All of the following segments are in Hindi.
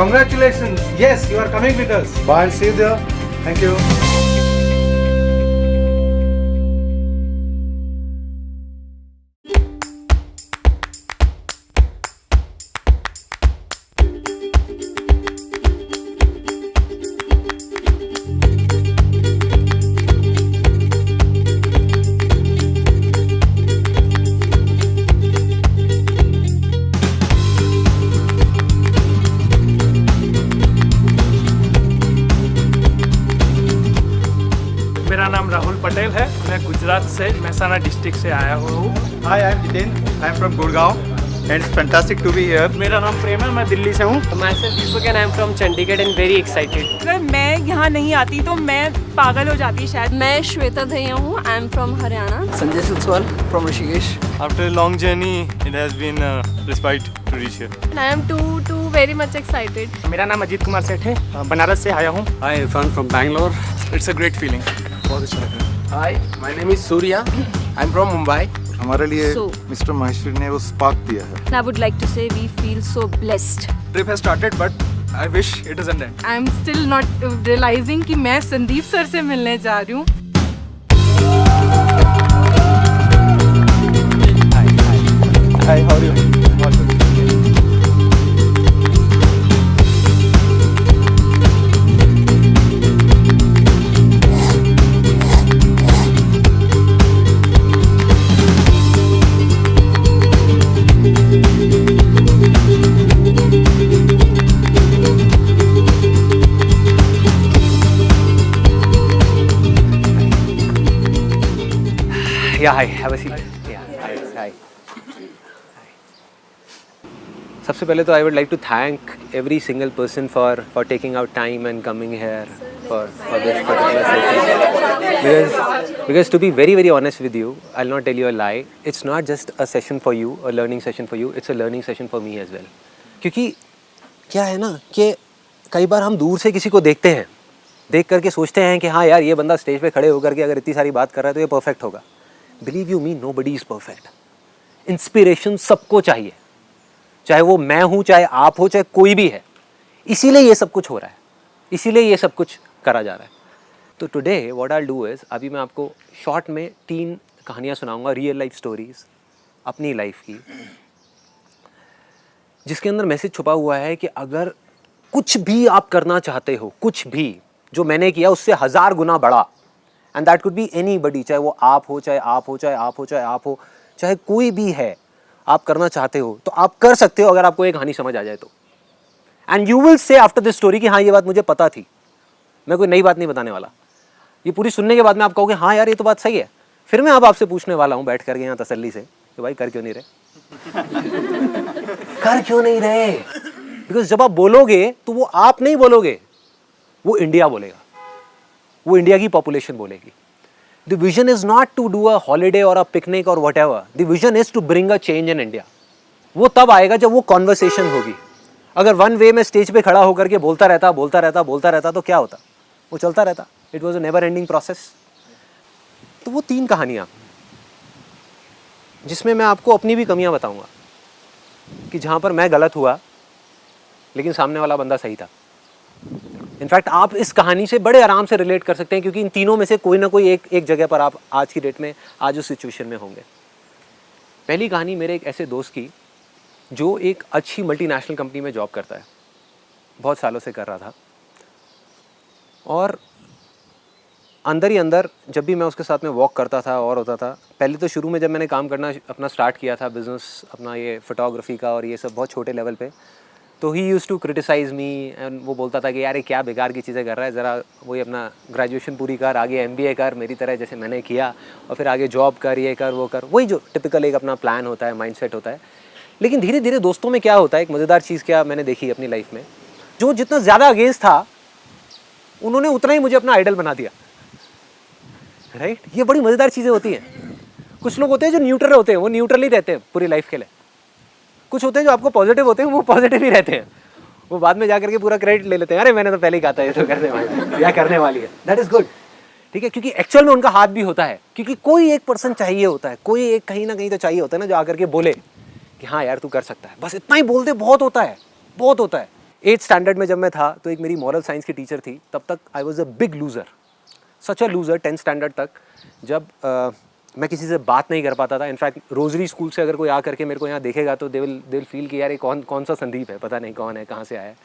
Congratulations. Yes, you are coming with us. Bye. See you there. Thank you. मेरा नाम राहुल पटेल है, मैं गुजरात से महसाना डिस्ट्रिक्ट से आया हुआ हूँ। Hi, I'm Jitin. I'm from Gurgaon and it's fantastic to be here. मेरा नाम प्रेम है, मैं दिल्ली से हूँ। Myself Deepak and I'm from Chandigarh and very excited. अगर मैं यहाँ नहीं आती तो मैं पागल हो जाती शायद। मैं श्वेता दहिया हूँ, I am from Haryana. Sanjay Silswal from Rishikesh. After a long journey, it has been a respite to reach here. I am too very much excited. मेरा नाम अजीत कुमार सेठ है, बनारस से आया हूँ। Hi, Irfan from Bangalore. It's a great feeling. बहुत अच्छा लग रहा है। Hi, my name is Surya. I'm from Mumbai. हमारे लिए So- मिस्टर माहेश्वरी ने वो स्पार्क दिया है। I would like to say we feel so blessed. Trip has started, but I wish it doesn't end. I am still not realizing कि मैं संदीप सर से मिलने जा रही हूँ। Hi, how are you? Yeah, hi, have a seat. Yeah, hi. सबसे पहले तो I would like to thank every single person for taking out time and coming here for this particular session. Because to be very very honest with you, I'll not tell you a lie. It's not just a session for you, a learning session for you. It's a learning session for me as well. क्योंकि क्या है ना कि कई बार हम दूर से किसी को देखते हैं, देख करके सोचते हैं कि हाँ यार ये बंदा स्टेज पे खड़े होकर के अगर इतनी सारी बात कर रहा है तो ये परफेक्ट होगा. Believe you me, nobody is perfect. Inspiration सबको चाहिए, चाहे वो मैं हूँ, चाहे आप हो, चाहे कोई भी है. इसीलिए ये सब कुछ हो रहा है, इसीलिए ये सब कुछ करा जा रहा है. तो today what I will do is, अभी मैं आपको शॉर्ट में 3 कहानियाँ सुनाऊंगा, रियल लाइफ स्टोरीज़ अपनी लाइफ की, जिसके अंदर मैसेज छुपा हुआ है कि अगर कुछ भी आप करना चाहते हो, कुछ भी जो मैंने किया उससे 1000 गुना बड़ा, and that could be anybody, चाहे वो आप हो, चाहे आप हो, चाहे आप हो, चाहे आप हो, चाहे कोई भी है, आप करना चाहते हो तो आप कर सकते हो अगर आपको एक कहानी समझ आ जाए तो. And you will say after this story कि हाँ ये बात मुझे पता थी. मैं कोई नई बात नहीं बताने वाला. ये पूरी सुनने के बाद में आप कहोगे हाँ यार ये तो बात सही है. फिर मैं अब आपसे पूछने वाला हूँ बैठ करके यहाँ तसल्ली से कि भाई कर क्यों नहीं रहे कर क्यों नहीं रहे. बिकॉज जब आप बोलोगे तो वो आप नहीं बोलोगे, वो इंडिया बोलेगा, वो इंडिया की पॉपुलेशन बोलेगी. The vision is not to do a holiday or a picnic or whatever. The vision is to bring a change in India. वो तब आएगा जब वो कॉन्वर्सेशन होगी. अगर वन वे में स्टेज पे खड़ा होकर के बोलता रहता तो क्या होता, वो चलता रहता. It was a never ending process. तो वो 3 कहानियाँ जिसमें मैं आपको अपनी भी कमियाँ बताऊँगा कि जहाँ पर मैं गलत हुआ लेकिन सामने वाला बंदा सही था. इनफैक्ट आप इस कहानी से बड़े आराम से रिलेट कर सकते हैं क्योंकि इन तीनों में से कोई ना कोई एक जगह पर आप आज की डेट में आज उस सिचुएशन में होंगे. पहली कहानी मेरे एक ऐसे दोस्त की जो एक अच्छी मल्टीनेशनल कंपनी में जॉब करता है, बहुत सालों से कर रहा था. और अंदर ही अंदर जब भी मैं उसके साथ में वॉक करता था और होता था, पहले तो शुरू में जब मैंने काम करना अपना स्टार्ट किया था, बिज़नेस अपना ये फोटोग्राफी का और ये सब बहुत छोटे लेवल पे, तो he used to criticise me. And वो बोलता था कि यार ये क्या बेकार की चीज़ें कर रहा है, ज़रा वही अपना ग्रेजुएशन पूरी कर, आगे MBA कर मेरी तरह जैसे मैंने किया, और फिर आगे जॉब कर, ये कर वो कर, वही जो टिपिकल एक अपना प्लान होता है, माइंडसेट होता है. लेकिन धीरे धीरे दोस्तों में क्या होता है, एक मज़ेदार चीज़ क्या मैंने देखी अपनी लाइफ में, जो जितना ज़्यादा अगेंस्ट था उन्होंने उतना ही मुझे अपना आइडल बना दिया. राइट, ये बड़ी मज़ेदार चीज़ें होती हैं. कुछ लोग होते हैं जो न्यूट्रल होते हैं, वो न्यूट्रल ही रहते हैं पूरी लाइफ के लिए. कुछ होते हैं जो आपको पॉजिटिव होते हैं, वो पॉजिटिव ही रहते हैं. वो बाद में जाकर के पूरा क्रेडिट ले लेते हैं, अरे मैंने तो पहले ही कहा था ये तो करने वाली है. That is good. ठीक है, क्योंकि एक्चुअल में उनका हाथ भी होता है, क्योंकि कोई एक पर्सन चाहिए होता है, कोई एक कहीं ना कहीं तो चाहिए होता है ना, जो आकर के बोले कि हाँ यार तू कर सकता है. बस इतना ही बोल दे, बहुत होता है, बहुत होता है. 8th स्टैंडर्ड में जब मैं था तो एक मेरी मॉरल साइंस की टीचर थी, तब तक I was a big loser, such a loser 10th standard तक, जब मैं किसी से बात नहीं कर पाता था। इनफैक्ट रोजरी स्कूल से अगर कोई आ करके मेरे को यहाँ देखेगा तो दे विल फील कि यार ये कौन सा संदीप है, पता नहीं कौन है, कहाँ से आया है।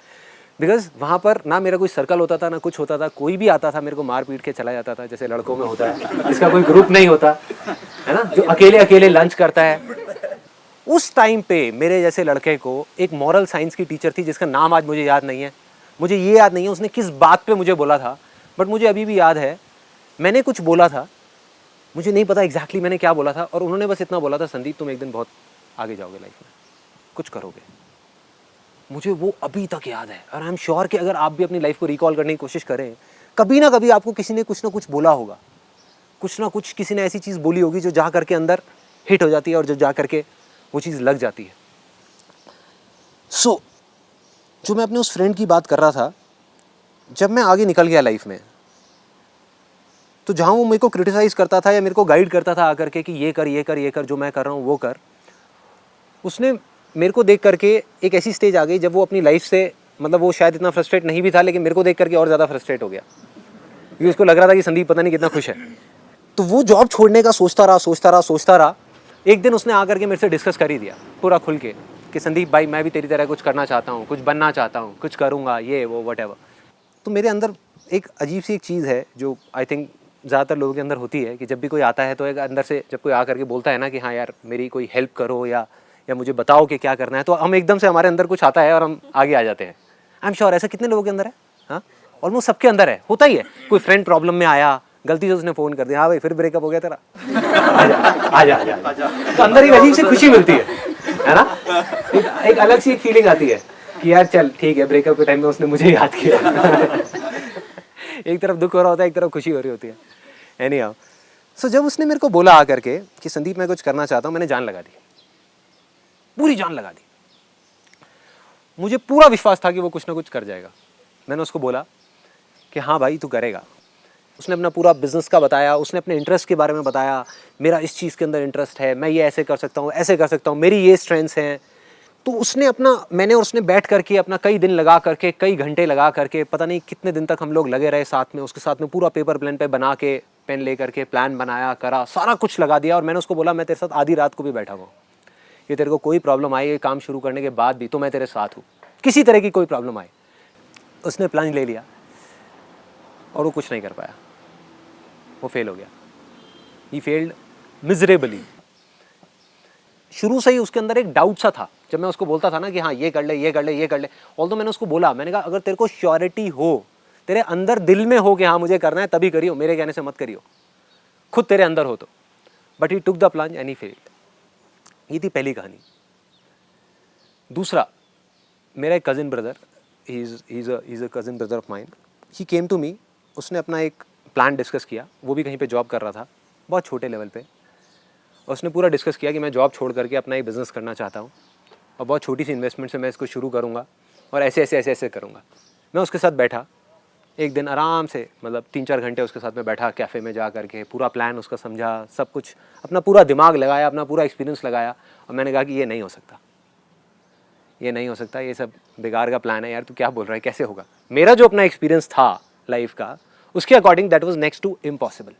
बिकॉज वहाँ पर ना मेरा कोई सर्कल होता था ना कुछ होता था, कोई भी आता था मेरे को मार पीट के चला जाता था, जैसे लड़कों में होता है, इसका कोई ग्रुप नहीं होता है ना, जो अकेले अकेले लंच करता है। उस टाइम पे मेरे जैसे लड़के को एक मॉरल साइंस की टीचर थी जिसका नाम आज मुझे याद नहीं है, मुझे ये याद नहीं है उसने किस बात पे मुझे बोला था, बट मुझे अभी भी याद है मैंने कुछ बोला था, मुझे नहीं पता एग्जैक्टली मैंने क्या बोला था, और उन्होंने बस इतना बोला था, संदीप तुम एक दिन बहुत आगे जाओगे लाइफ में, कुछ करोगे। मुझे वो अभी तक याद है, और आई एम श्योर कि अगर आप भी अपनी लाइफ को रिकॉल करने की कोशिश करें, कभी ना कभी आपको किसी ने कुछ ना कुछ बोला होगा, कुछ ना कुछ किसी ने ऐसी चीज़ बोली होगी जो जा करके अंदर हिट हो जाती है और जो जा करके वो चीज़ लग जाती है। सो जो मैं अपने उस फ्रेंड की बात कर रहा था, जब मैं आगे निकल गया लाइफ में, तो जहाँ वो मेरे को क्रिटिसाइज़ करता था या मेरे को गाइड करता था आकर के कि ये कर ये कर ये कर, जो मैं कर रहा हूँ वो कर, उसने मेरे को देख करके एक ऐसी स्टेज आ गई जब वो अपनी लाइफ से, मतलब वो शायद इतना फ्रस्ट्रेट नहीं भी था, लेकिन मेरे को देख करके और ज़्यादा फ्रस्ट्रेट हो गया, क्योंकि उसको लग रहा था कि संदीप पता नहीं कितना खुश है। तो वो जॉब छोड़ने का सोचता रहा। एक दिन उसने आकर के मेरे से डिस्कस कर ही दिया पूरा खुल के कि संदीप भाई मैं भी तेरी तरह कुछ करना चाहता हूँ, कुछ बनना चाहता हूँ, कुछ करूँगा, ये वो वट। तो मेरे अंदर एक अजीब सी एक चीज़ है जो आई थिंक ज़्यादातर लोगों के अंदर होती है कि जब भी कोई आता है तो एक अंदर से जब कोई आकर के बोलता है ना कि हाँ यार मेरी कोई हेल्प करो या मुझे बताओ कि क्या करना है, तो हम एकदम से हमारे अंदर कुछ आता है और हम आगे आ जाते हैं। आई एम श्योर ऐसा कितने लोगों के अंदर है, हाँ ऑलमोस्ट सबके अंदर है, होता ही है। कोई फ्रेंड प्रॉब्लम में आया, गलती से उसने फ़ोन कर दिया, हाँ भाई फिर ब्रेकअप हो गया तेरा, आजा। तो अंदर एक अजीब सी खुशी मिलती है ना, एक अलग सी एक फीलिंग आती है कि यार चल ठीक है, ब्रेकअप के टाइम में उसने मुझे याद किया। एक तरफ दुख हो रहा होता है, एक तरफ खुशी हो रही होती है। एनीहाउ, सो जब उसने मेरे को बोला आकर के कि संदीप मैं कुछ करना चाहता हूँ, मैंने जान लगा दी, पूरी जान लगा दी। मुझे पूरा विश्वास था कि वो कुछ ना कुछ कर जाएगा। मैंने उसको बोला कि हाँ भाई तू करेगा। उसने अपना पूरा बिजनेस का बताया, उसने अपने इंटरेस्ट के बारे में बताया, मेरा इस चीज़ के अंदर इंटरेस्ट है, मैं ये ऐसे कर सकता हूँ, ऐसे कर सकता हूँ, मेरी ये स्ट्रेंथ्स हैं। तो उसने अपना, मैंने और उसने बैठ करके अपना कई दिन लगा करके, कई घंटे लगा करके, पता नहीं कितने दिन तक हम लोग लगे रहे साथ में, उसके साथ में पूरा पेपर प्लान पे बना के, पेन ले करके प्लान बनाया, करा, सारा कुछ लगा दिया। और मैंने उसको बोला मैं तेरे साथ आधी रात को भी बैठा हुआ, ये तेरे को कोई प्रॉब्लम आई है काम शुरू करने के बाद भी तो मैं तेरे साथ हूँ, किसी तरह की कोई प्रॉब्लम आए। उसने प्लान ले लिया और वो कुछ नहीं कर पाया, वो फेल हो गया। He failed miserably. शुरू से ही उसके अंदर एक डाउट सा था, जब मैं उसको बोलता था ना कि हाँ ये कर ले ये कर ले ये कर ले, ऑल्दो मैंने उसको बोला, मैंने कहा अगर तेरे को श्योरिटी हो, तेरे अंदर दिल में हो कि हाँ मुझे करना है, तभी करियो, मेरे कहने से मत करियो, खुद तेरे अंदर हो तो। But he took the plunge and he failed. ये थी पहली कहानी। दूसरा, मेरा एक cousin brother, he is a cousin brother of mine, he came to me. उसने अपना एक प्लान डिस्कस किया, वो भी कहीं पे जॉब कर रहा था, बहुत छोटे लेवल पे। उसने पूरा डिस्कस किया कि मैं जॉब छोड़ करके अपना एक बिज़नेस करना चाहता हूँ और बहुत छोटी सी इन्वेस्टमेंट से मैं इसको शुरू करूँगा और ऐसे ऐसे ऐसे ऐसे करूँगा। मैं उसके साथ बैठा एक दिन आराम से, मतलब 3-4 घंटे उसके साथ में बैठा कैफ़े में जा करके, पूरा प्लान उसका समझा, सब कुछ अपना पूरा दिमाग लगाया, अपना पूरा एक्सपीरियंस लगाया, और मैंने कहा कि ये नहीं हो सकता, ये नहीं हो सकता, ये सब बेकार का प्लान है यार, तू क्या बोल रहा है, कैसे होगा। मेरा जो अपना एक्सपीरियंस था लाइफ का, उसके according that was next to impossible.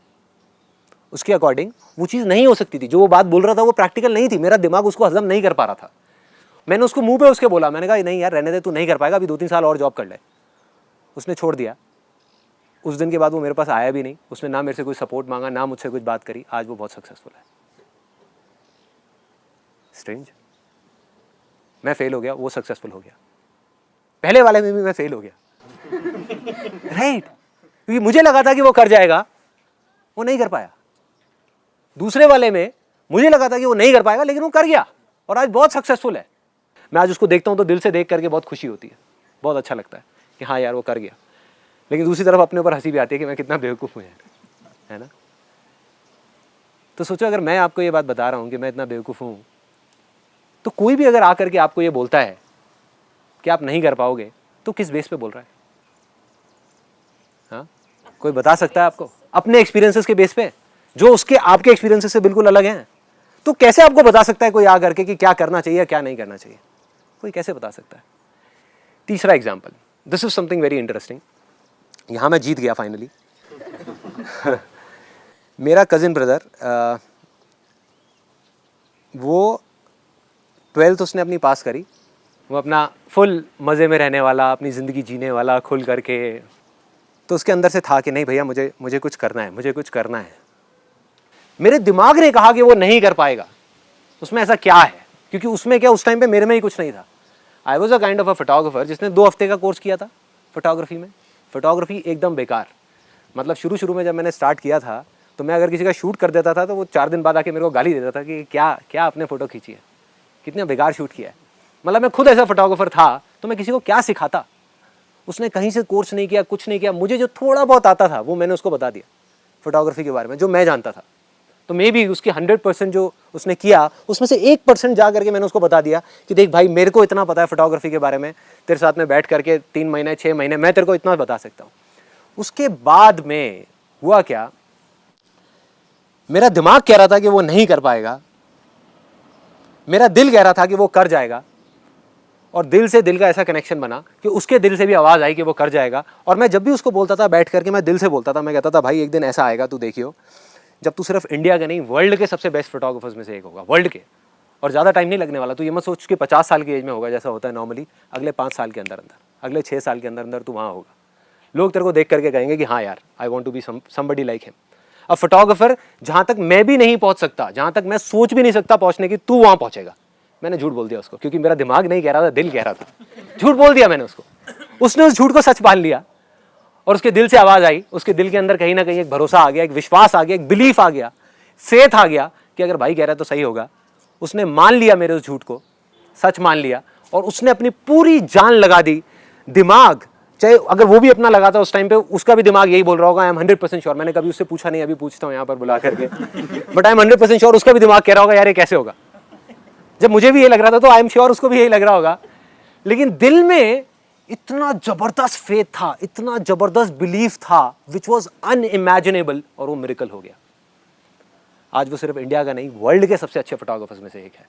उसके अकॉर्डिंग वो चीज़ नहीं हो सकती थी, जो वो बात बोल रहा था वो प्रैक्टिकल नहीं थी, मेरा दिमाग उसको हजम नहीं कर पा रहा था। मैंने उसको मुंह पे उसके बोला, मैंने कहा नहीं यार रहने दे, तू नहीं कर पाएगा, अभी 2-3 साल और जॉब कर ले। उसने छोड़ दिया। उस दिन के बाद वो मेरे पास आया भी नहीं, उसने ना मेरे से कोई सपोर्ट मांगा, ना मुझसे कुछ बात करी। आज वो बहुत सक्सेसफुल है। स्ट्रेंज, मैं फेल हो गया, वो सक्सेसफुल हो गया। पहले वाले में भी मैं फेल हो गया, राइट? क्योंकि मुझे लगा था कि वो कर जाएगा, वो नहीं कर पाया। दूसरे वाले में मुझे लगा था कि वो नहीं कर पाएगा, लेकिन वो कर गया और आज बहुत सक्सेसफुल है। मैं आज उसको देखता हूँ तो दिल से देख करके बहुत खुशी होती है, बहुत अच्छा लगता है कि हाँ यार वो कर गया। लेकिन दूसरी तरफ अपने ऊपर हंसी भी आती है कि मैं कितना बेवकूफ़ हूँ यार, है ना। तो सोचो अगर मैं आपको ये बात बता रहा हूँ कि मैं इतना बेवकूफ़ हूँ, तो कोई भी अगर आकर के आपको ये बोलता है कि आप नहीं कर पाओगे, तो किस बेस पे बोल रहा है? हाँ, कोई बता सकता है आपको? अपने एक्सपीरियंसेस के बेस पे, जो उसके आपके एक्सपीरियंसेस से बिल्कुल अलग हैं। तो कैसे आपको बता सकता है कोई आ करके कि क्या करना चाहिए क्या नहीं करना चाहिए? कोई कैसे बता सकता है? तीसरा example, this is something very interesting. यहाँ मैं जीत गया फाइनली। मेरा कज़िन ब्रदर, वो 12th उसने अपनी पास करी, वो अपना फुल मज़े में रहने वाला, अपनी ज़िंदगी जीने वाला खुल करके, तो उसके अंदर से था कि नहीं भैया मुझे कुछ करना है, मुझे कुछ करना है। मेरे दिमाग ने कहा कि वो नहीं कर पाएगा। उसमें ऐसा क्या है, क्योंकि उसमें क्या, उस टाइम पे मेरे में ही कुछ नहीं था। I was a kind of a photographer जिसने 2 हफ्ते का कोर्स किया था फोटोग्राफी में। फोटोग्राफी एकदम बेकार, मतलब शुरू में जब मैंने स्टार्ट किया था तो मैं अगर किसी का शूट कर देता था तो वो 4 दिन बाद आके मेरे को गाली देता था कि क्या आपने फ़ोटो खींची है, कितना बेकार शूट किया है। मतलब मैं खुद ऐसा फोटोग्राफर था तो मैं किसी को क्या सिखाता। उसने कहीं से कोर्स नहीं किया, कुछ नहीं किया। मुझे जो थोड़ा बहुत आता था वो मैंने उसको बता दिया फोटोग्राफी के बारे में, जो मैं जानता था। तो मे बी उसकी 100% जो उसने किया उसमें से 1% जा करके मैंने उसको बता दिया कि देख भाई, मेरे को इतना पता है फोटोग्राफी के बारे में, तेरे साथ में बैठ करके 3 महीने 6 महीने मैं तेरे को इतना बता सकता हूँ। उसके बाद में हुआ क्या, मेरा दिमाग कह रहा था कि वो नहीं कर पाएगा, मेरा दिल कह रहा था कि वो कर जाएगा, और दिल से दिल का ऐसा कनेक्शन बना कि उसके दिल से भी आवाज़ आई कि वो कर जाएगा। और मैं जब भी उसको बोलता था बैठ करके, मैं दिल से बोलता था, मैं कहता था भाई एक दिन ऐसा आएगा तू देखियो जब तू सिर्फ इंडिया के नहीं वर्ल्ड के सबसे बेस्ट फोटोग्राफर्स में से एक होगा, वर्ल्ड के। और ज़्यादा टाइम नहीं लगने वाला, तू ये मत सोच कि 50 साल की एज में होगा जैसा होता है नॉर्मली। अगले 5 साल के अंदर, अगले 6 साल के अंदर तू वहाँ होगा। लोग तेरे को देख करके कहेंगे कि हाँ यार, I want to be somebody like him. अब फोटोग्राफर जहाँ तक मैं भी नहीं पहुँच सकता, जहाँ तक मैं सोच भी नहीं सकता पहुँचने की, तू वहाँ पहुँचेगा। मैंने झूठ बोल दिया उसको, क्योंकि मेरा दिमाग नहीं कह रहा था, दिल कह रहा था। झूठ बोल दिया मैंने उसको, उसने उस झूठ को सच मान लिया और उसके दिल से आवाज़ आई। उसके दिल के अंदर कहीं ना कहीं एक भरोसा आ गया, एक विश्वास आ गया, एक बिलीफ आ गया, फेथ आ गया कि अगर भाई कह रहा है तो सही होगा। उसने मान लिया मेरे उस झूठ को, सच मान लिया, और उसने अपनी पूरी जान लगा दी। दिमाग चाहे अगर वो भी अपना लगाता उस टाइम पे, उसका भी दिमाग यही बोल रहा होगा, आई एम 100% श्योर। मैंने कभी उससे पूछा नहीं, अभी पूछता हूँ यहाँ पर बुला करके, बट आई एम 100% श्योर उसका भी दिमाग कह रहा होगा यार ये कैसे होगा। जब मुझे भी ये लग रहा था तो आई एम श्योर उसको भी यही लग रहा होगा। लेकिन दिल में इतना जबरदस्त फेथ था, इतना जबरदस्त बिलीफ था, विच वॉज अनइमेजिनेबल, और वो मिरेकल हो गया। आज वो सिर्फ इंडिया का नहीं, वर्ल्ड के सबसे अच्छे फोटोग्राफर्स में से एक है।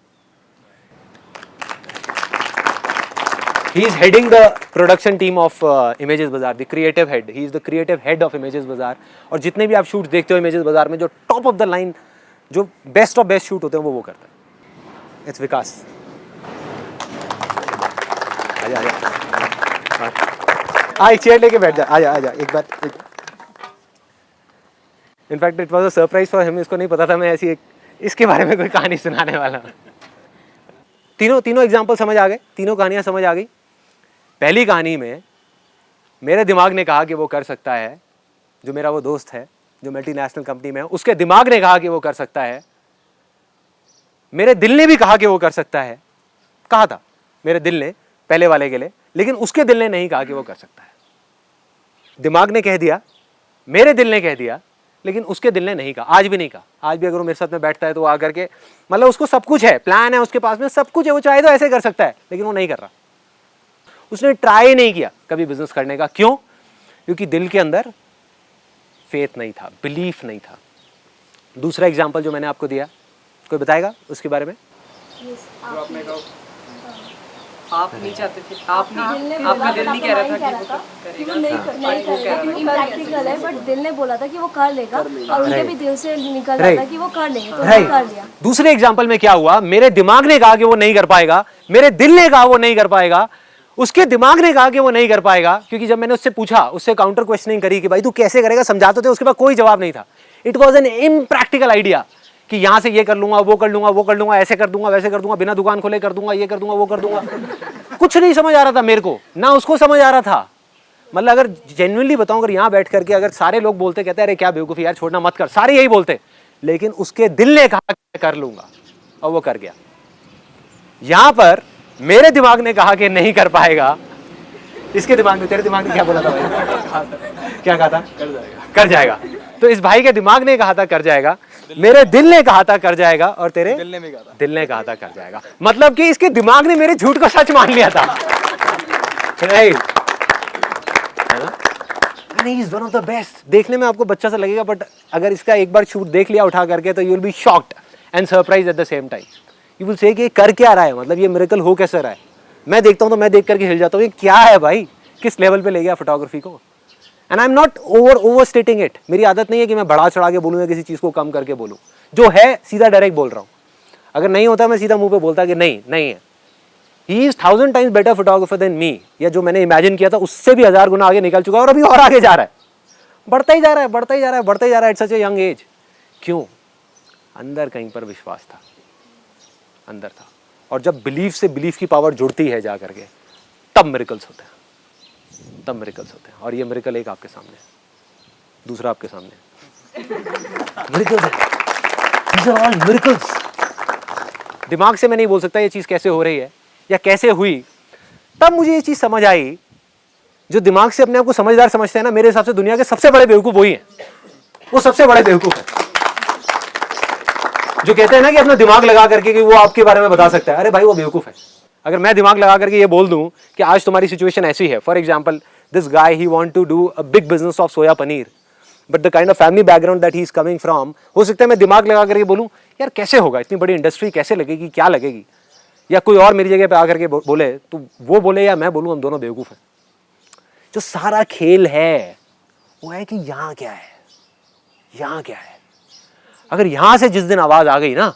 He is heading the production team of Images Bazaar, the creative head. He is the creative head of Images Bazaar. और जितने भी आप शूट देखते हो Images Bazaar में, जो टॉप ऑफ द लाइन, जो बेस्ट ऑफ बेस्ट शूट होते हैं वो करता है। इट्स विकास। आजा चेयर लेके बैठ जा, आजा एक बार। In fact it was a surprise for him, इसको नहीं पता था मैं ऐसी एक इसके बारे में कोई कहानी सुनाने वाला हूँ। तीनों एग्जाम्पल समझ आ गए, तीनों कहानियाँ समझ आ गई। पहली कहानी में मेरे दिमाग ने कहा कि वो कर सकता है, जो मेरा वो दोस्त है जो मल्टीनेशनल कंपनी में है, उसके दिमाग ने कहा कि वो कर सकता है। मेरे दिल ने भी कहा कि वो कर सकता है, कहा था मेरे दिल ने पहले वाले के लिए, लेकिन उसके दिल ने नहीं कहा कि वो कर सकता है। दिमाग ने कह दिया, मेरे दिल ने कह दिया, लेकिन उसके दिल ने नहीं कहा, आज भी नहीं कहा। आज भी अगर वो मेरे साथ में बैठता है तो वो आकर के, मतलब उसको सब कुछ है, प्लान है उसके पास में, सब कुछ है, वो चाहे तो ऐसे कर सकता है, लेकिन वो नहीं कर रहा। उसने ट्राई नहीं किया कभी बिजनेस करने का। क्यों? क्योंकि दिल के अंदर फेथ नहीं था, बिलीफ नहीं था। दूसरा एग्जाम्पल जो मैंने आपको दिया, कोई बताएगा उसके बारे में? आप नहीं चाहते थे, आपका दिल नहीं कह रहा था कि वो इम्प्रैक्टिकल है, बट दिल ने बोला था कि वो कर लेगा, और उनके भी दिल से निकल रहा था कि वो कर लेंगे, तो वो कर लिया। दूसरे एग्जाम्पल में क्या हुआ, मेरे दिमाग ने कहा कि वो नहीं कर पाएगा, मेरे दिल ने कहा वो नहीं कर पाएगा, उसके दिमाग ने कहा कि वो नहीं कर पाएगा। क्योंकि जब मैंने उससे पूछा, उससे काउंटर क्वेश्चनिंग करी कि भाई तू कैसे करेगा, समझाते थे, उसके पास कोई जवाब नहीं था। It was an impractical idea कि यहाँ से ये कर लूंगा, वो कर लूंगा, वो कर लूंगा, ऐसे कर दूंगा, वैसे कर दूंगा, बिना दुकान खोले कर दूंगा, ये कर दूंगा, वो कर दूंगा। कुछ नहीं समझ आ रहा था मेरे को, ना उसको समझ आ रहा था। मतलब अगर जेन्युइनली बताऊं, अगर यहाँ बैठ करके अगर सारे लोग बोलते, कहते अरे क्या बेवकूफ़ी यार, छोड़ना मत कर, सारे यही बोलते, लेकिन उसके दिल ने कहा कि कर लूंगा, और वो कर गया। यहां पर मेरे दिमाग ने कहा कि नहीं कर पाएगा, इसके दिमाग में, तेरे दिमाग ने क्या बोला था भाई? क्या कहा था? कर जाएगा। तो इस भाई के दिमाग ने कहा था कर जाएगा, मेरे दिल ने कहा था कर जाएगा, और तेरे दिल ने कहा था कर जाएगा। मतलब कि इसके दिमाग ने मेरे झूठ को सच मान लिया था। Right, he is one of the best. देखने में आपको बच्चा सा लगेगा, बट अगर इसका एक बार शूट देख लिया उठा करके, तो you will be shocked and surprise at the same time. You will say कि कर क्या रहा है, मतलब ये मिरेकल हो कैसे रहा है। मैं देखता हूँ तो मैं देख करके हिल जाता हूँ, ये क्या है भाई, किस लेवल पे ले गया फोटोग्राफी को। And I am not over स्टेटिंग it, मेरी आदत नहीं है कि मैं बढ़ा चढ़ा के बोलूँ या किसी चीज़ को कम करके बोलूँ, जो है सीधा डायरेक्ट बोल रहा हूँ। अगर नहीं होता मैं सीधा मुंह पे बोलता कि नहीं है। He is 1000 times better photographer than me, या जो मैंने इमेजिन किया था उससे भी 1000 गुना आगे निकल चुका है और अभी और आगे जा रहा है, बढ़ता ही जा रहा है at such a young age. क्यों? अंदर कहीं पर विश्वास था, अंदर था। और जब बिलीफ से बिलीफ की पावर जुड़ती है जा करके, तब मिरेकल्स होते हैं, और ये मिरेकल एक आपके सामने है, दूसरा आपके सामने मिरेकल्स है। These are all miracles। दिमाग से मैं नहीं बोल सकता ये चीज़ कैसे हो रही है या कैसे हुई। तब मुझे ये चीज़ समझ आई, जो दिमाग से अपने आप को समझदार समझते हैं ना, मेरे हिसाब से दुनिया के सबसे बड़े बेवकूफ़ वही हैं, वो सबसे बड़े बेवकूफ़ है जो कहते हैं ना कि अपना दिमाग लगा करके कि वो आपके बारे में बता सकता है। अरे भाई वो बेवकूफ़ है। अगर मैं दिमाग लगा करके ये बोल दूं कि आज तुम्हारी सिचुएशन ऐसी है, for example this guy he want to do a big business of soya paneer, but the kind of family background that he is coming from, हो सकता है मैं दिमाग लगा करके बोलूं यार कैसे होगा, इतनी बड़ी इंडस्ट्री कैसे लगेगी, क्या लगेगी, या कोई और मेरी जगह पे आकर के बोले, तो वो बोले या मैं बोलूं, हम दोनों बेवकूफ़ हैं। जो सारा खेल है वो है कि यहाँ क्या है, यहाँ क्या है। अगर यहां से जिस दिन आवाज आ गई ना,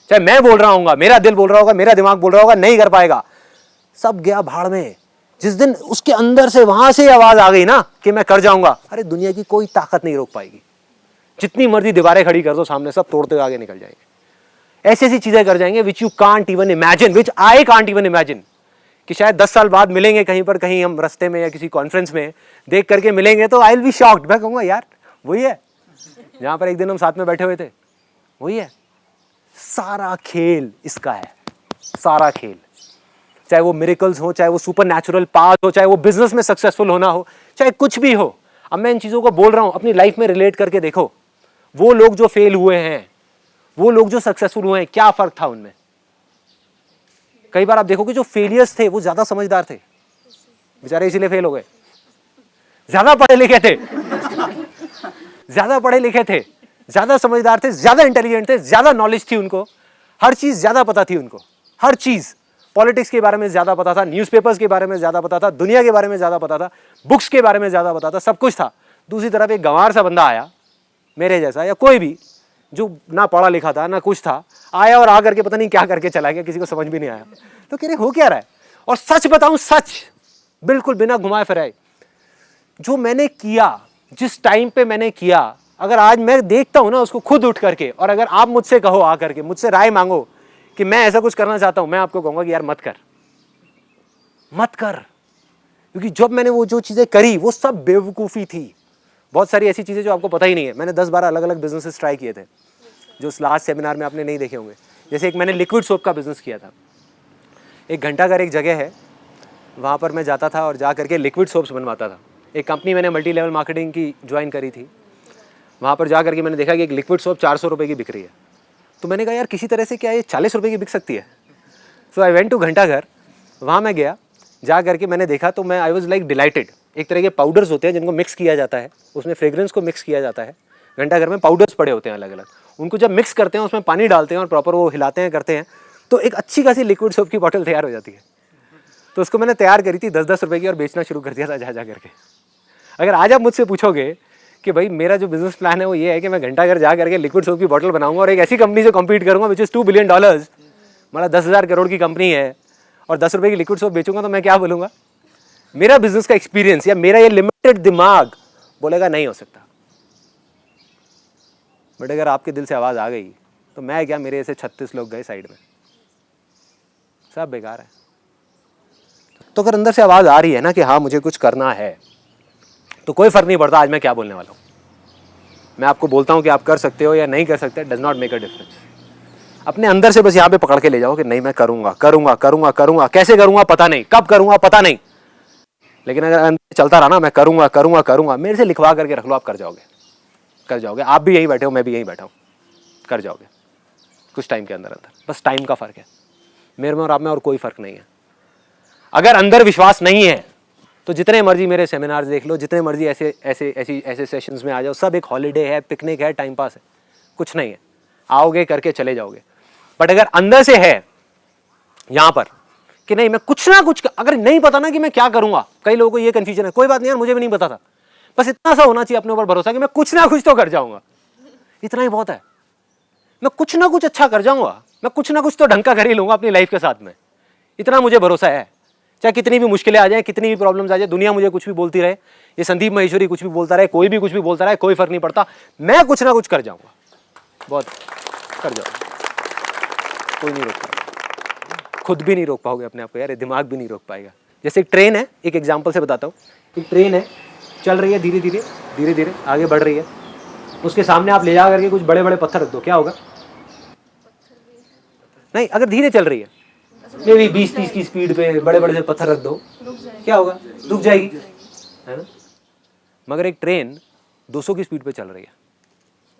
चाहे मैं बोल रहा हूँ, मेरा दिल बोल रहा होगा, मेरा दिमाग बोल रहा होगा, नहीं कर पाएगा, सब गया भाड़ में। जिस दिन उसके अंदर से वहां से आवाज आ गई ना कि मैं कर जाऊंगा, अरे दुनिया की कोई ताकत नहीं रोक पाएगी। जितनी मर्जी दीवारें खड़ी कर दो सामने, सब तोड़ते हुए आगे निकल जाएंगे। ऐसी ऐसी चीजें कर जाएंगे which you can't even imagine, which I can't even imagine, कि शायद 10 साल बाद मिलेंगे कहीं पर, कहीं हम रास्ते में या किसी कॉन्फ्रेंस में देख करके मिलेंगे तो आई विल बी शॉक्ड। मैं कहूंगा यार वही है जहां पर एक दिन हम साथ में बैठे हुए थे, वही है। सारा खेल इसका है, सारा खेल, चाहे वो मिरेकल्स हो, चाहे वो सुपर नेचुरल पाथ हो, चाहे वो बिजनेस में सक्सेसफुल होना हो, चाहे कुछ भी हो। अब मैं इन चीज़ों को बोल रहा हूँ, अपनी लाइफ में रिलेट करके देखो। वो लोग जो फेल हुए हैं, वो लोग जो सक्सेसफुल हुए हैं, क्या फर्क था उनमें? कई बार आप देखो कि जो फेलियर्स थे वो ज्यादा समझदार थे, बेचारे इसीलिए फेल हो गए। ज्यादा पढ़े लिखे थे, ज्यादा समझदार थे, ज्यादा इंटेलिजेंट थे, ज्यादा नॉलेज थी उनको, हर चीज ज्यादा पता थी उनको, हर चीज। पॉलिटिक्स के बारे में ज्यादा पता था, न्यूज़पेपर्स के बारे में ज्यादा पता था, दुनिया के बारे में ज्यादा पता था, बुक्स के बारे में ज्यादा पता था, सब कुछ था। दूसरी तरफ एक गंवार सा बंदा आया, मेरे जैसा या कोई भी, जो ना पढ़ा लिखा था ना कुछ था, आया और आकर के पता नहीं क्या करके चला गया, किसी को समझ भी नहीं आया। तो कह रहे हो क्या रहा है? और सच बताऊं, सच बिल्कुल बिना घुमाए फिराए, जो मैंने किया, जिस टाइम पे मैंने किया, अगर आज मैं देखता हूं ना उसको खुद उठ करके, और अगर आप मुझसे कहो आकर के, मुझसे राय मांगो कि मैं ऐसा कुछ करना चाहता हूं, मैं आपको कहूंगा कि यार मत कर, क्योंकि जब मैंने वो जो चीजें करी वो सब बेवकूफ़ी थी। बहुत सारी ऐसी चीजें जो आपको पता ही नहीं है। मैंने 10-12 अलग अलग बिजनेसेस ट्राई किए थे, जो लास्ट सेमिनार में आपने नहीं देखे होंगे। जैसे एक मैंने लिक्विड सोप का बिजनेस किया था। एक घंटाघर एक जगह है, वहाँ पर मैं जाता था और जा करके लिक्विड सोप्स बनवाता था। एक कंपनी मैंने मल्टी लेवल मार्केटिंग की ज्वाइन करी थी। वहाँ पर जा करके मैंने देखा कि एक लिक्विड सोप 400 रुपये की बिक रही है। तो मैंने कहा यार किसी तरह से क्या ये 40 रुपये की बिक सकती है? सो आई वेंट टू घंटाघर, वहाँ मैं गया, जा करके मैंने देखा तो मैं आई वॉज लाइक डिलाइटेड। एक तरह के पाउडर्स होते हैं जिनको मिक्स किया जाता है, उसमें फ्रेग्रेंस को मिक्स किया जाता है। घंटाघर में पाउडर्स पड़े होते हैं अलग अलग, उनको जब मिक्स करते हैं उसमें पानी डालते हैं और प्रॉपर वो हिलाते हैं करते हैं, तो एक अच्छी खासी लिक्विड सोप की बॉटल तैयार हो जाती है। तो उसको मैंने तैयार करी थी 10-10 रुपये की और बेचना शुरू कर दिया था जा करके। अगर आज आप मुझसे पूछोगे कि भाई मेरा जो बिजनेस प्लान है वो ये है कि मैं घंटाघर जा करके लिक्विड सोप की बॉटल बनाऊंगा और एक ऐसी कंपनी से कम्पीट करूंगा विच इज़ $2 बिलियन, मतलब 10,000 करोड़ की कंपनी है, और 10 रुपये की लिक्विड सोप बेचूंगा, तो मैं क्या बोलूँगा? मेरा बिजनेस का एक्सपीरियंस या मेरा ये लिमिटेड दिमाग बोलेगा नहीं हो सकता। बट अगर आपके दिल से आवाज़ आ गई तो मैं क्या, मेरे ऐसे 36 लोग गए साइड में, सब बेकार है। तो अगर अंदर से आवाज़ आ रही है ना कि हाँ मुझे कुछ करना है, तो कोई फ़र्क नहीं पड़ता आज मैं क्या बोलने वाला हूँ। मैं आपको बोलता हूँ कि आप कर सकते हो या नहीं कर सकते, does not make a difference. अपने अंदर से बस यहाँ पे पकड़ के ले जाओ कि नहीं मैं करूँगा करूँगा करूँगा करूँगा, कैसे करूँगा पता नहीं, कब करूँगा पता नहीं, लेकिन अगर अंदर चलता रहा ना मैं करूँगा करूँगा करूँगा, मेरे से लिखवा करके रख लो, आप कर जाओगे, कर जाओगे। आप भी यहीं बैठे हो, मैं भी यहीं बैठा हूँ, कर जाओगे कुछ टाइम के अंदर अंदर। बस टाइम का फ़र्क है मेरे में और आप में, और कोई फ़र्क नहीं है। अगर अंदर विश्वास नहीं है तो जितने मर्जी मेरे सेमिनार्स देख लो, जितने मर्जी ऐसे सेशंस में आ जाओ, सब एक हॉलीडे है, पिकनिक है, टाइम पास है, कुछ नहीं है। आओगे करके चले जाओगे। बट अगर अंदर से है यहाँ पर कि नहीं मैं कुछ ना कुछ, अगर नहीं पता ना कि मैं क्या करूंगा, कई लोगों को ये कंफ्यूजन है, कोई बात नहीं यार मुझे भी नहीं पता था, बस इतना सा होना चाहिए अपने ऊपर भरोसा कि मैं कुछ ना कुछ तो कर जाऊंगा, इतना ही बहुत है। मैं कुछ ना कुछ अच्छा कर जाऊंगा, मैं कुछ ना कुछ तो ढंग का कर ही लूंगा अपनी लाइफ के साथ में, इतना मुझे भरोसा है। चाहे कितनी भी मुश्किलें आ जाए, कितनी भी प्रॉब्लम्स आ जाए, दुनिया मुझे कुछ भी बोलती रहे, ये संदीप महेश्वरी कुछ भी बोलता रहे, कोई भी कुछ भी बोलता रहे, कोई फर्क नहीं पड़ता, मैं कुछ ना कुछ कर जाऊंगा, बहुत कर जाऊंगा, कोई नहीं रोक पाएगा, खुद भी नहीं रोक पाओगे अपने आप को यार, दिमाग भी नहीं रोक पाएगा। जैसे एक ट्रेन है, एक एग्जाम्पल से बताता हूँ, एक ट्रेन है, चल रही है धीरे धीरे धीरे धीरे आगे बढ़ रही है, उसके सामने आप ले जा करके कुछ बड़े बड़े पत्थर रख दो, क्या होगा? नहीं, अगर धीरे चल रही है मे भी 20-30 की स्पीड पे बड़े बड़े से पत्थर रख दो, क्या होगा? रुक जाएगी, है ना? मगर एक ट्रेन 200 की स्पीड पे चल रही है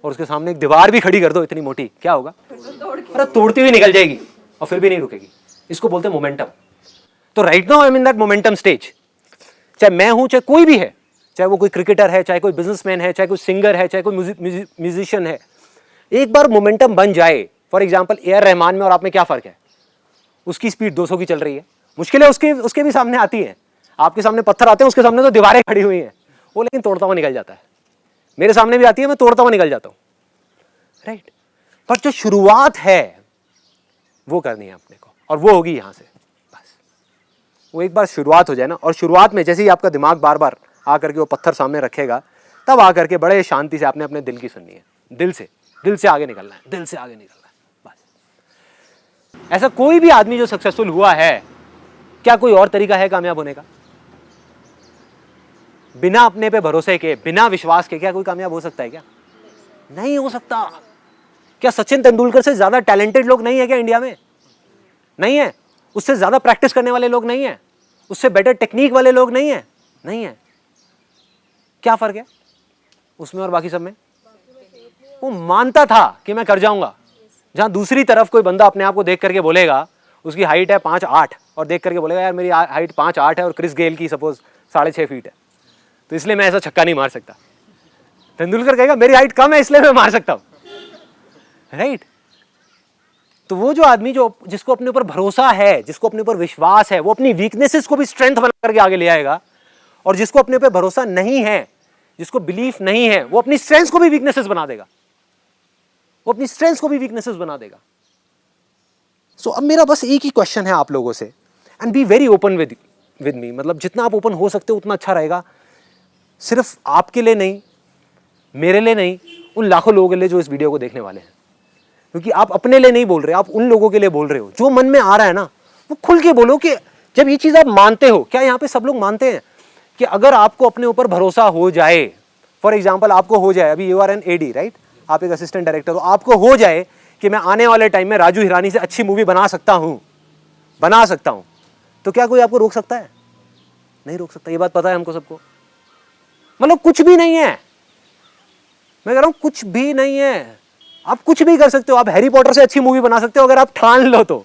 और उसके सामने एक दीवार भी खड़ी कर दो इतनी मोटी, क्या होगा? अरे तोड़ती हुई निकल जाएगी और फिर भी नहीं रुकेगी। इसको बोलते हैं मोमेंटम। तो right now I am in that momentum stage. चाहे मैं हूं, चाहे कोई भी है, चाहे वो कोई क्रिकेटर है, चाहे कोई बिजनेसमैन है, चाहे कोई सिंगर है, चाहे कोई म्यूजिशियन है, एक बार मोमेंटम बन जाए, for example A R Rahman में और आप में क्या फर्क है? उसकी स्पीड 200 की चल रही है, मुश्किलें उसके भी सामने आती हैं, आपके सामने पत्थर आते हैं, उसके सामने तो दीवारें खड़ी हुई हैं, वो लेकिन तोड़ता हुआ निकल जाता है। मेरे सामने भी आती है, मैं तोड़ता हुआ निकल जाता हूँ, राइट? पर जो शुरुआत है वो करनी है अपने को, और वो होगी यहाँ से। बस वो एक बार शुरुआत हो जाए ना, और शुरुआत में जैसे ही आपका दिमाग बार बार आकर के वो पत्थर सामने रखेगा, तब आकर के बड़े शांति से आपने अपने दिल की सुननी है, दिल से आगे निकलना है, दिल से आगे निकलना है। ऐसा कोई भी आदमी जो सक्सेसफुल हुआ है, क्या कोई और तरीका है कामयाब होने का? बिना अपने पे भरोसे के, बिना विश्वास के क्या कोई कामयाब हो सकता है क्या? नहीं हो सकता। क्या सचिन तेंदुलकर से ज्यादा टैलेंटेड लोग नहीं है क्या इंडिया में? नहीं है। उससे ज्यादा प्रैक्टिस करने वाले लोग नहीं है, उससे बेटर टेक्निक वाले लोग नहीं है, नहीं है। क्या फर्क है उसमें और बाकी सब में? वो मानता था कि मैं कर जाऊंगा। जहां दूसरी तरफ कोई बंदा अपने आप को देख करके बोलेगा, उसकी हाइट है 5'8" और देख करके बोलेगा यार मेरी हाइट 5'8" है और क्रिस गेल की सपोज 6.5 फीट है, तो इसलिए मैं ऐसा छक्का नहीं मार सकता। तेंदुलकर कहेगा मेरी हाइट कम है इसलिए मैं मार सकता हूं, राइट? तो वो जो आदमी जिसको अपने ऊपर भरोसा है, जिसको अपने ऊपर विश्वास है, वो अपनी वीकनेसेस को भी स्ट्रेंथ बना करके आगे ले आएगा, और जिसको अपने ऊपर भरोसा नहीं है, जिसको बिलीफ नहीं है, वो अपनी स्ट्रेंथ को भी वीकनेसेस बना देगा, वो अपनी स्ट्रेंथ को भी वीकनेसेस बना देगा। सो अब मेरा बस एक ही क्वेश्चन है आप लोगों से, and be very open with me, मतलब जितना आप ओपन हो सकते हो उतना अच्छा रहेगा। सिर्फ आपके लिए नहीं, मेरे लिए नहीं, उन लाखों लोगों के लिए जो इस वीडियो को देखने वाले हैं, क्योंकि आप अपने लिए नहीं बोल रहे, आप उन लोगों के लिए बोल रहे हो। जो मन में आ रहा है ना, वो खुल के बोलो कि जब ये चीज आप मानते हो, क्या यहाँ पे सब लोग मानते हैं कि अगर आपको अपने ऊपर भरोसा हो जाए, फॉर एग्जाम्पल आपको हो जाए, अभी you are an AD, right? आप एक असिस्टेंट डायरेक्टर हो, आपको हो जाए कि मैं आने वाले टाइम में राजू हिरानी से अच्छी मूवी बना सकता हूं, तो क्या कोई आपको रोक सकता है? नहीं रोक सकता। ये बात पता है हमको सबको। मतलब कुछ भी नहीं है, मैं कह रहा हूं कुछ भी नहीं है। आप कुछ भी कर सकते हो, आप हैरी पॉटर से अच्छी मूवी बना सकते हो अगर आप ठान लो तो,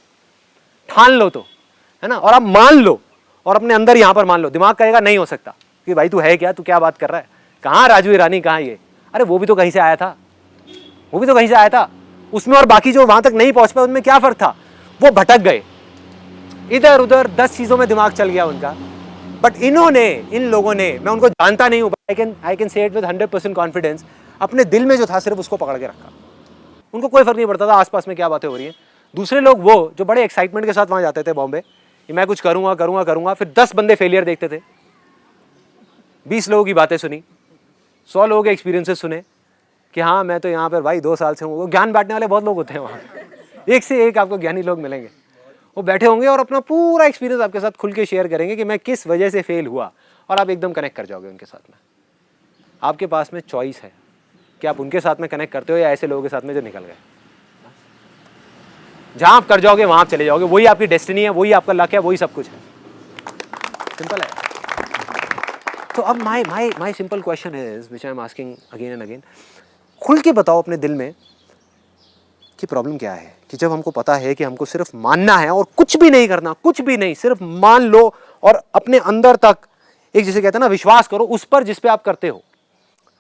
है ना? और आप मान लो, और अपने अंदर यहां पर मान लो। दिमाग कहेगा नहीं हो सकता कि भाई तू है क्या, तू क्या बात कर रहा है, कहां राजू हिरानी, कहां ये? अरे वो भी तो कहीं से आया था, उसमें और बाकी जो वहां तक नहीं पहुंच पाए उनमें क्या फर्क था? वो भटक गए इधर उधर, 10 चीजों में दिमाग चल गया उनका। बट इन लोगों ने, मैं उनको जानता नहीं हूं, आई कैन से इट विद 100% कॉन्फिडेंस, अपने दिल में जो था सिर्फ उसको पकड़ के रखा। उनको कोई फर्क नहीं पड़ता था आसपास में क्या बातें हो रही हैं। दूसरे लोग वो जो बड़े एक्साइटमेंट के साथ वहां जाते थे बॉम्बे, कि मैं कुछ करूंगा, फिर 10 बंदे फेलियर देखते थे, 20 लोगों की बातें सुनी, 100 लोगों के एक्सपीरियंसेस सुने कि हाँ मैं तो यहाँ पर भाई 2 साल से हूँ। वो ज्ञान बांटने वाले बहुत लोग होते हैं वहाँ, एक से एक आपको ज्ञानी लोग मिलेंगे। वो बैठे होंगे और अपना पूरा एक्सपीरियंस आपके साथ खुल के शेयर करेंगे कि मैं किस वजह से फेल हुआ, और आप एकदम कनेक्ट कर जाओगे उनके साथ में। आपके पास में चॉइस है कि आप उनके साथ में कनेक्ट करते हो या ऐसे लोगों के साथ में जो निकल गए। जहां आप कर जाओगे वहां आप चले जाओगे, वही आपकी डेस्टिनी है, वही आपका लक है, वही सब कुछ है। सिंपल है। तो अब my simple question is which I am asking again and again, खुल के बताओ अपने दिल में कि प्रॉब्लम क्या है। कि जब हमको पता है कि हमको सिर्फ मानना है और कुछ भी नहीं करना, कुछ भी नहीं, सिर्फ मान लो और अपने अंदर तक एक, जिसे कहते हैं ना, विश्वास करो उस पर जिस पे आप करते हो।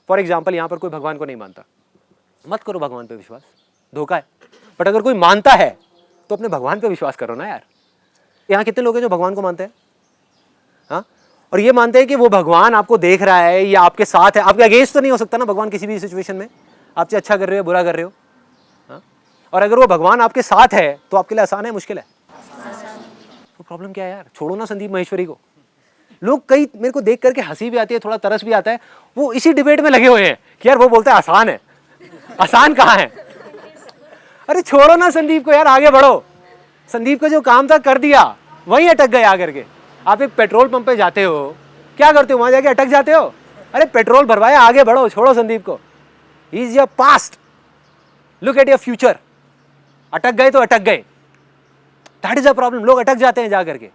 फॉर एग्जाम्पल यहाँ पर कोई भगवान को नहीं मानता, मत करो भगवान पे विश्वास, धोखा है। बट अगर कोई मानता है तो अपने भगवान पे विश्वास करो ना यार। यहाँ कितने लोग हैं जो भगवान को मानते हैं? हाँ, और ये मानते हैं कि वो भगवान आपको देख रहा है या आपके साथ है। आपके अगेंस्ट तो नहीं हो सकता ना भगवान किसी भी सिचुएशन में, आप चाहे अच्छा कर रहे हो बुरा कर रहे हो। हाँ, और अगर वो भगवान आपके साथ है तो आपके लिए आसान है मुश्किल है? तो प्रॉब्लम क्या है यार? छोड़ो ना संदीप महेश्वरी को। लोग कई मेरे को देख करके हंसी भी आती है, थोड़ा तरस भी आता है, वो इसी डिबेट में लगे हुए हैं कि यार वो बोलता है आसान है। आसान कहाँ है? अरे छोड़ो ना संदीप को यार, आगे बढ़ो। संदीप का जो काम था कर दिया, वहीं अटक गए आकर के। आप एक पेट्रोल पंप पे जाते हो, क्या करते हो? वहां जाके अटक जाते हो? अरे पेट्रोल भरवाया, आगे बढ़ो, छोड़ो संदीप को। He is your past, look at your future. अटक गए तो अटक गए, दैट इज अ प्रॉब्लम। लोग अटक जाते हैं जा करके।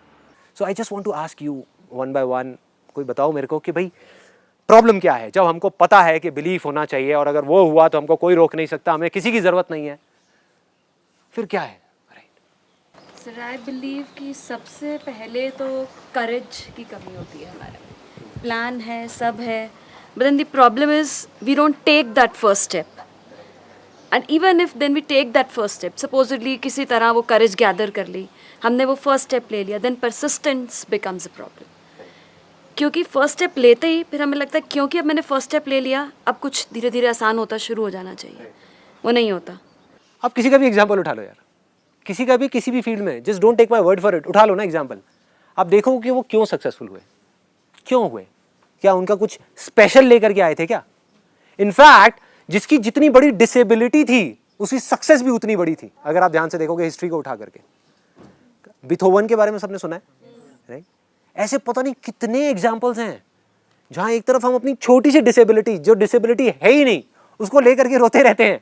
So I just want to ask you one by one, कोई बताओ मेरे को कि भाई प्रॉब्लम क्या है? जब हमको पता है कि बिलीफ होना चाहिए और अगर वो हुआ तो हमको कोई रोक नहीं सकता, हमें किसी की जरूरत नहीं है, फिर क्या है? सर आई बिलीव कि सबसे पहले तो करेज की कमी होती है हमारे में। प्लान है, सब है, but then the problem is we don't take that first step. And even if then we take that first step, supposedly किसी तरह वो करेज गैदर कर ली, हमने वो फर्स्ट स्टेप ले लिया, then persistence becomes a problem. क्योंकि फर्स्ट स्टेप लेते ही फिर हमें लगता है क्योंकि अब मैंने फर्स्ट स्टेप ले लिया, अब कुछ धीरे धीरे आसान होता शुरू हो जाना चाहिए, वो नहीं होता। आप किसी का भी एग्जाम्पल उठा लो यार, किसी का भी किसी भी फील्ड में, just don't take my word for it, उठा लो ना एग्जाम्पल। आप देखो कि वो क्यों सक्सेसफुल हुए, क्यों हुए, क्या उनका कुछ स्पेशल लेकर के आए थे क्या? इनफैक्ट जिसकी जितनी बड़ी डिसेबिलिटी थी उसकी सक्सेस भी उतनी बड़ी थी। अगर आप ध्यान से देखोगे हिस्ट्री को उठा करके, बीथोवन के बारे में सबने सुना है, राइट? ऐसे पता नहीं कितने एग्जाम्पल्स हैं जहां एक तरफ हम अपनी छोटी सी डिसेबिलिटी, जो डिसेबिलिटी है ही नहीं, उसको लेकर के रोते रहते हैं।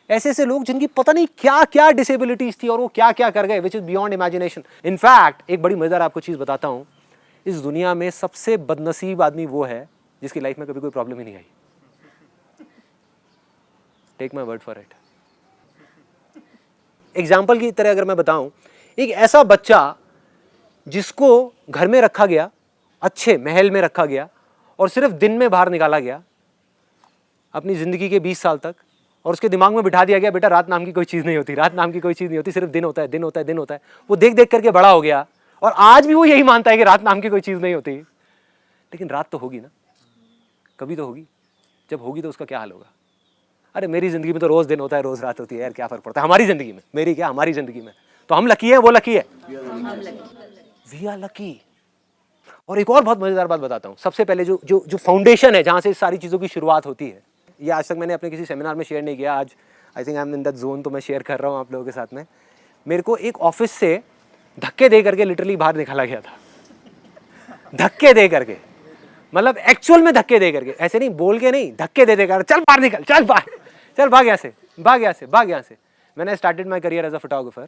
ऐसे ऐसे लोग जिनकी पता नहीं क्या क्या डिसेबिलिटीज थी और वो क्या क्या कर गए, which is beyond imagination. In fact एक बड़ी मजेदार आपको चीज बताता हूं, इस दुनिया में सबसे बदनसीब आदमी वो है जिसकी लाइफ में कभी कोई प्रॉब्लम ही नहीं आई। Take my word for it. Example की तरह अगर मैं बताऊं, एक ऐसा बच्चा जिसको घर में रखा गया, अच्छे महल में रखा गया और सिर्फ दिन में बाहर निकाला गया अपनी जिंदगी के 20 साल तक, और उसके दिमाग में बिठा दिया गया बेटा रात नाम की कोई चीज़ नहीं होती, रात नाम की कोई चीज़ नहीं होती, सिर्फ दिन होता है, दिन होता है, दिन होता है। वो देख देख करके बड़ा हो गया और आज भी वो यही मानता है कि रात नाम की कोई चीज़ नहीं होती। लेकिन रात तो होगी ना, कभी तो होगी। जब होगी तो उसका क्या हाल होगा? अरे मेरी ज़िंदगी में तो रोज़ दिन होता है, रोज़ रात होती है यार, क्या फ़र्क पड़ता है हमारी ज़िंदगी में? मेरी क्या, हमारी ज़िंदगी में तो हम लकी है, वो लकी है, वी आर लकी। और एक और बहुत मज़ेदार बात बताता हूँ। सबसे पहले जो जो जो फाउंडेशन है जहाँ से सारी चीज़ों की शुरुआत होती है, ये आज तक मैंने अपने किसी सेमिनार में शेयर नहीं किया, आज I think I am in that zone, तो मैं शेयर कर रहा हूँ आप लोगों के साथ में। मेरे को एक ऑफिस से धक्के दे करके लिटरली बाहर निकाला गया था, धक्के दे करके, मतलब एक्चुअल में धक्के दे करके, ऐसे नहीं बोल के नहीं, धक्के दे देकर चल बाहर निकल, चल बाहर, चल भाग यहाँ से, भाग यहाँ से, भाग यहाँ से। मैंने I started my career as a photographer.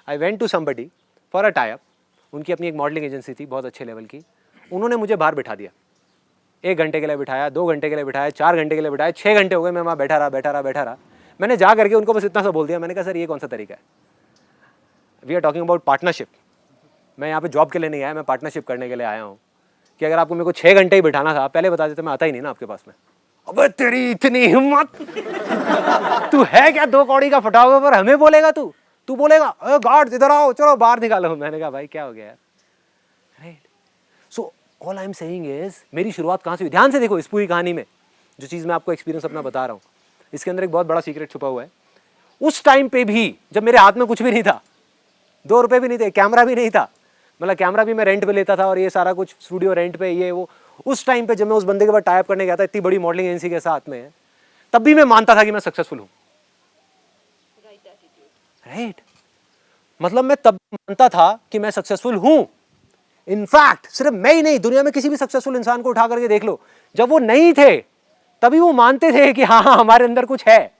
I went to somebody for a tie up, उनकी अपनी एक मॉडलिंग एजेंसी थी बहुत अच्छे लेवल की। उन्होंने मुझे बाहर बिठा दिया, 1 घंटे के लिए बिठाया, 2 घंटे के लिए बिठाया, 4 घंटे के लिए बिठाया, 6 घंटे हो गए मैं वहाँ बैठा रहा। मैंने जा करके उनको बस इतना सा बोल दिया, मैंने कहा सर ये कौन सा तरीका है? We are talking about partnership. मैं यहाँ पे जॉब के लिए नहीं आया, मैं पार्टनरशिप करने के लिए आया हूँ। कि अगर आपको मेरे को 6 घंटे ही बिठाना था, पहले बता देते, मैं आता ही नहीं ना आपके पास में। अबे तेरी इतनी हिम्मत, तू है क्या 2 कौड़ी का फोटोग्राफर, हमें बोलेगा तू बोलेगा गार्ड इधर आओ, चलो बाहर निकालो। मैंने कहा भाई क्या हो गया यार, right? So all I am saying is, मेरी शुरुआत कहाँ से हुई? ध्यान से देखो इस पूरी कहानी में, जो चीज़ मैं आपको एक्सपीरियंस अपना बता रहा हूँ, इसके अंदर एक बहुत बड़ा सीक्रेट छुपा हुआ है। उस टाइम पे भी जब मेरे हाथ में कुछ भी नहीं था, 2 रुपए भी नहीं थे, कैमरा भी नहीं था, मतलब कैमरा भी मैं रेंट पे लेता था और ये सारा कुछ स्टूडियो रेंट पे, ये वो। उस टाइम पे जब मैं उस बंदे के बाद टाई अप करने गया था इतनी बड़ी मॉडलिंग एजेंसी के साथ में, तब भी मैं मानता था कि मैं सक्सेसफुल हूँ, राइट? मतलब मैं तब मानता था कि मैं सक्सेसफुल हूँ। इनफैक्ट सिर्फ मैं ही नहीं, दुनिया में किसी भी सक्सेसफुल इंसान को उठा करके देख लो, जब वो नहीं थे तभी वो मानते थे कि हाँ हमारे अंदर कुछ है।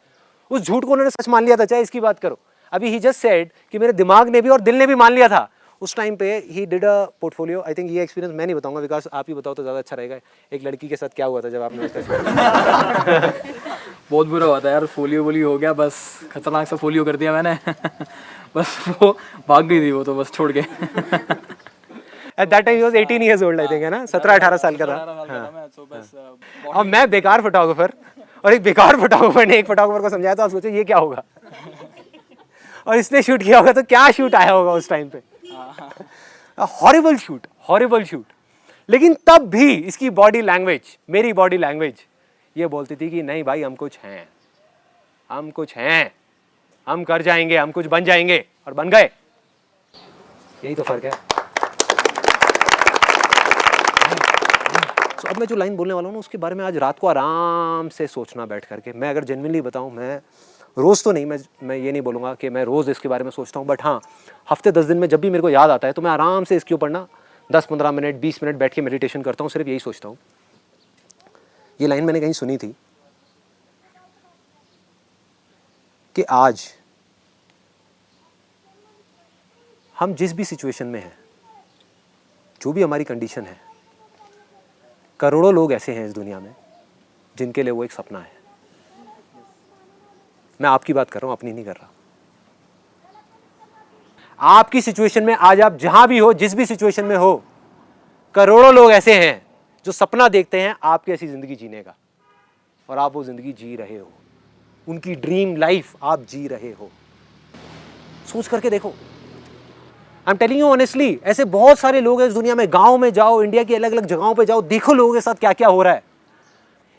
उस झूठ को उन्होंने सच मान लिया था। चाहे इसकी बात करो, अभी ही जस्ट सेड कि मेरे दिमाग ने भी और दिल ने भी मान लिया था। उस टाइम पे he did a portfolio. I think ये एक्सपीरियंस मैं नहीं बताऊंगा, बिकॉज आप ही बताओ तो ज़्यादा अच्छा रहेगा। एक लड़की के साथ क्या हुआ था जब आपने उसका बहुत बुरा हुआ था यार, फोलियो वोलियो हो गया, बस खतरनाक सा फोलियो कर दिया मैंने। बस वो भाग गई थी वो तो बस छोड़ के। At that time he was 18 years old, I think, है ना, 17-18 साल का था। और मैं बेकार फोटोग्राफर और एक बेकार फोटोग्राफर ने एक फोटोग्राफर को समझाया, तो आप सोचो ये क्या होगा। और इसने शूट किया होगा तो क्या शूट आया होगा उस टाइम पे। Horrible shoot. लेकिन तब भी इसकी बॉडी लैंग्वेज, मेरी बॉडी लैंग्वेज ये बोलती थी कि नहीं भाई, हम कुछ हैं, हम कर जाएंगे, हम कुछ बन जाएंगे, और बन गए। यही तो फर्क है। तो अब मैं जो लाइन बोलने वाला हूँ ना, उसके बारे में आज रात को आराम से सोचना बैठ करके। मैं अगर जेन्युइनली बताऊँ, मैं रोज़ तो नहीं, मैं ये नहीं बोलूँगा कि मैं रोज़ इसके बारे में सोचता हूँ, बट हाँ, हफ्ते 10 दिन में जब भी मेरे को याद आता है तो मैं आराम से इसके ऊपर ना 10-15 मिनट 20 मिनट बैठ के मेडिटेशन करता हूँ, सिर्फ यही सोचता हूँ। ये लाइन मैंने कहीं सुनी थी कि आज हम जिस भी सिचुएशन में हैं, जो भी हमारी कंडीशन है, करोड़ों लोग ऐसे हैं इस दुनिया में जिनके लिए वो एक सपना है। मैं आपकी बात कर रहा हूं, अपनी नहीं कर रहा। आपकी सिचुएशन में आज आप जहां भी हो, जिस भी सिचुएशन में हो, करोड़ों लोग ऐसे हैं जो सपना देखते हैं आपकी ऐसी जिंदगी जीने का, और आप वो जिंदगी जी रहे हो। उनकी ड्रीम लाइफ आप जी रहे हो। सोच करके देखो। आई एम टेलिंग यू ऑनेस्टली, ऐसे बहुत सारे लोग हैं इस दुनिया में। गांव में जाओ, इंडिया की अलग अलग जगहों पे जाओ, देखो लोगों के साथ क्या क्या हो रहा है।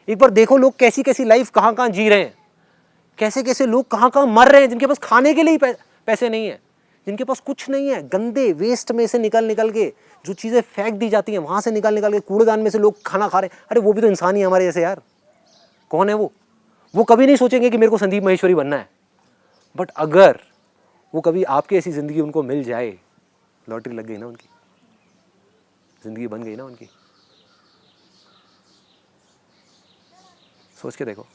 एक बार देखो लोग कैसी कैसी लाइफ कहां कहां जी रहे हैं, कैसे कैसे लोग कहां कहां मर रहे हैं, जिनके पास खाने के लिए पैसे नहीं है, जिनके पास कुछ नहीं है। गंदे वेस्ट में से निकल के जो चीजें फेंक दी जाती हैं, वहां से निकल के कूड़ेदान में से लोग खाना खा रहे हैं। अरे वो भी तो इंसान ही हमारे जैसे यार। कौन है वो कभी नहीं सोचेंगे कि मेरे को संदीप महेश्वरी बनना है। बट अगर वो कभी आपकी ऐसी जिंदगी उनको मिल जाए, लॉटरी लग गई ना उनकी, जिंदगी बन गई ना उनकी। सोच के देखो।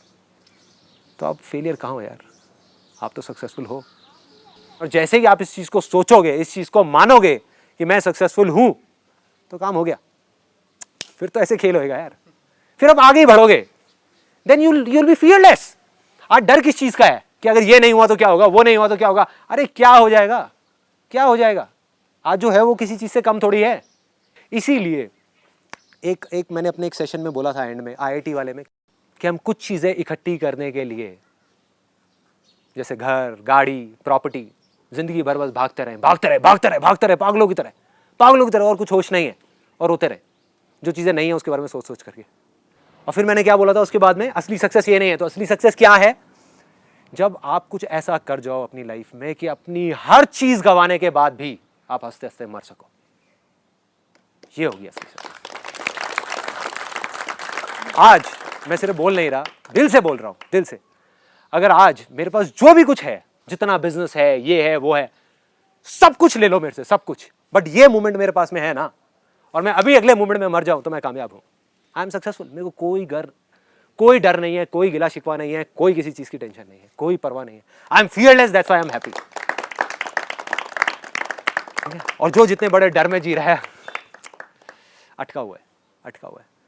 तो आप फेलियर कहाँ हो यार, आप तो सक्सेसफुल हो। और जैसे ही आप इस चीज को सोचोगे, इस चीज को मानोगे कि मैं सक्सेसफुल हूं, तो काम हो गया। फिर तो ऐसे खेल होएगा यार, फिर आप आगे ही बढ़ोगे। Then you'll be fearless। आज डर किस चीज का है कि अगर ये नहीं हुआ तो क्या होगा, वो नहीं हुआ तो क्या होगा। अरे क्या हो जाएगा, क्या हो जाएगा। आज जो है वो किसी चीज से कम थोड़ी है। इसीलिए एक मैंने अपने एक सेशन में बोला था एंड में, IIT वाले में, कि हम कुछ चीजें इकट्ठी करने के लिए, जैसे घर, गाड़ी, प्रॉपर्टी, जिंदगी भर बस भागते रहे पागलों की तरह, और कुछ होश नहीं है, और रोते रहे जो चीजें नहीं है उसके बारे में सोच करके। और फिर मैंने क्या बोला था उसके बाद में, असली सक्सेस ये नहीं है। तो असली सक्सेस क्या है? जब आप कुछ ऐसा कर जाओ अपनी लाइफ में कि अपनी हर चीज गंवाने के बाद भी आप हंसते हंसते मर सको। ये होगी असली सक्सेस। आज मैं सिर्फ बोल नहीं रहा, दिल से बोल रहा हूं, दिल से। अगर आज मेरे पास जो भी कुछ है, जितना बिजनेस है, ये है, वो है, सब कुछ ले लो मेरे से, सब कुछ, बट ये मोमेंट मेरे पास में है ना, और मैं अभी अगले मोमेंट में मर जाऊं, तो मैं कामयाब हूं। I am successful. मेरे को कोई डर नहीं है, कोई गिला शिकवा नहीं है, कोई किसी चीज की टेंशन नहीं है, कोई परवाह नहीं है। I M fearless, that's why I am happy. और जो जितने बड़े डर में जी रहा है, अटका हुआ है।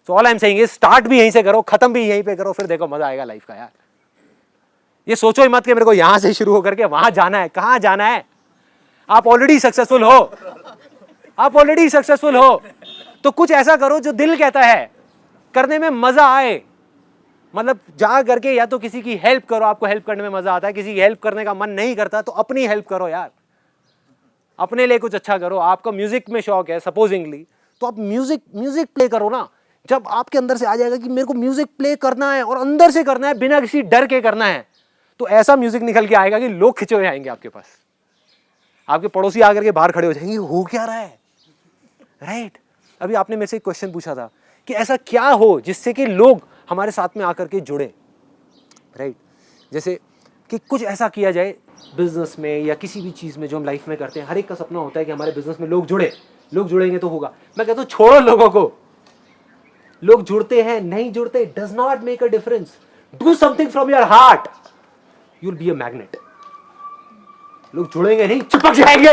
सो all I am saying is, start भी यहीं से करो, खत्म भी यहीं पे करो, फिर देखो मजा आएगा लाइफ का यार। ये सोचो ही मत कि मेरे को यहां से शुरू होकर के वहां जाना है। कहां जाना है? आप ऑलरेडी सक्सेसफुल हो। तो कुछ ऐसा करो जो दिल कहता है, करने में मजा आए। मतलब जा करके या तो किसी की हेल्प करो, आपको हेल्प करने में मजा आता है। किसी की हेल्प करने का मन नहीं करता तो अपनी हेल्प करो यार, अपने लिए कुछ अच्छा करो। आपको म्यूजिक में शौक है सपोजिंगली, तो आप म्यूजिक प्ले करो ना। जब आपके अंदर से आ जाएगा कि मेरे को म्यूजिक प्ले करना है और अंदर से करना है, बिना किसी डर के करना है, तो ऐसा म्यूजिक निकल के आएगा कि लोग खिंचे हुए आएंगे आपके पास। आपके पड़ोसी आकर के बाहर खड़े हो जाएंगे, हो क्या रहा है, राइट? अभी आपने मेरे से एक क्वेश्चन पूछा था कि ऐसा क्या हो जिससे कि लोग हमारे साथ में आकर के जुड़े, राइट? जैसे कि कुछ ऐसा किया जाए बिजनेस में या किसी भी चीज में जो हम लाइफ में करते हैं। हर एक का सपना होता है कि हमारे बिजनेस में लोग जुड़ेंगे तो होगा। मैं कहता हूं छोड़ो लोगों को, लोग जुड़ते हैं नहीं जुड़ते, does not make a difference. Do something from your heart, you will be a magnet. लोग जुड़ेंगे नहीं, चिपक जाएंगे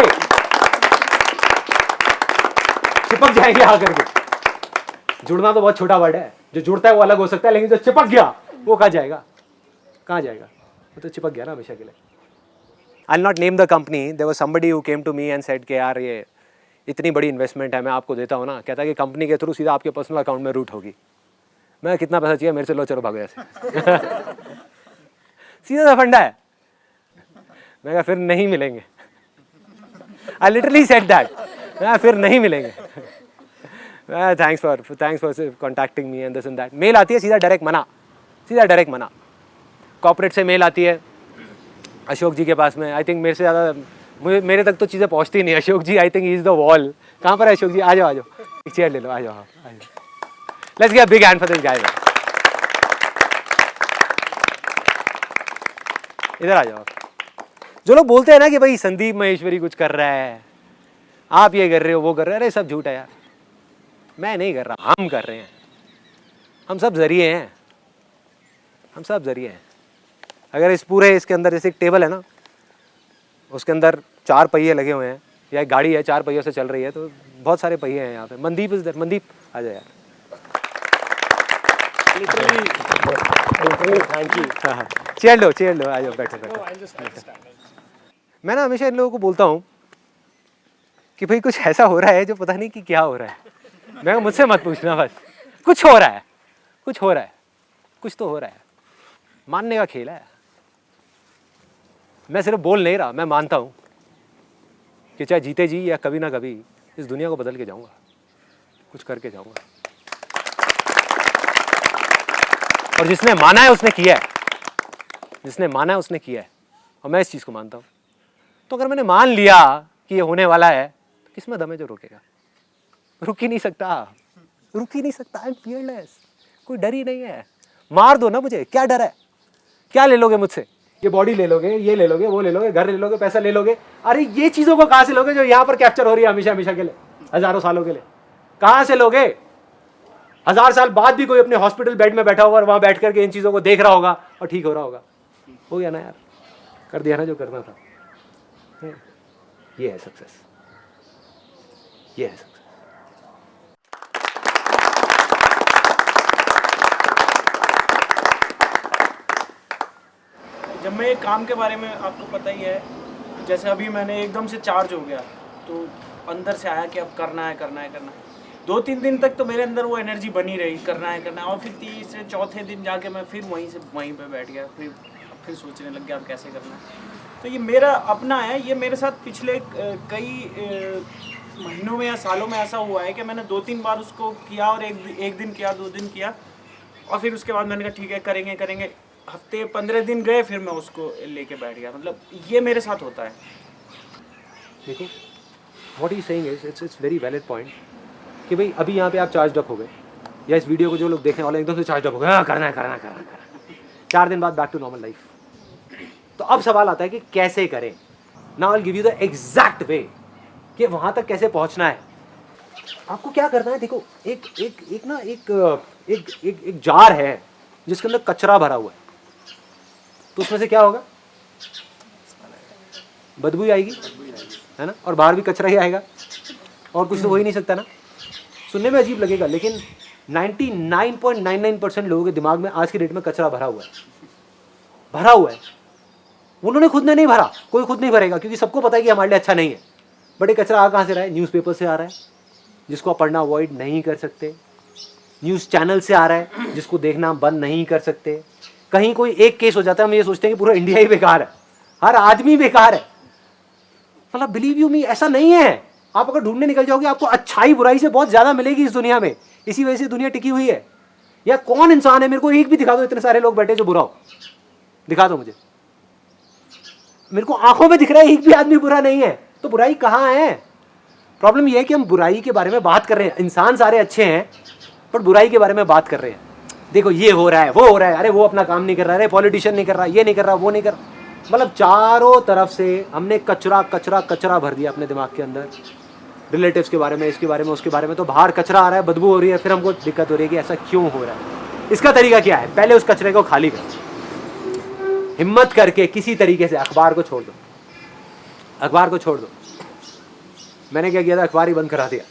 आकर के। जुड़ना तो बहुत छोटा वर्ड है, जो जुड़ता है वो अलग हो सकता है, लेकिन जो चिपक गया वो कहाँ जाएगा? वो तो चिपक गया ना हमेशा के लिए। I'll not name the company. There was somebody who came to me and said कि यार ये इतनी बड़ी इन्वेस्टमेंट है, मैं आपको देता हूँ ना। कहता है कि कंपनी के थ्रू सीधा आपके पर्सनल अकाउंट में रूट होगी। मैं कितना पैसा चाहिए मेरे से लो, चलो भागो ऐसे। सीधा सा फंडा है। मैं कहा फिर नहीं मिलेंगे। आई लिटरली सेड दैट, फिर नहीं मिलेंगे। Thanks for contacting me and this and that. Mail आती है सीधा डायरेक्ट मना। कॉर्पोरेट से मेल आती है अशोक जी के पास में, आई थिंक मेरे से ज़्यादा मेरे तक तो चीज़ें पहुँचती नहीं। Ashok ji I think he is the wall. कहाँ पर है अशोक जी? आ जाओ एक चेयर ले लो, आ जाओ। Let's give a big hand for this guy. इधर आ जाओ। जो लोग बोलते हैं ना कि भाई संदीप महेश्वरी कुछ कर रहा है, आप ये कर रहे हो, वो कर रहे हो, अरे सब झूठ है यार। मैं नहीं कर रहा, हम कर रहे हैं। हम सब जरिए हैं। अगर इसके अंदर जैसे एक टेबल है ना, उसके अंदर 4 पहिए लगे हुए हैं, या एक गाड़ी है 4 पहियों से चल रही है, तो बहुत सारे पहिए हैं यहाँ पे। Mandeep is there. मनदीप आ जाए यार। Thank you. हाँ, चेयर लो, आ जाओ, बैठो। मैं ना हमेशा इन लोगों को बोलता हूँ कि भाई कुछ ऐसा हो रहा है जो पता नहीं कि क्या हो रहा है। मैं मुझसे मत पूछना, बस कुछ हो रहा है, कुछ तो हो रहा है। मानने का खेल है। मैं सिर्फ बोल नहीं रहा, मैं मानता हूँ कि चाहे जीते जी या कभी ना कभी इस दुनिया को बदल के जाऊँगा, कुछ करके जाऊँगा। और जिसने माना है उसने किया है, और मैं इस चीज़ को मानता हूँ। तो अगर मैंने मान लिया कि ये होने वाला है, तो किसमें दम है जो रोकेगा? रुक ही नहीं सकता। I am fearless. कोई डर ही नहीं है। मार दो ना मुझे, क्या डर है? क्या ले लोगे मुझसे? ये बॉडी ले लोगे, ये ले लोगे, वो ले लोगे, घर ले लोगे, पैसा ले लोगे। अरे ये चीज़ों को कहाँ से लोगे जो यहाँ पर कैप्चर हो रही है हमेशा के लिए, हज़ारों सालों के लिए? कहाँ से लोगे? 1000 साल बाद भी कोई अपने हॉस्पिटल बेड में बैठा होगा और वहाँ बैठ करके इन चीज़ों को देख रहा होगा और ठीक हो रहा होगा। हो गया ना यार, कर दिया ना जो करना था। ये है सक्सेस। जब मैं काम के बारे में, आपको पता ही है, जैसे अभी मैंने एकदम से चार्ज हो गया, तो अंदर से आया कि अब करना है। 2-3 दिन तक तो मेरे अंदर वो एनर्जी बनी रही, करना है, और फिर तीसरे चौथे दिन जाके मैं फिर वहीं पे बैठ गया, फिर सोचने लग गया अब कैसे करना है। तो ये मेरा अपना है। ये मेरे साथ पिछले कई महीनों में या सालों में ऐसा हुआ है कि मैंने 2-3 बार उसको किया, और एक दिन किया, 2 दिन किया, और फिर उसके बाद मैंने कहा ठीक है करेंगे। हफ्ते 15 दिन गए, फिर मैं उसको लेके बैठ गया। मतलब ये मेरे साथ होता है। देखो, what he saying is it's very valid point कि भाई अभी यहाँ पे आप चार्ज अप हो गए, या इस वीडियो को जो लोग देखने वाले एकदम से चार्ज अप हो गए, हाँ करना है। 4 दिन बाद बैक टू नॉर्मल लाइफ। तो अब सवाल आता है कि कैसे करें। Now I will give you the exact वे कि वहाँ तक कैसे पहुँचना है। आपको क्या करना है, देखो, एक जार है जिसके अंदर कचरा भरा हुआ है, तो उसमें से क्या होगा? बदबू आएगी, है ना, और बाहर भी कचरा ही आएगा, और कुछ तो हो ही नहीं सकता ना। सुनने में अजीब लगेगा, लेकिन 99.99% लोगों के दिमाग में आज की डेट में कचरा भरा हुआ है। उन्होंने खुद ने नहीं भरा, कोई खुद नहीं भरेगा, क्योंकि सबको पता है कि हमारे लिए अच्छा नहीं है। बट ये कचरा कहाँ से रहा है? न्यूज़पेपर से आ रहा है, जिसको आप पढ़ना अवॉइड नहीं कर सकते। न्यूज़ चैनल से आ रहा है, जिसको देखना बंद नहीं कर सकते। कहीं कोई एक केस हो जाता है, हम ये सोचते हैं कि पूरा इंडिया ही बेकार है, हर आदमी बेकार है। मतलब बिलीव यू मी, ऐसा नहीं है। आप अगर ढूंढने निकल जाओगे, आपको अच्छाई बुराई से बहुत ज़्यादा मिलेगी इस दुनिया में। इसी वजह से दुनिया टिकी हुई है। या कौन इंसान है, मेरे को एक भी दिखा दो, इतने सारे लोग बैठे जो बुरा हो, दिखा दो मुझे। मेरे को आंखों में दिख रहा है एक भी आदमी बुरा नहीं है, तो बुराई कहाँ है? प्रॉब्लम यह है कि हम बुराई के बारे में बात कर रहे हैं। इंसान सारे अच्छे हैं, पर बुराई के बारे में बात कर रहे हैं। देखो ये हो रहा है, वो हो रहा है, अरे वो अपना काम नहीं कर रहा है, अरे पॉलिटिशियन नहीं कर रहा, ये नहीं कर रहा, वो नहीं कर रहा। मतलब चारों तरफ से हमने कचरा भर दिया अपने दिमाग के अंदर। रिलेटिव्स के बारे में, इसके बारे में, उसके बारे में। तो बाहर कचरा आ रहा है, बदबू हो रही है, फिर हमको दिक्कत हो रही है कि ऐसा क्यों हो रहा है। इसका तरीका क्या है? पहले उस कचरे को खाली करो, हिम्मत करके किसी तरीके से। अखबार को छोड़ दो। मैंने क्या किया था? अखबार ही बंद करा दिया,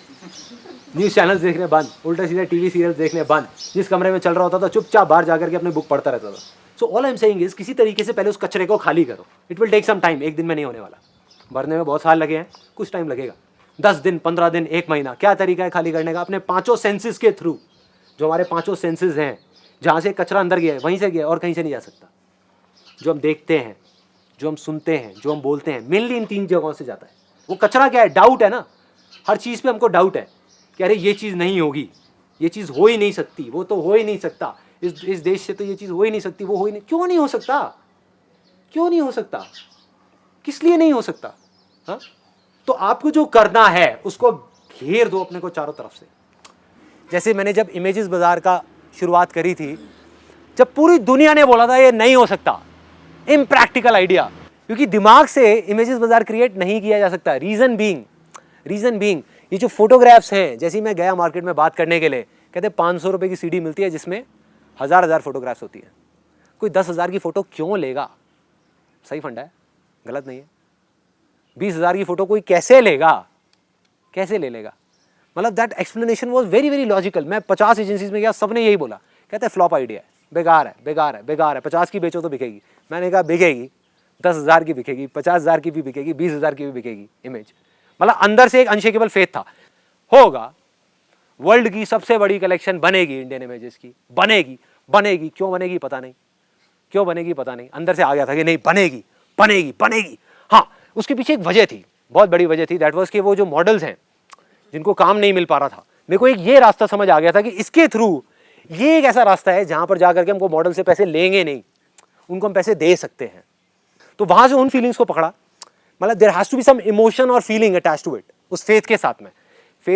न्यूज़ चैनल्स देखने बंद, उल्टा सीधे टीवी सीरियल्स देखने बंद। जिस कमरे में चल रहा होता था चुपचाप बाहर जाकर के अपने बुक पढ़ता रहता था। So all I am saying is, किसी तरीके से पहले उस कचरे को खाली करो। It will take some time, एक दिन में नहीं होने वाला। भरने में बहुत साल लगे हैं, कुछ टाइम लगेगा, 10 दिन, 15 दिन, 1 महीना। क्या तरीका है खाली करने का? अपने 5 सेंसेस के थ्रू। जो हमारे 5 सेंसेस हैं, जहाँ से कचरा अंदर गया है वहीं से गया, और कहीं से नहीं जा सकता। जो हम देखते हैं, जो हम सुनते हैं, जो हम बोलते हैं, मेनली इन 3 जगहों से जाता है। वो कचरा क्या है? डाउट है ना, हर चीज़ पे हमको डाउट है कि अरे ये चीज़ नहीं होगी, ये चीज़ हो ही नहीं सकती, वो तो हो ही नहीं सकता, इस देश से तो ये चीज़ हो ही नहीं सकती, वो हो ही नहीं, क्यों नहीं हो सकता? क्यों नहीं हो सकता? किस लिए नहीं हो सकता? हाँ, तो आपको जो करना है उसको घेर दो अपने को चारों तरफ से। जैसे मैंने जब इमेजेस बाजार का शुरुआत करी थी, जब पूरी दुनिया ने बोला था ये नहीं हो सकता, इम्प्रैक्टिकल आइडिया, क्योंकि दिमाग से इमेजेस बाजार क्रिएट नहीं किया जा सकता। रीजन बीइंग ये जो फोटोग्राफ्स हैं, जैसे ही मैं गया मार्केट में बात करने के लिए, कहते 500 रुपये की सीडी मिलती है जिसमें हज़ार फोटोग्राफ्स होती है। कोई 10,000 की फ़ोटो क्यों लेगा? सही फंडा है, गलत नहीं है। 20,000 की फ़ोटो कोई कैसे लेगा? कैसे ले लेगा? मतलब that explanation was very very logical. मैं 50 एजेंसीज में गया, सब ने यही बोला, कहते हैं फ्लॉप आइडिया है, बेकार है, बेकार है, बेकार है, 50 की बेचो तो बिकेगी। मैंने कहा बिकेगी, 10,000 की बिकेगी, 50,000 की भी बिकेगी, 20,000 की भी बिकेगी इमेज। मतलब अंदर से एक अनशेकेबल फेथ था, होगा, वर्ल्ड की सबसे बड़ी कलेक्शन बनेगी इंडियन इमेजेस की, बनेगी। क्यों बनेगी पता नहीं, क्यों बनेगी पता नहीं, अंदर से आ गया था कि नहीं बनेगी। हाँ, उसके पीछे एक वजह थी, बहुत बड़ी वजह थी, दैट वाज कि वो जो मॉडल्स हैं जिनको काम नहीं मिल पा रहा था, मेरे को एक ये रास्ता समझ आ गया था कि इसके थ्रू ये एक ऐसा रास्ता है जहां पर जाकर के हमको मॉडल से पैसे लेंगे नहीं, उनको हम पैसे दे सकते हैं। तो वहां से उन फीलिंग्स को पकड़ा, मतलब there has to be some emotion और फीलिंग अटैच्ड टू इट। उस फेथ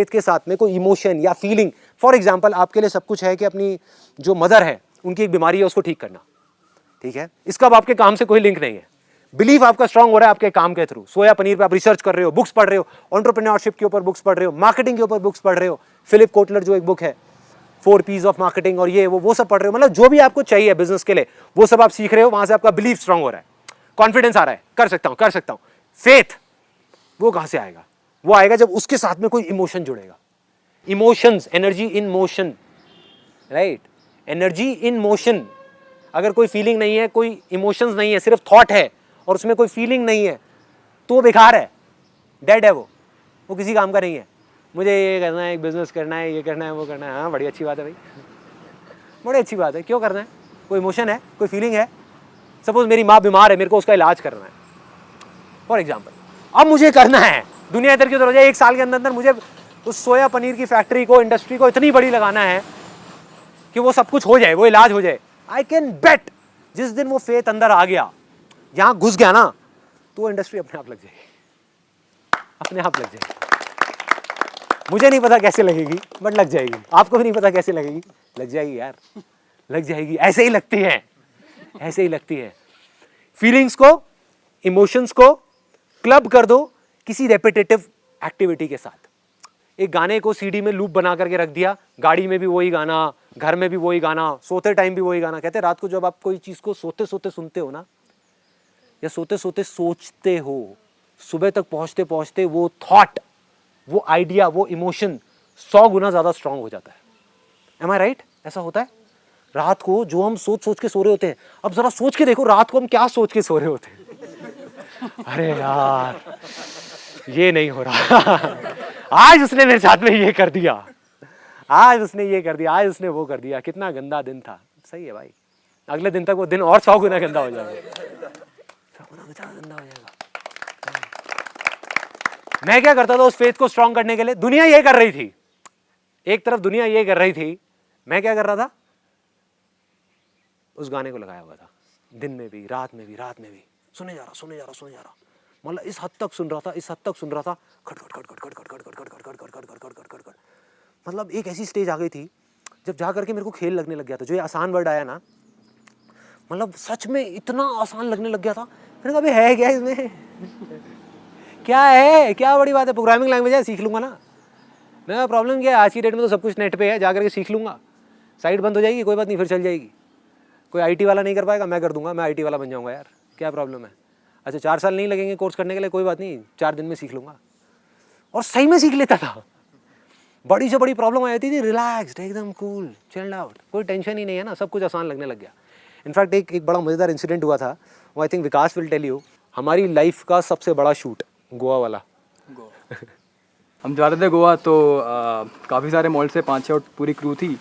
के साथ में कोई इमोशन या फीलिंग। फॉर एग्जाम्पल, आपके लिए सब कुछ है कि अपनी जो मदर है उनकी एक बीमारी है, उसको ठीक करना, ठीक है, इसका अब आपके काम से कोई लिंक नहीं है। बिलीफ आपका स्ट्रांग हो रहा है आपके काम के थ्रू। सोया पनीर पे आप रिसर्च कर रहे हो, बुक्स पढ़ रहे हो, एंटरप्रेन्योरशिप के ऊपर बुक्स पढ़ रहे हो, मार्केटिंग के ऊपर बुक्स पढ़ रहे हो, फिलिप कोटलर जो एक बुक है 4 P's ऑफ मार्केटिंग, और ये वो सब पढ़ रहे हो। मतलब जो भी आपको चाहिए बिजनेस के लिए वो सब आप सीख रहे हो, वहां से आपका बिलीफ स्ट्रांग हो रहा है, कॉन्फिडेंस आ रहा है, कर सकता हूं। फेथ वो कहां से आएगा? वो आएगा जब उसके साथ में कोई इमोशन जुड़ेगा। Emotions, energy in motion, right, energy in motion. अगर कोई फीलिंग नहीं है, कोई इमोशंस नहीं है, सिर्फ थॉट है और उसमें कोई फीलिंग नहीं है, तो वो बेकार है, डेड है, वो किसी काम का नहीं है। मुझे ये करना है, एक बिजनेस करना है, ये करना है, वो करना है, हाँ बड़ी अच्छी बात है भाई, बड़ी अच्छी बात है, क्यों करना है? कोई इमोशन है, कोई फीलिंग है। सपोज मेरी माँ बीमार है, मेरे को उसका इलाज करना है फॉर एग्जाम्पल, अब मुझे करना है, दुनिया इधर की उधर हो जाए, 1 साल के अंदर मुझे उस सोया पनीर की फैक्ट्री को, इंडस्ट्री को इतनी बड़ी लगाना है कि वो सब कुछ हो जाए, वो इलाज हो जाए। आई कैन बेट जिस दिन वो फेथ अंदर आ गया, यहाँ घुस गया ना, तो वो इंडस्ट्री अपने आप लग जाएगी, अपने आप लग जाएगी। मुझे नहीं पता कैसे लगेगी, बट लग जाएगी। आपको भी नहीं पता कैसे लगेगी, लग जाएगी यार, लग जाएगी। ऐसे ही लगती है, ऐसे ही लगती है। फीलिंग्स को, इमोशंस को क्लब कर दो किसी रेपिटेटिव एक्टिविटी के साथ। एक गाने को सीडी में लूप बना करके रख दिया, गाड़ी में भी वही गाना, घर में भी वही गाना, सोते टाइम भी वही गाना। कहते हैं रात को जब आप कोई चीज़ को सोते सोते सुनते हो ना, या सोते सोते सोचते हो, सुबह तक पहुँचते पहुँचते वो थॉट, वो आइडिया, वो इमोशन 100 गुना ज़्यादा स्ट्रांग हो जाता है। एम आई राइट? ऐसा होता है। रात को जो हम सोच सोच के सो रहे होते हैं, अब ज़रा सोच के देखो रात को हम क्या सोच के सो रहे होते हैं। अरे यार ये नहीं हो रहा, आज उसने मेरे साथ में ये कर दिया, आज उसने ये कर दिया, आज उसने वो कर दिया, कितना गंदा दिन था। सही है भाई, अगले दिन तक वो दिन और 100 गुना गंदा हो जाएगा, 100 गुना गंदा हो जाएगा। मैं क्या करता था उस फेथ को स्ट्रांग करने के लिए? दुनिया ये कर रही थी, एक तरफ दुनिया ये कर रही थी, मैं क्या कर रहा था? उस गाने को लगाया हुआ था, दिन में भी, रात में भी, सुने जा रहा, मतलब इस हद तक सुन रहा था, खट खट खट खट खट खट खट खट खट खट खट खट खट खट खट खट खट। मतलब एक ऐसी स्टेज आ गई थी जब जा करके मेरे को खेल लगने लग गया था। जो ये आसान वर्ड आया ना, मतलब सच में इतना आसान लगने लग गया था। मैंने कहा अबे है क्या इसमें? क्या है, क्या बड़ी बात है, प्रोग्रामिंग लैंग्वेज है, सीख लूंगा ना। मेरा प्रॉब्लम क्या है, आज की डेट में तो सब कुछ नेट पे है, जा करके सीख लूंगा। साइट बंद हो जाएगी, कोई बात नहीं, फिर चल जाएगी। कोई आईटी वाला नहीं कर पाएगा, मैं कर दूंगा, मैं आईटी वाला बन जाऊंगा यार, क्या प्रॉब्लम है? अच्छा 4 साल नहीं लगेंगे कोर्स करने के लिए, कोई बात नहीं, 4 दिन में सीख लूंगा। और सही में सीख लेता था। बड़ी से बड़ी प्रॉब्लम आ जाती थी, रिलैक्स्ड, एकदम कूल, चिल्ड आउट, कोई टेंशन ही नहीं है ना, सब कुछ आसान लगने लग गया। इनफैक्ट एक बड़ा मज़ेदार इंसिडेंट हुआ था, वो I think Vikas will tell you. हमारी लाइफ का सबसे बड़ा शूट गोवा वाला। हम जा रहे थे गोवा, तो काफ़ी सारे मॉडल से 5-6 पूरी क्रू थी।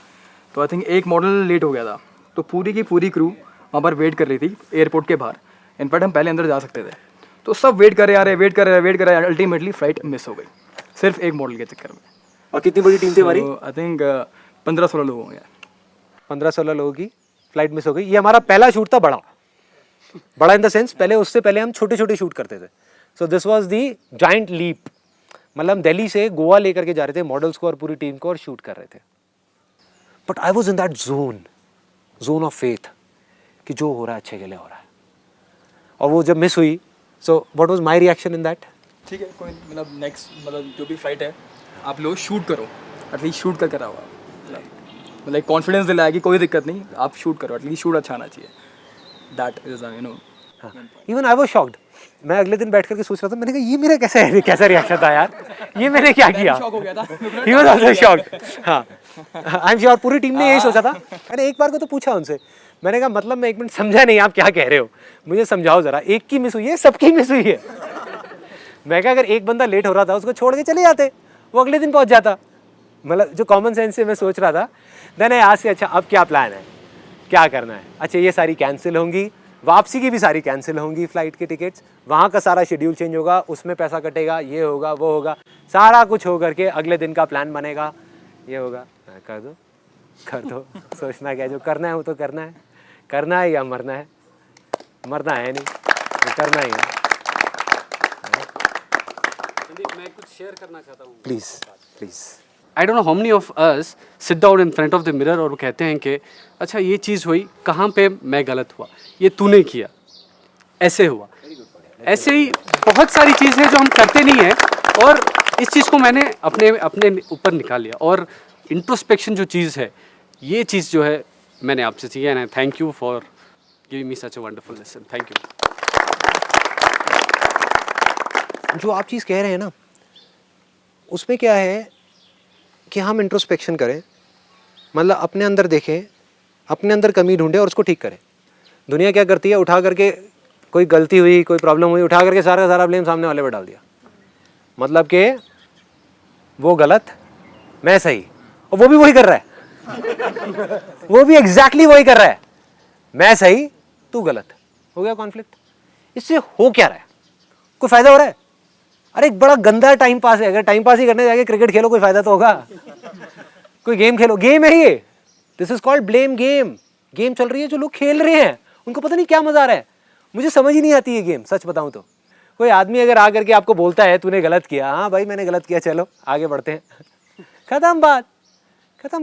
तो आई थिंक एक मॉडल लेट हो गया था, तो पूरी की पूरी क्रू वहाँ पर वेट कर रही थी एयरपोर्ट के बाहर। इनफैक्ट हम पहले अंदर जा सकते थे। तो सब वेट कर रहे हैं, अल्टीमेटली फ्लाइट मिस हो गई सिर्फ एक मॉडल के चक्कर में। और कितनी बड़ी टीम थी हमारी? आई थिंक 15-16 लोग होंगे। 15-16 लोगों की फ्लाइट मिस हो गई। ये हमारा पहला शूट था बड़ा इन द सेंस, पहले उससे पहले हम छोटे छोटे शूट करते थे। So this was the giant leap. मतलब हम दिल्ली से गोवा लेकर के जा रहे थे मॉडल्स को और पूरी टीम को और शूट कर रहे थे। But I was in that zone of faith कि जो हो रहा है अच्छे के लिए हो रहा है। और वो जब मिस हुई, so what was my reaction in that? ठीक है, कोई मतलब नेक्स्ट मतलब जो भी फ्लाइट है आप लोग शूट करो, एटलीस्ट शूट कर रहा हुआ मतलब कॉन्फिडेंस दिलाया कि कोई दिक्कत नहीं, आप शूट करो, एटलीस्ट शूट अच्छा आना चाहिए। That is you know. Even I was shocked. मैं अगले दिन बैठ करके सोच रहा था, मैंने कहा ये मेरा कैसा रिएक्शन था यार, ये मैंने क्या किया। शॉक हो गया था। He was also shocked. हाँ, आई एम श्योर पूरी टीम ने यही सोचा था। मैंने एक बार को तो पूछा उनसे, मैंने कहा मतलब मैं 1 मिनट समझा नहीं आप क्या कह रहे हो, मुझे समझाओ जरा। एक की मिस हुई है, सबकी मिस हुई है। मैं कहा अगर एक बंदा लेट हो रहा था उसको छोड़ के चले जाते, वो अगले दिन पहुंच जाता। मतलब जो कॉमन सेंस से मैं सोच रहा था। देन आज से अच्छा अब क्या प्लान है, क्या करना है? अच्छा ये सारी कैंसिल होंगी, वापसी की भी सारी कैंसिल होंगी फ्लाइट की टिकट्स, वहाँ का सारा शेड्यूल चेंज होगा, उसमें पैसा कटेगा, ये होगा वो होगा, सारा कुछ हो करके अगले दिन का प्लान बनेगा, ये होगा। कर दो सोचना क्या, जो करना है वो तो करना है या मरना है? मरना है नहीं, तो करना ही है। मैं कुछ शेयर करना चाहता हूँ। Please. I don't know how many of us sit down in front of the mirror और वो कहते हैं कि अच्छा ये चीज़ हुई, कहाँ पे मैं गलत हुआ, ये तूने किया, ऐसे हुआ। ऐसे ही बहुत सारी चीज़ है जो हम करते नहीं हैं, और इस चीज़ को मैंने अपने ऊपर निकाल लिया। और इंट्रोस्पेक्शन जो चीज़ है, ये चीज़ जो है मैंने आपसे सीखा है। Thank you for giving me such a wonderful lesson. Thank you. जो आप चीज़ कह रहे हैं ना, उसमें क्या है कि हम इंट्रोस्पेक्शन करें, मतलब अपने अंदर देखें, अपने अंदर कमी ढूंढें और उसको ठीक करें। दुनिया क्या करती है, उठा करके कोई गलती हुई, कोई प्रॉब्लम हुई, उठा करके सारा का सारा ब्लेम सामने वाले पर डाल दिया। मतलब कि वो गलत, मैं सही, और वो भी वही कर रहा है। वो भी एग्जैक्टली वही कर रहा है, मैं सही तू गलत। हो गया कॉन्फ्लिक्ट। इससे हो क्या रहा है? कोई फायदा हो रहा है? अरे एक बड़ा गंदा टाइम पास है। अगर टाइम पास ही करने जाके क्रिकेट खेलो, कोई फायदा तो होगा? कोई गेम खेलो, गेम है ये। This is called blame game. Game चल रही है, जो लोग खेल रहे हैं उनको पता नहीं क्या मजा आ रहा है। मुझे समझ ही नहीं आती ये गेम, सच बताऊं तो। कोई आदमी अगर आकर के आपको बोलता है तूने गलत किया, हाँ भाई मैंने गलत किया, चलो आगे बढ़ते हैं, खत्म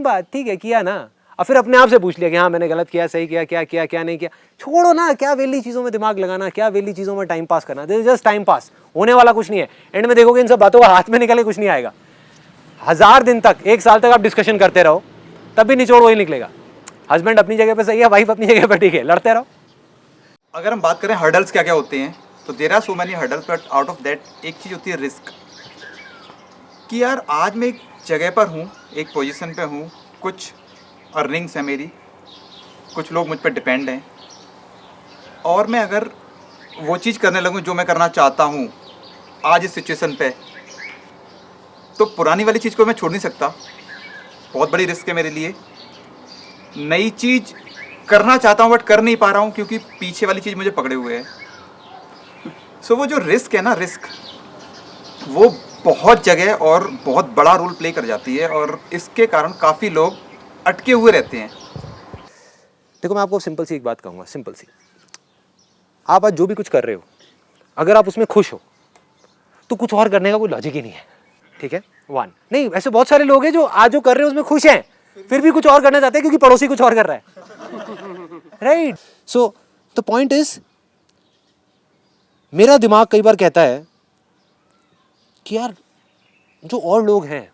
बात, ठीक है किया ना। और फिर अपने आप से पूछ लिया कि हाँ मैंने गलत किया, सही किया, क्या किया क्या नहीं किया। छोड़ो ना, क्या वेली चीज़ों में दिमाग लगाना, क्या वेली चीज़ों में टाइम पास करना। This is just time pass, होने वाला कुछ नहीं है। एंड में देखोगे इन सब बातों का हाथ में निकले कुछ नहीं आएगा। 1000 दिन तक, 1 साल तक आप डिस्कशन करते रहो, तब भी निचोड़ वही निकलेगा। हस्बैंड अपनी जगह पे सही है, वाइफ अपनी जगह पे ठीक है, लड़ते रहो। अगर हम बात करें हर्डल्स क्या क्या होते हैं, तो there are so many hurdles, but out of that एक चीज़ होती है रिस्क। कि यार आज मैं एक जगह पर हूँ, एक पोजीशन पे हूँ, कुछ अर्निंग्स है मेरी, कुछ लोग मुझ पर डिपेंड हैं, और मैं अगर वो चीज़ करने लगूँ जो मैं करना चाहता हूँ आज इस सिचुएशन पे, तो पुरानी वाली चीज़ को मैं छोड़ नहीं सकता। बहुत बड़ी रिस्क है मेरे लिए। नई चीज़ करना चाहता हूँ बट कर नहीं पा रहा हूँ क्योंकि पीछे वाली चीज़ मुझे पकड़े हुए है। सो वो जो रिस्क है ना, रिस्क वो बहुत जगह और बहुत बड़ा रोल प्ले कर जाती है, और इसके कारण काफ़ी लोग अटके हुए रहते हैं। देखो मैं आपको सिंपल सी एक बात कहूँगा, सिंपल सी। आप आज जो भी कुछ कर रहे हो, अगर आप उसमें खुश हो तो कुछ और करने का कोई लॉजिक ही नहीं है, ठीक है? 1 नहीं, ऐसे बहुत सारे लोग हैं जो आज जो कर रहे हो उसमें खुश हैं, फिर भी कुछ और करना चाहते हैं क्योंकि पड़ोसी कुछ और कर रहा है, right? So the point is, मेरा दिमाग कई बार कहता है कि यार जो और लोग हैं,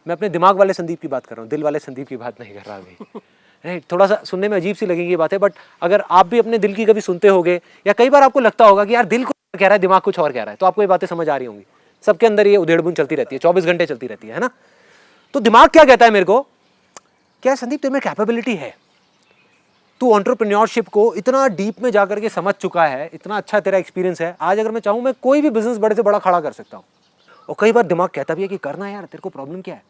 मैं अपने दिमाग वाले संदीप की बात कर रहा हूँ, दिल वाले संदीप की बात नहीं कर रहा अभी, राइट? थोड़ा सा सुनने में अजीब सी लगेगी ये बातें, बट अगर आप भी अपने दिल की कभी सुनते होगे, या कई बार आपको लगता होगा कि यार दिल कुछ कह रहा है, दिमाग कुछ और कह रहा है, तो आपको ये बातें समझ आ रही होंगी। सबके अंदर ये उधेड़-बुन चलती रहती है, 24 घंटे चलती रहती है ना? तो दिमाग क्या कहता है मेरे को, क्या संदीप तेरे में कैपेबिलिटी है, तू एंटरप्रेन्योरशिप को इतना डीप में जाकर के समझ चुका है, इतना अच्छा तेरा एक्सपीरियंस है, आज अगर मैं चाहूँ मैं कोई भी बिजनेस बड़े से बड़ा खड़ा कर सकता हूँ। और कई बार दिमाग कहता भी है कि करना यार, तेरे को प्रॉब्लम क्या है,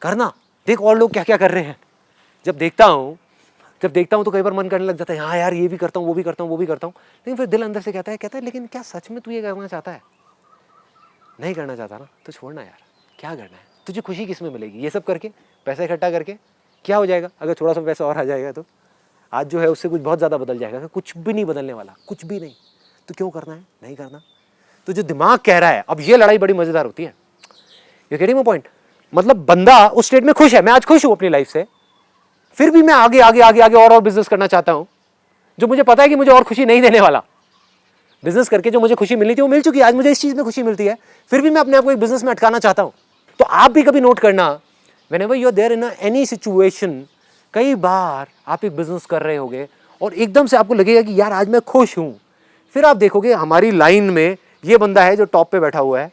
करना, देख और लोग क्या क्या कर रहे हैं। जब देखता हूँ जब देखता हूँ तो कई बार मन करने लग जाता है हाँ यार ये भी करता हूँ, वो भी करता हूँ, वो भी करता हूँ, लेकिन फिर दिल अंदर से कहता है लेकिन क्या सच में तू ये करना चाहता है? नहीं करना चाहता ना तो छोड़ना यार, क्या करना है? तुझे खुशी किस में मिलेगी? ये सब करके, पैसा इकट्ठा करके क्या हो जाएगा? अगर थोड़ा सा पैसा और आ जाएगा तो आज जो है उससे कुछ बहुत ज़्यादा बदल जाएगा। कुछ भी नहीं बदलने वाला, कुछ भी नहीं। तो क्यों करना है? नहीं करना। तो जो दिमाग कह रहा है, अब ये लड़ाई बड़ी मज़ेदार होती है। You getting my point? मतलब बंदा उस स्टेट में खुश है, मैं आज खुश हूँ अपनी लाइफ से, फिर भी मैं आगे आगे आगे आगे और बिजनेस करना चाहता हूँ जो मुझे पता है कि मुझे और खुशी नहीं देने वाला। बिजनेस करके जो मुझे खुशी मिलनी थी वो मिल चुकी है, आज मुझे इस चीज़ में खुशी मिलती है, फिर भी मैं अपने आप को एक बिजनेस में अटकाना चाहता हूँ। तो आप भी कभी नोट करना, whenever you are there in any situation, कई बार आप एक बिजनेस कर रहे होगे और एकदम से आपको लगेगा कि यार आज मैं खुश हूँ, फिर आप देखोगे हमारी लाइन में ये बंदा है जो टॉप पे बैठा हुआ है,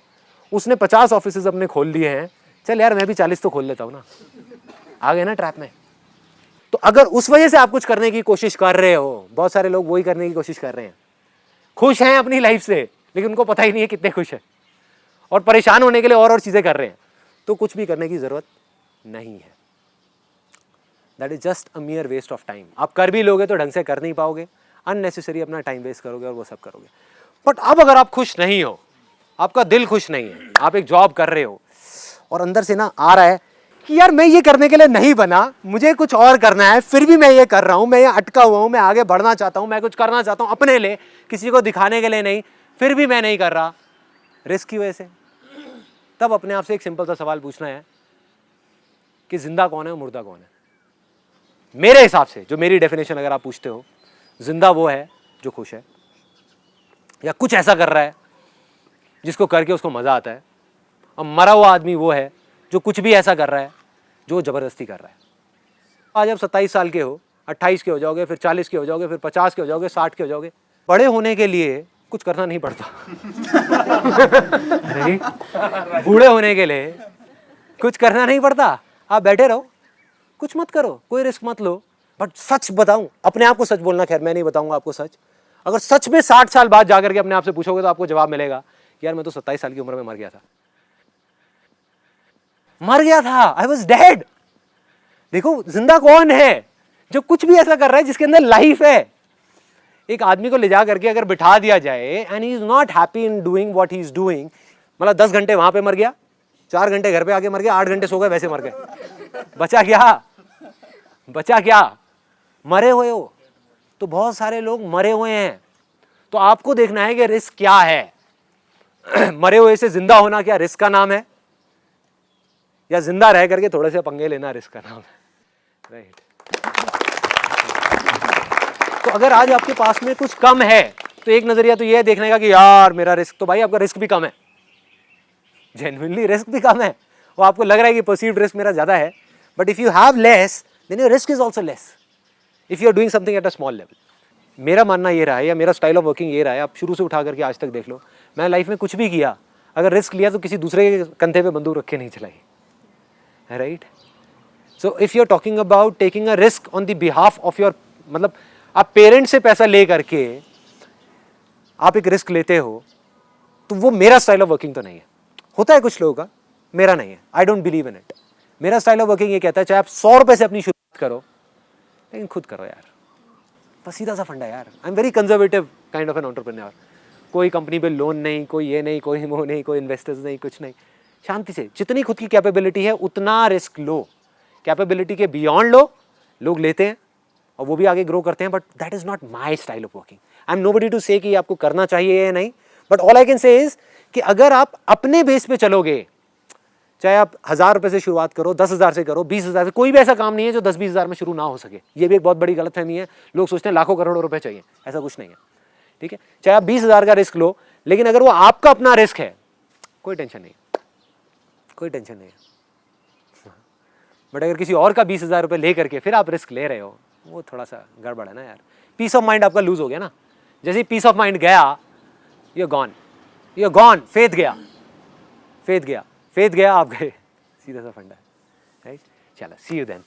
उसने 50 ऑफिसेज अपने खोल लिए हैं, चल यार मैं भी 40 तो खोल लेता हूँ ना। आ गए ना ट्रैप में। तो अगर उस वजह से आप कुछ करने की कोशिश कर रहे हो, बहुत सारे लोग वही करने की कोशिश कर रहे हैं, खुश हैं अपनी लाइफ से लेकिन उनको पता ही नहीं है कितने खुश हैं, और परेशान होने के लिए और चीज़ें कर रहे हैं, तो कुछ भी करने की ज़रूरत नहीं है। That is just a mere waste of time. आप कर भी लोगे तो ढंग से कर नहीं पाओगे, अननेसेसरी अपना टाइम वेस्ट करोगे और वो सब करोगे। बट अब अगर आप खुश नहीं हो, आपका दिल खुश नहीं है, आप एक जॉब कर रहे हो और अंदर से ना आ रहा है कि यार मैं ये करने के लिए नहीं बना, मुझे कुछ और करना है, फिर भी मैं ये कर रहा हूँ, मैं ये अटका हुआ हूँ, मैं आगे बढ़ना चाहता हूँ, मैं कुछ करना चाहता हूँ अपने लिए, किसी को दिखाने के लिए नहीं, फिर भी मैं नहीं कर रहा, रिस्क की वजह से। तब अपने आप से एक सिंपल सा सवाल पूछना है कि जिंदा कौन है और मुर्दा कौन है? मेरे हिसाब से, जो मेरी डेफिनेशन अगर आप पूछते हो, जिंदा वो है जो खुश है या कुछ ऐसा कर रहा है जिसको करके उसको मजा आता है, और मरा हुआ आदमी वो है जो कुछ भी ऐसा कर रहा है जो जबरदस्ती कर रहा है। आज आप 27 साल के हो, 28 के हो जाओगे, फिर 40 के हो जाओगे, फिर 50 के हो जाओगे, 60 के हो जाओगे। बड़े होने के लिए कुछ करना नहीं पड़ता। बूढ़े होने के लिए कुछ करना नहीं पड़ता, आप बैठे रहो, कुछ मत करो, कोई रिस्क मत लो। बट सच बताऊं, अपने आप को सच बोलना, खैर मैं नहीं बताऊंगा आपको सच, अगर सच में 60 साल बाद जाकर के अपने आप से पूछोगे तो आपको जवाब मिलेगा यार मैं तो 27 साल की उम्र में मर गया था, आई वॉज डेड। देखो जिंदा कौन है? जो कुछ भी ऐसा कर रहा है जिसके अंदर लाइफ है। एक आदमी को ले जा करके अगर बिठा दिया जाए and he is not happy in doing what he is doing, मतलब 10 घंटे वहां पे मर गया, 4 घंटे घर पे आके मर गया, 8 घंटे सो गए, वैसे मर गए, बचा क्या? बचा क्या? मरे हुए हो। तो बहुत सारे लोग मरे हुए हैं, तो आपको देखना है कि रिस्क क्या है। मरे हुए से जिंदा होना क्या रिस्क का नाम है, या जिंदा रह करके थोड़े से पंगे लेना रिस्क का नाम है? राइट। तो अगर आज आपके पास में कुछ कम है तो एक नजरिया तो यह है देखने का कि यार मेरा रिस्क, तो भाई आपका रिस्क भी कम है, जेन्युइनली रिस्क भी कम है। वो आपको लग रहा है कि परसीव्ड रिस्क मेरा ज्यादा है, but if you have less then your risk is also less if you are doing something at a small level. मेरा मानना ये रहा है, या मेरा स्टाइल ऑफ वर्किंग ये रहा है, आप शुरू से उठा करके आज तक देख लो, मैं लाइफ में कुछ भी किया, अगर रिस्क लिया तो किसी दूसरे के कंधे पे बंदूक रख के नहीं चलाई, right. So if you are talking about taking a risk on the behalf of your, मतलब आप पेरेंट्स से पैसा ले करके आप एक रिस्क लेते हो, तो वो मेरा स्टाइल ऑफ वर्किंग तो नहीं है। होता है कुछ लोगों का, मेरा नहीं है, I don't believe in it. मेरा स्टाइल ऑफ वर्किंग ये कहता है चाहे आप 100 रुपए से अपनी शुरुआत करो, लेकिन खुद करो यार, बस सीधा सा फंडा यार। I am very conservative kind of an entrepreneur. कोई कंपनी पे लोन नहीं, कोई ये नहीं, कोई वो नहीं, कोई इन्वेस्टर्स नहीं, कुछ नहीं, शांति से जितनी खुद की कैपेबिलिटी है उतना रिस्क लो, कैपेबिलिटी के बियॉन्ड लो, लोग लेते हैं और वो भी आगे ग्रो करते हैं, but that is not my style of working. I am nobody to say कि आपको करना चाहिए या नहीं, but all I can say is कि अगर आप अपने बेस पे चलोगे, चाहे आप 1000 रुपए से शुरुआत करो, 10,000 से करो, 20,000 से, कोई भी ऐसा काम नहीं है जो 10-20,000 में शुरू ना हो सके। ये भी एक बहुत बड़ी गलतफहमी है, लोग सोचते हैं लाखों करोड़ों रुपए चाहिए, ऐसा कुछ नहीं है, ठीक है। चाहे आप 20,000 का रिस्क लो, लेकिन अगर वो आपका अपना रिस्क है, कोई टेंशन नहीं, कोई टेंशन नहीं है। बट अगर किसी और का 20,000 रुपए ले करके फिर आप रिस्क ले रहे हो, वो थोड़ा सा गड़बड़ है ना यार। पीस ऑफ माइंड आपका लूज हो गया ना। जैसे ही पीस ऑफ माइंड गया, यू आर गॉन, फेथ गया, फेथ गया, फेथ गया, आप गए, सीधा सा फंडा है, राइट। चलो, सी यू देन।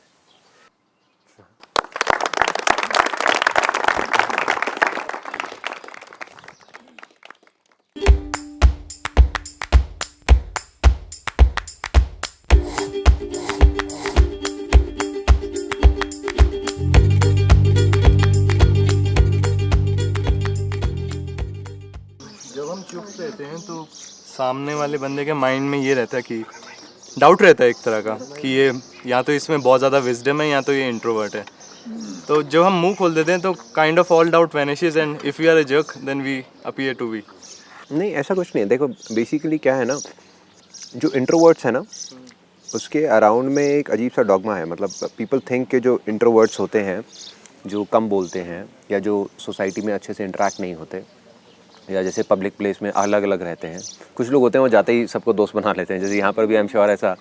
सामने वाले बंदे के माइंड में ये रहता है कि डाउट रहता है एक तरह का कि ये या तो इसमें बहुत ज़्यादा विजडम है या तो ये इंट्रोवर्ट है। तो जब हम मुंह खोल देते हैं तो kind of all doubt vanishes and if we are a jerk then we appear to be. नहीं, ऐसा कुछ नहीं है। देखो बेसिकली क्या है ना, जो इंट्रोवर्ट्स है ना उसके अराउंड में एक अजीब सा डॉगमा है। मतलब पीपल थिंक के जो इंट्रोवर्ट्स होते हैं, जो कम बोलते हैं या जो सोसाइटी में अच्छे से इंटरेक्ट नहीं होते या जैसे पब्लिक प्लेस में अलग अलग रहते हैं, कुछ लोग होते हैं वो जाते ही सबको दोस्त बना लेते हैं। जैसे यहाँ पर भी आई एम श्योर ऐसा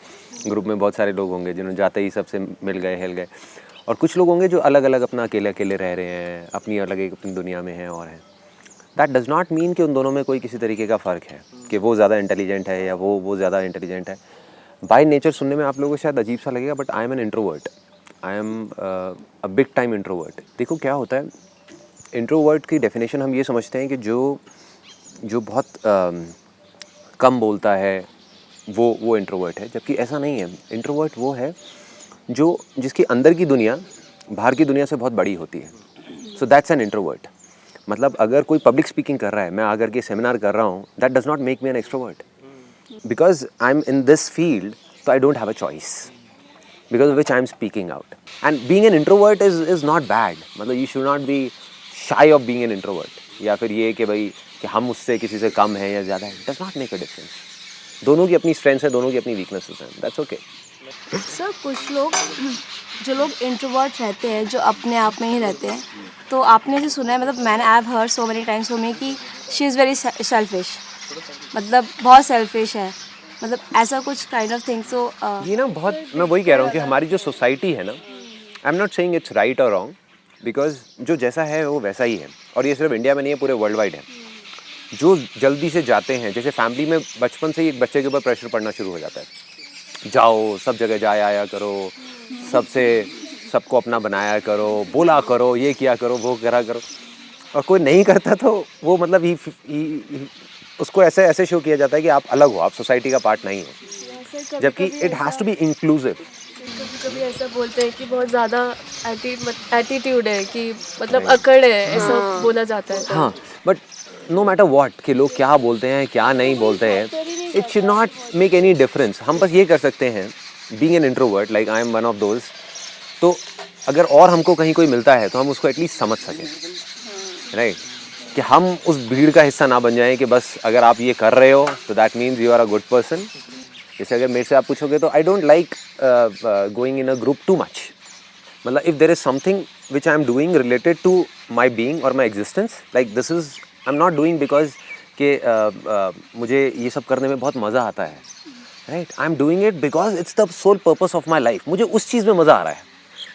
ग्रुप में बहुत सारे लोग होंगे जिन्होंने जाते ही सबसे मिल गए, हिल गए। और कुछ लोग होंगे जो अलग अलग अपना अकेले अकेले रह रहे हैं, अपनी अलग एक अपनी दुनिया में हैं और हैं। दैट डज़ नॉट मीन कि उन दोनों में कोई किसी तरीके का फ़र्क है कि वो ज़्यादा इंटेलिजेंट है या वो ज़्यादा इंटेलिजेंट है। बाय नेचर सुनने में आप लोगों को शायद अजीब सा लगेगा, but I am an introvert. I am a big time introvert. देखो क्या होता है, इंट्रोवर्ट की डेफिनेशन हम ये समझते हैं कि जो बहुत कम बोलता है वो इंट्रोवर्ट है, जबकि ऐसा नहीं है। इंट्रोवर्ट वो है जो जिसकी अंदर की दुनिया बाहर की दुनिया से बहुत बड़ी होती है। So that's an introvert. मतलब अगर कोई पब्लिक स्पीकिंग कर रहा है, मैं आकर के सेमिनार कर रहा हूँ, that does not make me an extrovert because I am in this field, तो I don't have a choice because of which I am speaking out. And being an introvert is not bad. मतलब you should not be shy of being an introvert, या फिर ये कि भाई कि हम उससे किसी से कम है या ज़्यादा है। Does not make a difference. दोनों की अपनी स्ट्रेंथ्स है, दोनों की अपनी वीकनेसेस हैं। That's okay. सर कुछ लोग जो लोग इंट्रोवर्ट रहते हैं, जो अपने आप में ही रहते हैं, तो आपने से सुना है, मतलब मैंने I have heard so many times for me कि शी इज़ वेरी सेल्फिश, मतलब बहुत सेल्फिश है, मतलब ऐसा कुछ काइंड ऑफ थिंग। सो ये ना बहुत, मैं वही कह रहा हूँ कि हमारी जो सोसाइटी है ना, आई am not saying it's right और रॉन्ग, बिकॉज जो जैसा है वो वैसा ही है। और ये सिर्फ इंडिया में नहीं है, पूरे वर्ल्ड वाइड है। जो जल्दी से जाते हैं, जैसे फैमिली में बचपन से ही एक बच्चे के ऊपर प्रेशर पड़ना शुरू हो जाता है, जाओ सब जगह जाया आया करो, सबको अपना बनाया करो, बोला करो, ये किया करो, वो करा करो। और कोई नहीं करता तो वो मतलब उसको ऐसे शो किया जाता है कि आप अलग हो, आप सोसाइटी का पार्ट नहीं हो, जबकि it has to be inclusive. कभी कभी ऐसा बोलते हैं कि बहुत ज़्यादा एटीट्यूड है, कि मतलब अकड़ है, ऐसा बोला जाता है। हाँ, बट नो मैटर व्हाट कि लोग क्या बोलते हैं क्या नहीं बोलते हैं, it should not make any difference. हम बस ये कर सकते हैं, being an introvert like I am one of those, तो अगर और हमको कहीं कोई मिलता है तो हम उसको एटलीस्ट समझ सकें, राइट? कि हम उस भीड़ का हिस्सा ना बन जाएं कि बस अगर आप ये कर रहे हो तो that means you are a good person. जैसे अगर मेरे से आप पूछोगे तो I don't like going in a group too much. मतलब if there is something which I am doing related to my being और my existence, like this is I am not doing because कि मुझे ये सब करने में बहुत मज़ा आता है, right? I am doing it because it's the sole purpose of my life. मुझे उस चीज़ में मज़ा आ रहा है,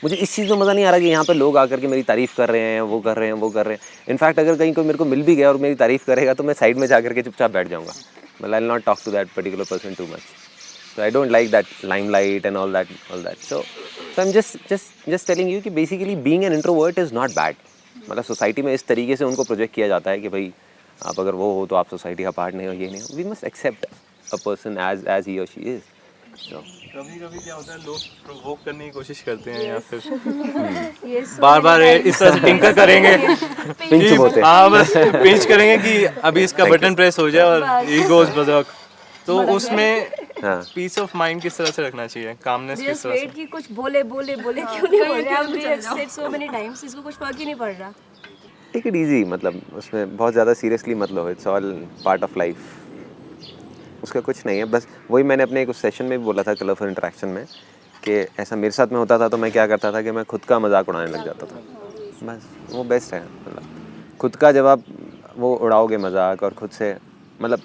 मुझे इस चीज़ में मज़ा नहीं आ रहा कि यहाँ पे लोग आकर के मेरी तारीफ़ कर रहे हैं, वो कर रहे हैं, वो कर रहे हैं। इनफैक्ट अगर कहीं कोई मेरे को मिल भी गया और मेरी तारीफ़ करेगा तो मैं साइड में जा करके चुपचाप बैठ जाऊँगा। मतलब I will not talk to that particular person too much. So I don't like that limelight and all that. So I'm just telling you कि basically being an introvert is not bad. मतलब सोसाइटी में इस तरीके से उनको प्रोजेक्ट किया जाता है कि भाई आप अगर वो हो तो आप सोसाइटी का पार्ट नहीं हो, ये नहीं हो। We must accept a person as he or she is. So कभी क्या होता है, लोग प्रोवोक करने की कोशिश करते हैं या फिर बार-बार इस तरह से टिंकर करेंगे, पिंच बोलते हैं। हाँ बस पिंच करेंगे कि अभी इसका बटन प्रेस हो जाए और ही गोज बदक। तो उसमें पीस ऑफ माइंड किस तरह से रखना चाहिए, कामनेस किस तरह से? कि कुछ बोले क्यों नहीं बोल रहे हैं, सो मेनी टाइम्स, इसको कुछ फर्क ही नहीं पड़ रहा। टेक इट ईजी, मतलब उसमें बहुत ज़्यादा सीरियसली मत लो। It's all part of life, उसका कुछ नहीं है। बस वही मैंने अपने एक सेशन में भी बोला था कलरफुल इंटरेक्शन में कि ऐसा मेरे साथ में होता था तो मैं क्या करता था कि मैं खुद का मजाक उड़ाने लग जाता था। बस वो बेस्ट है। मतलब खुद का जब आप वो उड़ाओगे मजाक, और खुद से मतलब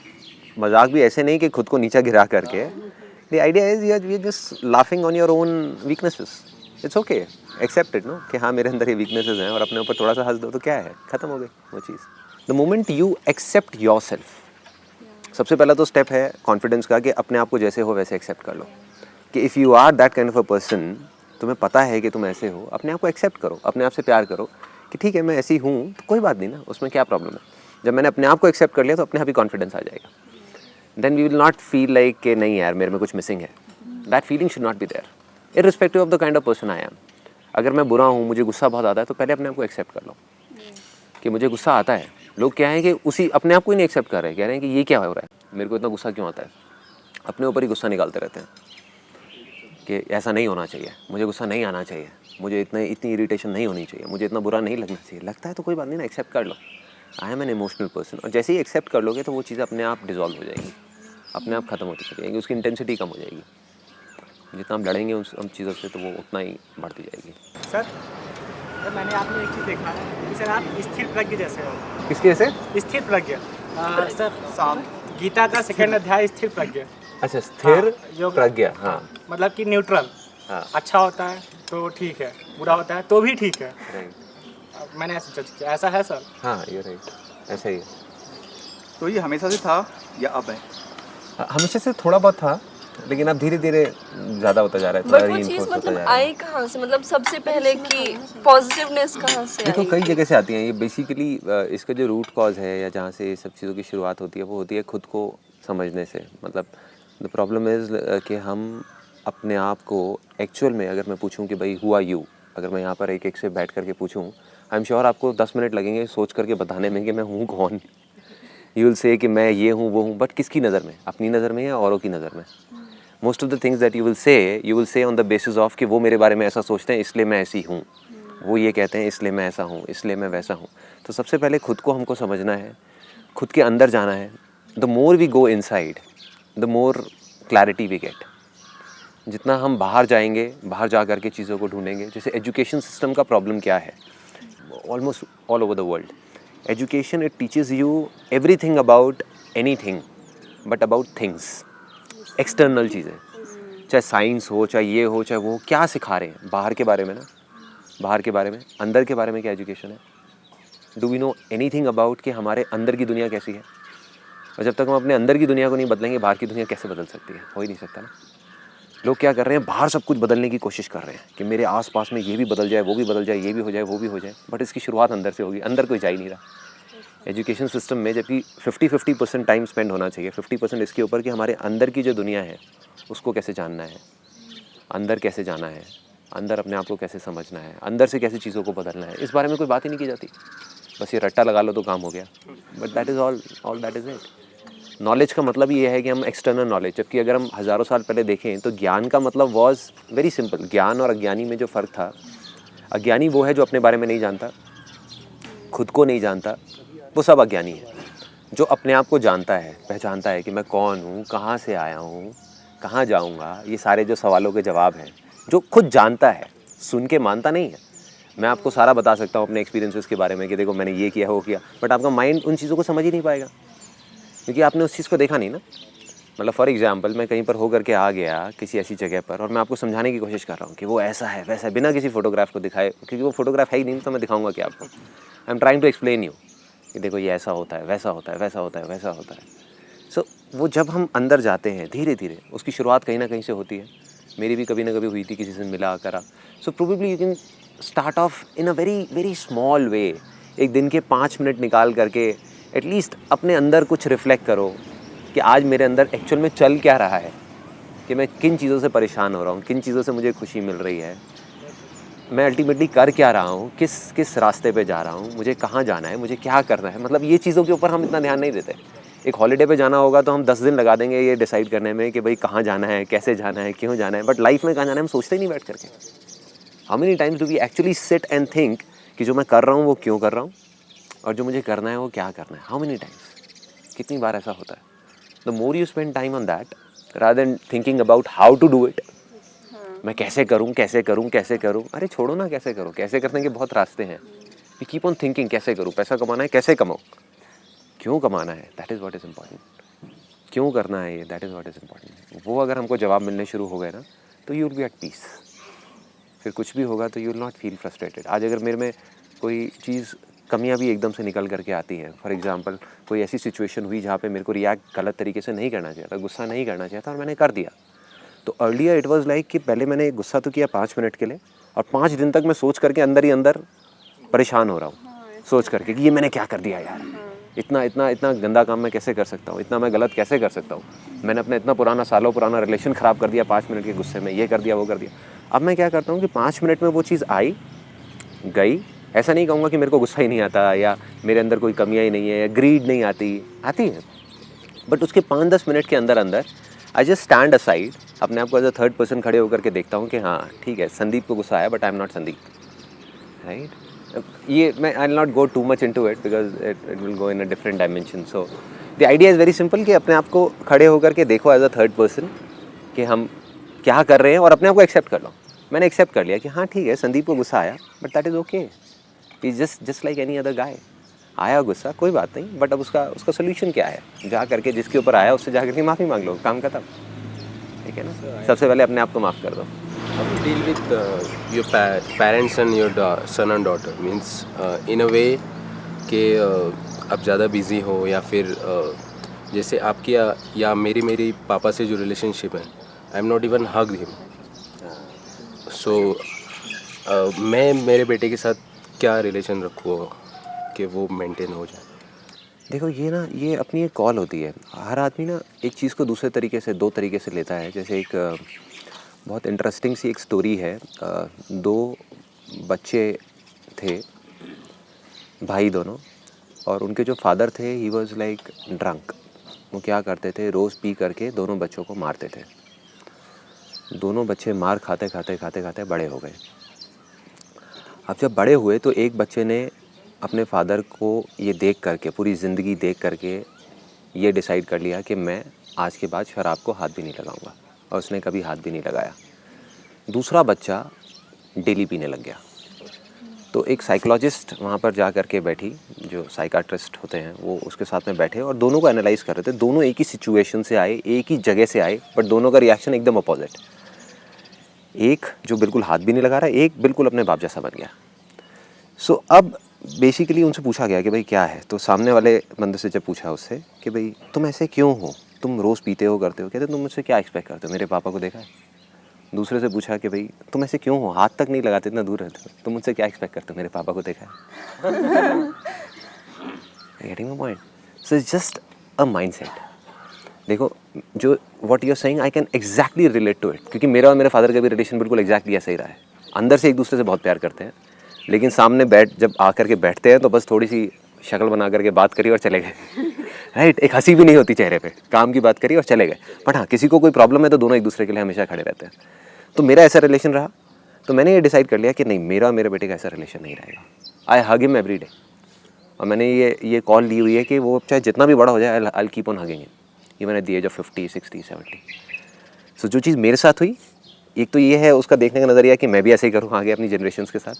मजाक भी ऐसे नहीं कि खुद को नीचा गिरा करके। The idea is you are just laughing on your own weaknesses. It's okay, accept it, know कि हाँ मेरे अंदर ये वीकनेसेस हैं, और अपने ऊपर थोड़ा सा हंस दो तो क्या है, ख़त्म हो गई वो चीज़। The moment you accept yourself, सबसे पहला तो स्टेप है कॉन्फिडेंस का कि अपने आप को जैसे हो वैसे एक्सेप्ट कर लो। कि if you are that kind of a person, तुम्हें पता है कि तुम ऐसे हो, अपने आप को एक्सेप्ट करो, अपने आप से प्यार करो कि ठीक है मैं ऐसी हूँ तो कोई बात नहीं ना, उसमें क्या प्रॉब्लम है। जब मैंने अपने आप को एक्सेप्ट कर लिया तो अपने आप ही कॉन्फिडेंस आ जाएगा। Then we will not feel like कि नहीं यार मेरे में कुछ मिसिंग है। That feeling should not be there irrespective of the kind of person I am. अगर मैं बुरा हूँ, मुझे गुस्सा बहुत आता है, तो पहले अपने आप को एक्सेप्ट कर लो कि मुझे गुस्सा आता है, लोग क्या है कि उसी अपने आप को ही नहीं एक्सेप्ट कर रहे हैं, कह रहे हैं कि ये क्या हो रहा है, मेरे को इतना गुस्सा क्यों आता है, अपने ऊपर ही गुस्सा निकालते रहते हैं कि ऐसा नहीं होना चाहिए, मुझे गुस्सा नहीं आना चाहिए, मुझे इतनी इरिटेशन नहीं होनी चाहिए, मुझे इतना बुरा नहीं लगना चाहिए। लगता है तो कोई बात नहीं ना, एक्सेप्ट कर लो, I am an emotional person. और जैसे ही एक्सेप्ट कर लोगे तो वो चीज़ अपने आप डिजॉल्व हो जाएगी, अपने आप ख़त्म होती चली जाएगी, उसकी इंटेंसिटी कम हो जाएगी। जितना हम लड़ेंगे उन चीज़ों से तो वो उतना ही बढ़ती जाएगी। सर मैंने आपने एक चीज़ देखा है कि सर आप स्थिर प्रज्ञ जैसे हो। किसके से? स्थिर प्रज्ञ सर शाम गीता का सेकंड अध्याय स्थिर प्रज्ञ। अच्छा, स्थिर योग प्रज्ञा। हाँ, मतलब कि न्यूट्रल। हाँ, अच्छा होता है तो ठीक है, बुरा होता है तो भी ठीक है। राइट, मैंने ऐसा जज किया, ऐसा है सर? हाँ ये राइट, ऐसा ही है। तो ये हमेशा से था या अब है? हमेशा से थोड़ा बहुत था, लेकिन अब धीरे धीरे ज़्यादा होता जा रहा है, बट थोड़ा वो चीज़ reinforce होता मतलब जा रहा है। आई कहाँ से, मतलब सबसे पहले की पॉजिटिवनेस कहाँ से देखो आई? कई जगह से आती हैं ये बेसिकली। इसका जो रूट कॉज है या जहाँ से ये सब चीज़ों की शुरुआत होती है वो होती है खुद को समझने से। मतलब द प्रॉब्लम इज़ कि हम अपने आप को एक्चुअल में, अगर मैं पूछूं कि भाई हु आर यू, अगर मैं यहाँ पर एक से बैठ करके पूछूं, आई एम श्योर आपको 10 मिनट लगेंगे सोच करके बताने में कि मैं हूँ कौन। यू विल से कि मैं ये हूँ वो हूँ, बट किसकी नज़र में, अपनी नज़र में या औरों की नज़र में? Most of the things that you will say on the basis of कि वो मेरे बारे में ऐसा सोचते हैं इसलिए मैं ऐसी हूँ, वो ये कहते हैं इसलिए मैं ऐसा हूँ, इसलिए मैं वैसा हूँ। तो सबसे पहले खुद को हमको समझना है, खुद के अंदर जाना है। The more we go inside the more clarity we get. जितना हम बाहर जाएंगे, बाहर जा करके चीज़ों को ढूंढेंगे। जैसे एजुकेशन सिस्टम का प्रॉब्लम क्या है almost all over the world, education it teaches you everything about anything but about things, external चीज़ें, चाहे साइंस हो, चाहे ये हो, चाहे वो हो, क्या सिखा रहे हैं बाहर के बारे में ना, बाहर के बारे में। अंदर के बारे में क्या एजुकेशन है? Do we know anything about कि हमारे अंदर की दुनिया कैसी है? और जब तक हम अपने अंदर की दुनिया को नहीं बदलेंगे, बाहर की दुनिया कैसे बदल सकती है? हो ही नहीं सकता ना। लोग क्या कर रहे हैं, बाहर सब कुछ बदलने की कोशिश कर रहे हैं कि मेरे आसपास में ये भी बदल जाए, वो भी बदल जाए, ये भी हो जाए, वो भी हो जाए, बट इसकी शुरुआत अंदर से होगी। अंदर कोई जा ही नहीं रहा एजुकेशन सिस्टम में, जबकि 50% टाइम स्पेंड होना चाहिए, 50% इसके ऊपर कि हमारे अंदर की जो दुनिया है उसको कैसे जानना है, अंदर कैसे जाना है, अंदर अपने आप को कैसे समझना है, अंदर से कैसे चीज़ों को बदलना है। इस बारे में कोई बात ही नहीं की जाती। बस ये रट्टा लगा लो तो काम हो गया, but that is all that is it. Knowledge का मतलब ये है कि हम एक्सटर्नल नॉलेज, जबकि अगर हम हज़ारों साल पहले देखें तो ज्ञान का मतलब वॉज वेरी सिंपल। ज्ञान और अज्ञानी में जो फ़र्क था, अज्ञानी वो है जो अपने बारे में नहीं जानता, खुद को नहीं जानता, वो सब अज्ञानी है। जो अपने आप को जानता है, पहचानता है कि मैं कौन हूँ, कहाँ से आया हूँ, कहाँ जाऊँगा, ये सारे जो सवालों के जवाब हैं, जो खुद जानता है, सुन के मानता नहीं है। मैं आपको सारा बता सकता हूँ अपने एक्सपीरियंसेस के बारे में कि देखो मैंने ये किया, वो किया, बट आपका माइंड उन चीज़ों को समझ ही नहीं पाएगा क्योंकि आपने उस चीज़ को देखा नहीं ना। मतलब फॉर एग्जांपल मैं कहीं पर होकर के आ गया किसी ऐसी जगह पर और मैं आपको समझाने की कोशिश कर रहा हूँ कि वो ऐसा है वैसा है, बिना किसी फोटोग्राफ को दिखाए, क्योंकि वो फोटोग्राफ है ही नहीं, तो मैं दिखाऊंगा क्या आपको। I am trying to explain you कि देखो ये ऐसा होता है, वैसा होता है, वैसा होता है, वैसा होता है। सो वो जब हम अंदर जाते हैं धीरे धीरे, उसकी शुरुआत कहीं ना कहीं से होती है। मेरी भी कभी ना कभी हुई थी, किसी से मिला करा। So probably you can start of in a very very small way. एक दिन के 5 मिनट निकाल करके एटलीस्ट अपने अंदर कुछ रिफ्लेक्ट करो कि आज मेरे अंदर एक्चुअल में चल क्या रहा है, कि मैं किन चीज़ों से परेशान हो रहा हूँ, किन चीज़ों से मुझे खुशी मिल रही है, मैं अल्टीमेटली कर क्या रहा हूँ, किस रास्ते पे जा रहा हूँ, मुझे कहाँ जाना है, मुझे क्या करना है। मतलब ये चीज़ों के ऊपर हम इतना ध्यान नहीं देते। एक हॉलीडे पे जाना होगा तो हम 10 दिन लगा देंगे ये डिसाइड करने में कि भाई कहाँ जाना है, कैसे जाना है, क्यों जाना है, बट लाइफ में कहाँ जाना है हम सोचते ही नहीं बैठ करके। How many times do we actually sit and think कि जो मैं कर रहा हूँ वो क्यों कर रहा हूँ और जो मुझे करना है वो क्या करना है। हाउ मेनी टाइम्स, कितनी बार ऐसा होता है। The more you spend time on that rather than thinking about how to do it, मैं कैसे करूँ कैसे करूँ कैसे करूँ। अरे छोड़ो ना कैसे करो, कैसे करने के बहुत रास्ते हैं। वी कीप ऑन थिंकिंग कैसे करूँ, पैसा कमाना है कैसे कमाऊँ, क्यों कमाना है, that is what is important, क्यों करना है ये, that is what is important. वो अगर हमको जवाब मिलने शुरू हो गए ना तो you will be at peace. फिर कुछ भी होगा तो you will not feel frustrated. आज अगर मेरे में कोई चीज़ कमियां भी एकदम से निकल करके आती हैं, फॉर एग्जांपल कोई ऐसी सिचुएशन हुई जहाँ पे मेरे को रिएक्ट गलत तरीके से नहीं करना चाहिए था, गुस्सा नहीं करना चाहिए था और मैंने कर दिया, तो अर्लियर इट वाज लाइक कि पहले मैंने गुस्सा तो किया 5 मिनट के लिए और 5 दिन तक मैं सोच करके अंदर ही अंदर परेशान हो रहा हूँ, सोच करके कि ये मैंने क्या कर दिया यार, इतना इतना इतना गंदा काम मैं कैसे कर सकता हूँ, इतना मैं गलत कैसे कर सकता हूँ, मैंने अपना इतना पुराना सालों पुराना रिलेशन ख़राब कर दिया 5 मिनट के गुस्से में, ये कर दिया वो कर दिया। अब मैं क्या करता हूँ कि 5 मिनट में वो चीज़ आई गई, ऐसा नहीं कहूँगा कि मेरे को गुस्सा ही नहीं आता या मेरे अंदर कोई कमियाँ ही नहीं है या ग्रीड नहीं आती है, बट उसके 5-10 मिनट के अंदर अंदर आई जस्ट स्टैंड असाइड, अपने आप को एज अ थर्ड पर्सन खड़े होकर के देखता हूँ कि हाँ ठीक है, संदीप को गुस्सा आया but I am not Sandeep, right. ये मैं आई will not go too much into it because it will go in a different dimension. So the idea is very simple कि अपने आप को खड़े होकर के देखो एज अ थर्ड पर्सन कि हम क्या कर रहे हैं और अपने आप को एक्सेप्ट कर लो। मैंने एक्सेप्ट कर लिया कि हाँ ठीक है, संदीप को गुस्सा आया but that is okay, he is just like any other guy. आया गुस्सा, कोई बात नहीं, बट अब उसका सोल्यूशन क्या है, जा करके जिसके ऊपर आया उससे जा करके माफ़ी मांग लो, काम खत्म, ठीक है ना। सबसे पहले अपने आप को माफ़ कर दो। How to deal with your parents and your son and daughter means in a way कि आप ज़्यादा बिजी हो या फिर जैसे आपकी या मेरी पापा से जो रिलेशनशिप है, I am not even hug him, so मैं मेरे बेटे के साथ क्या रिलेशन रखूँ कि वो मेंटेन हो जाए। देखो ये अपनी एक कॉल होती है। हर आदमी ना एक चीज़ को दूसरे तरीके से, दो तरीके से लेता है। जैसे एक बहुत इंटरेस्टिंग सी एक स्टोरी है। 2 बच्चे थे, भाई दोनों, और उनके जो फादर थे ही वाज लाइक ड्रंक। वो क्या करते थे, रोज़ पी करके दोनों बच्चों को मारते थे। दोनों बच्चे मार खाते खाते बड़े हो गए। अब जब बड़े हुए तो एक बच्चे ने अपने फादर को ये देख करके, पूरी ज़िंदगी देख करके ये डिसाइड कर लिया कि मैं आज के बाद शराब को हाथ भी नहीं लगाऊंगा, और उसने कभी हाथ भी नहीं लगाया। दूसरा बच्चा डेली पीने लग गया। तो एक साइकोलॉजिस्ट वहाँ पर जा कर के बैठी, जो साइकाट्रिस्ट होते हैं वो उसके साथ में बैठे और दोनों को एनालाइज कर रहे थे। दोनों एक ही सिचुएशन से आए, एक ही जगह से आए, बट दोनों का रिएक्शन एकदम अपोजिट। एक जो बिल्कुल हाथ भी नहीं लगा रहा, एक बिल्कुल अपने बाप जैसा बन गया। सो अब बेसिकली उनसे पूछा गया कि भाई क्या है। तो सामने वाले बंदे से जब पूछा उससे कि भाई तुम ऐसे क्यों हो, तुम रोज़ पीते हो, करते हो, कहते तुम मुझसे क्या एक्सपेक्ट करते हो, मेरे पापा को देखा है। दूसरे से पूछा कि भाई तुम ऐसे क्यों हो, हाथ तक नहीं लगाते, इतना दूर रहते हो, तुम मुझसे क्या एक्सपेक्ट करते हो, मेरे पापा को देखा है। Getting my point? So it's just a mindset. देखो जो what you are saying I can exactly relate to it, क्योंकि मेरा और मेरे फादर का भी रिलेशन बिल्कुल एग्जैक्टली ऐसा ही रहा है। अंदर से एक दूसरे से बहुत प्यार करते हैं, लेकिन सामने जब आकर के बैठते हैं तो बस थोड़ी सी शक्ल बना करके बात करी और चले गए। राइट, एक हंसी भी नहीं होती चेहरे पे, काम की बात करी और चले गए। बट हाँ, किसी को कोई प्रॉब्लम है तो दोनों एक दूसरे के लिए हमेशा खड़े रहते हैं। तो मेरा ऐसा रिलेशन रहा, तो मैंने ये डिसाइड कर लिया कि नहीं, मेरा मेरे बेटे का ऐसा रिलेशन नहीं रहेगा। आई हग हिम एवरी डे, और मैंने ये कॉल ली हुई है कि वो चाहे जितना भी बड़ा हो जाए, I will keep on hugging him even at the age of 50, 60, 70। So जो चीज़ मेरे साथ हुई, एक तो ये है उसका देखने का नज़रिया कि मैं भी ऐसे ही करूँ आगे अपनी जनरेशन्स के साथ,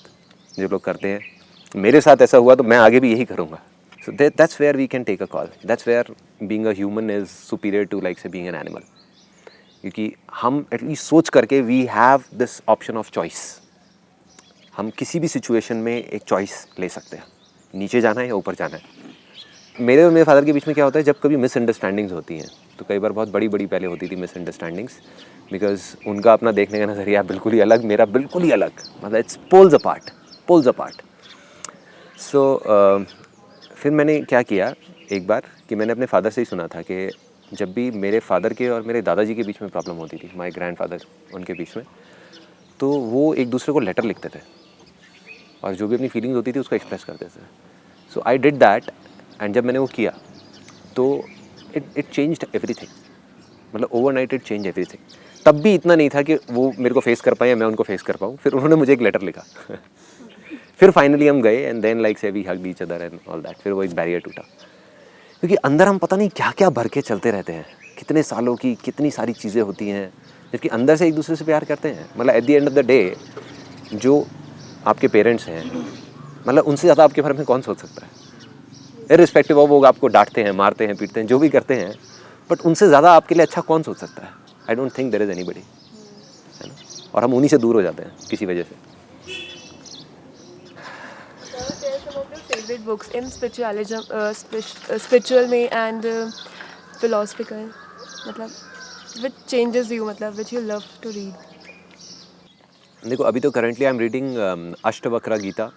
जो लोग करते हैं। मेरे साथ ऐसा हुआ तो मैं आगे भी यही करूँगा। So that's where we can take a call, that's where being a human is superior to like say being an animal, क्योंकि हम एटलीस्ट सोच करके we have this option of choice. हम किसी भी सिचुएशन में एक चॉइस ले सकते हैं, नीचे जाना है या ऊपर जाना है। मेरे और मेरे फादर के बीच में क्या होता है, जब कभी मिसअंडरस्टैंडिंग्स होती हैं, तो कई बार बहुत बड़ी बड़ी पहले होती थी मिसअंडरस्टैंडिंग्स, बिकॉज उनका अपना देखने का नज़रिया बिल्कुल ही अलग, मेरा बिल्कुल ही अलग, मतलब इट्स पोल्स अपार्ट। सो फिर मैंने क्या किया एक बार कि मैंने अपने फादर से ही सुना था कि जब भी मेरे फादर के और मेरे दादाजी के बीच में प्रॉब्लम होती थी, माय ग्रैंडफादर उनके बीच में, तो वो एक दूसरे को लेटर लिखते थे और जो भी अपनी फीलिंग्स होती थी उसको एक्सप्रेस करते थे। सो आई डिड दैट, एंड जब मैंने वो किया तो इट चेंज्ड एवरीथिंग, मतलब ओवरनाइट इट चेंज एवरीथिंग। तब भी इतना नहीं था कि वो मेरे को फेस कर पाए या मैं उनको फेस कर पाऊँ। फिर उन्होंने मुझे एक लेटर लिखा फिर फाइनली हम गए and then like say we hugged each other and all that. फिर वो एक बैरियर टूटा, क्योंकि अंदर हम पता नहीं क्या क्या भर के चलते रहते हैं, कितने सालों की कितनी सारी चीज़ें होती हैं, जबकि अंदर से एक दूसरे से प्यार करते हैं। मतलब at the end of the day जो आपके पेरेंट्स हैं, मतलब उनसे ज़्यादा आपके बारे में कौन सोच सकता है, इर्रिस्पेक्टिव ऑफ वो आपको डांटते हैं, मारते हैं, पीटते हैं, जो भी करते हैं, बट उनसे ज़्यादा आपके लिए अच्छा कौन सोच सकता है। I don't think there is anybody, है ना। और हम उन्हीं से दूर हो जाते हैं किसी वजह से। फेवरेट बुक्स इन स्पिरिचुअल में एंड फिलोसफिकल, मतलब विच चेंजेस यू, मतलब which you love to read? देखो अभी तो currently I am reading Ashtavakra Gita,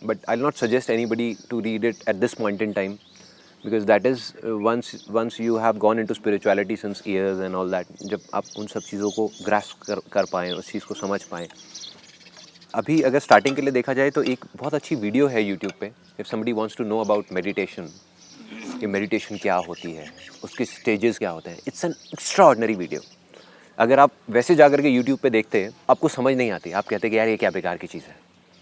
but I'll not suggest anybody to read it at this point in time, because that is once you have gone into spirituality since years and all that, जब आप उन सब चीज़ों को grasp कर पाएँ, उस चीज़ को समझ पाएँ, अभी अगर स्टार्टिंग के लिए देखा जाए तो एक बहुत अच्छी वीडियो है यूट्यूब पे, if somebody wants to know about meditation, कि मेडिटेशन क्या होती है, उसके स्टेजेस क्या होते हैं। It's an extraordinary video. अगर आप वैसे जा कर के यूट्यूब पे देखते हैं आपको समझ नहीं आती, आप कहते हैं कि यार ये क्या बेकार की चीज़ है,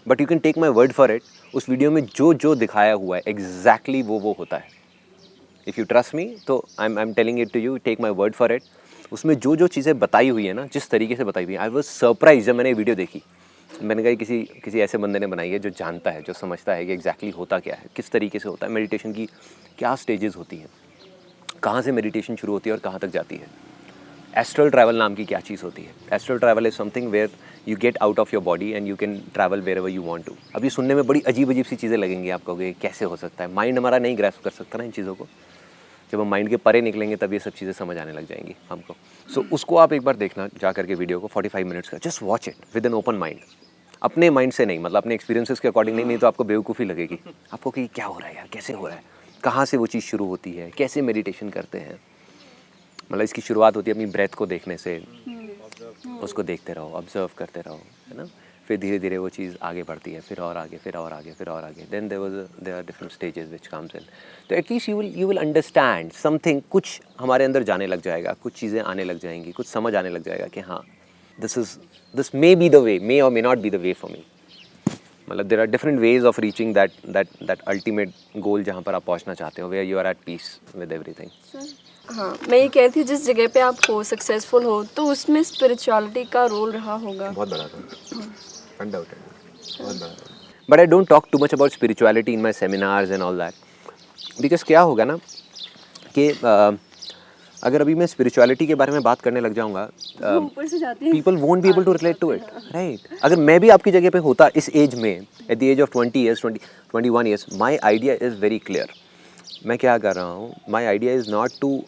but you can take my word for it, उस वीडियो में जो जो दिखाया हुआ है एग्जैक्टली वो होता है। इफ़ यू ट्रस्ट मी तो I am telling it to you, take my word for it. उसमें जो जो चीज़ें बताई हुई है ना, जिस तरीके से बताई हुई है, आई वॉज सरप्राइज जब मैंने ये वीडियो देखी। मैंने कहा किसी ऐसे बंदे ने बनाई है जो जानता है, जो समझता है कि एग्जैक्टली होता क्या है, किस तरीके से होता है, मेडिटेशन की क्या स्टेजेस होती हैं, कहाँ से मेडिटेशन शुरू होती है और कहाँ तक जाती है, एस्ट्रल ट्रैवल नाम की क्या चीज़ होती है। Astral travel is something where you get out of your body and you can travel wherever you want to. अब ये सुनने में बड़ी अजीब सी चीज़ें लगेंगी, आप कहोगे कैसे हो सकता है, माइंड हमारा नहीं ग्रैस्प कर सकता ना इन चीज़ों को। जब हम माइंड के परे निकलेंगे तब ये सब चीज़ें समझ आने लग जाएंगी हमको। सो उसको आप एक बार देखना जा करके वीडियो को, 45 मिनट्स का, just watch it with an open mind, अपने माइंड से नहीं, मतलब अपने एक्सपीरियंसेस के अकॉर्डिंग नहीं तो आपको बेवकूफ़ी लगेगी आपको कि क्या हो रहा है यार, कैसे हो रहा है, कहाँ से वो चीज़ शुरू होती है, कैसे मेडिटेशन करते हैं। मतलब इसकी शुरुआत होती है अपनी ब्रेथ को देखने से, उसको देखते रहो, ऑब्जर्व करते रहो, है ना। फिर धीरे धीरे वो चीज़ आगे बढ़ती है, फिर और आगे, फिर और आगे, फिर और आगे। Then there are different stages which comes in. तो at least you will understand something, कुछ हमारे अंदर जाने लग जाएगा, कुछ चीज़ें आने लग जाएंगी, कुछ समझ आने लग जाएगा कि हाँ this may be the way, may और may not be the way for me. मतलब there are different ways of reaching that ultimate goal जहाँ पर आप पहुँचना चाहते हो, where you are at peace with everything. हाँ, मैं ये कह रही थी जिस जगह पे आप हो, सक्सेसफुल हो, तो उसमें स्पिरिचुअलिटी का रोल रहा होगा। बहुत बड़ा था, अनडाउटेड, बहुत बड़ा। But I don't talk too much about spirituality in my seminars and all that, because क्या होगा ना कि अगर अभी मैं स्पिरिचुअलिटी के बारे में बात करने लग जाऊंगा, people won't be able to relate to it, right. अगर मैं भी आपकी जगह पे होता इस एज में, at the age of 20 years, 21 years, my idea is very clear. मैं क्या कर रहा हूँ, my idea is not to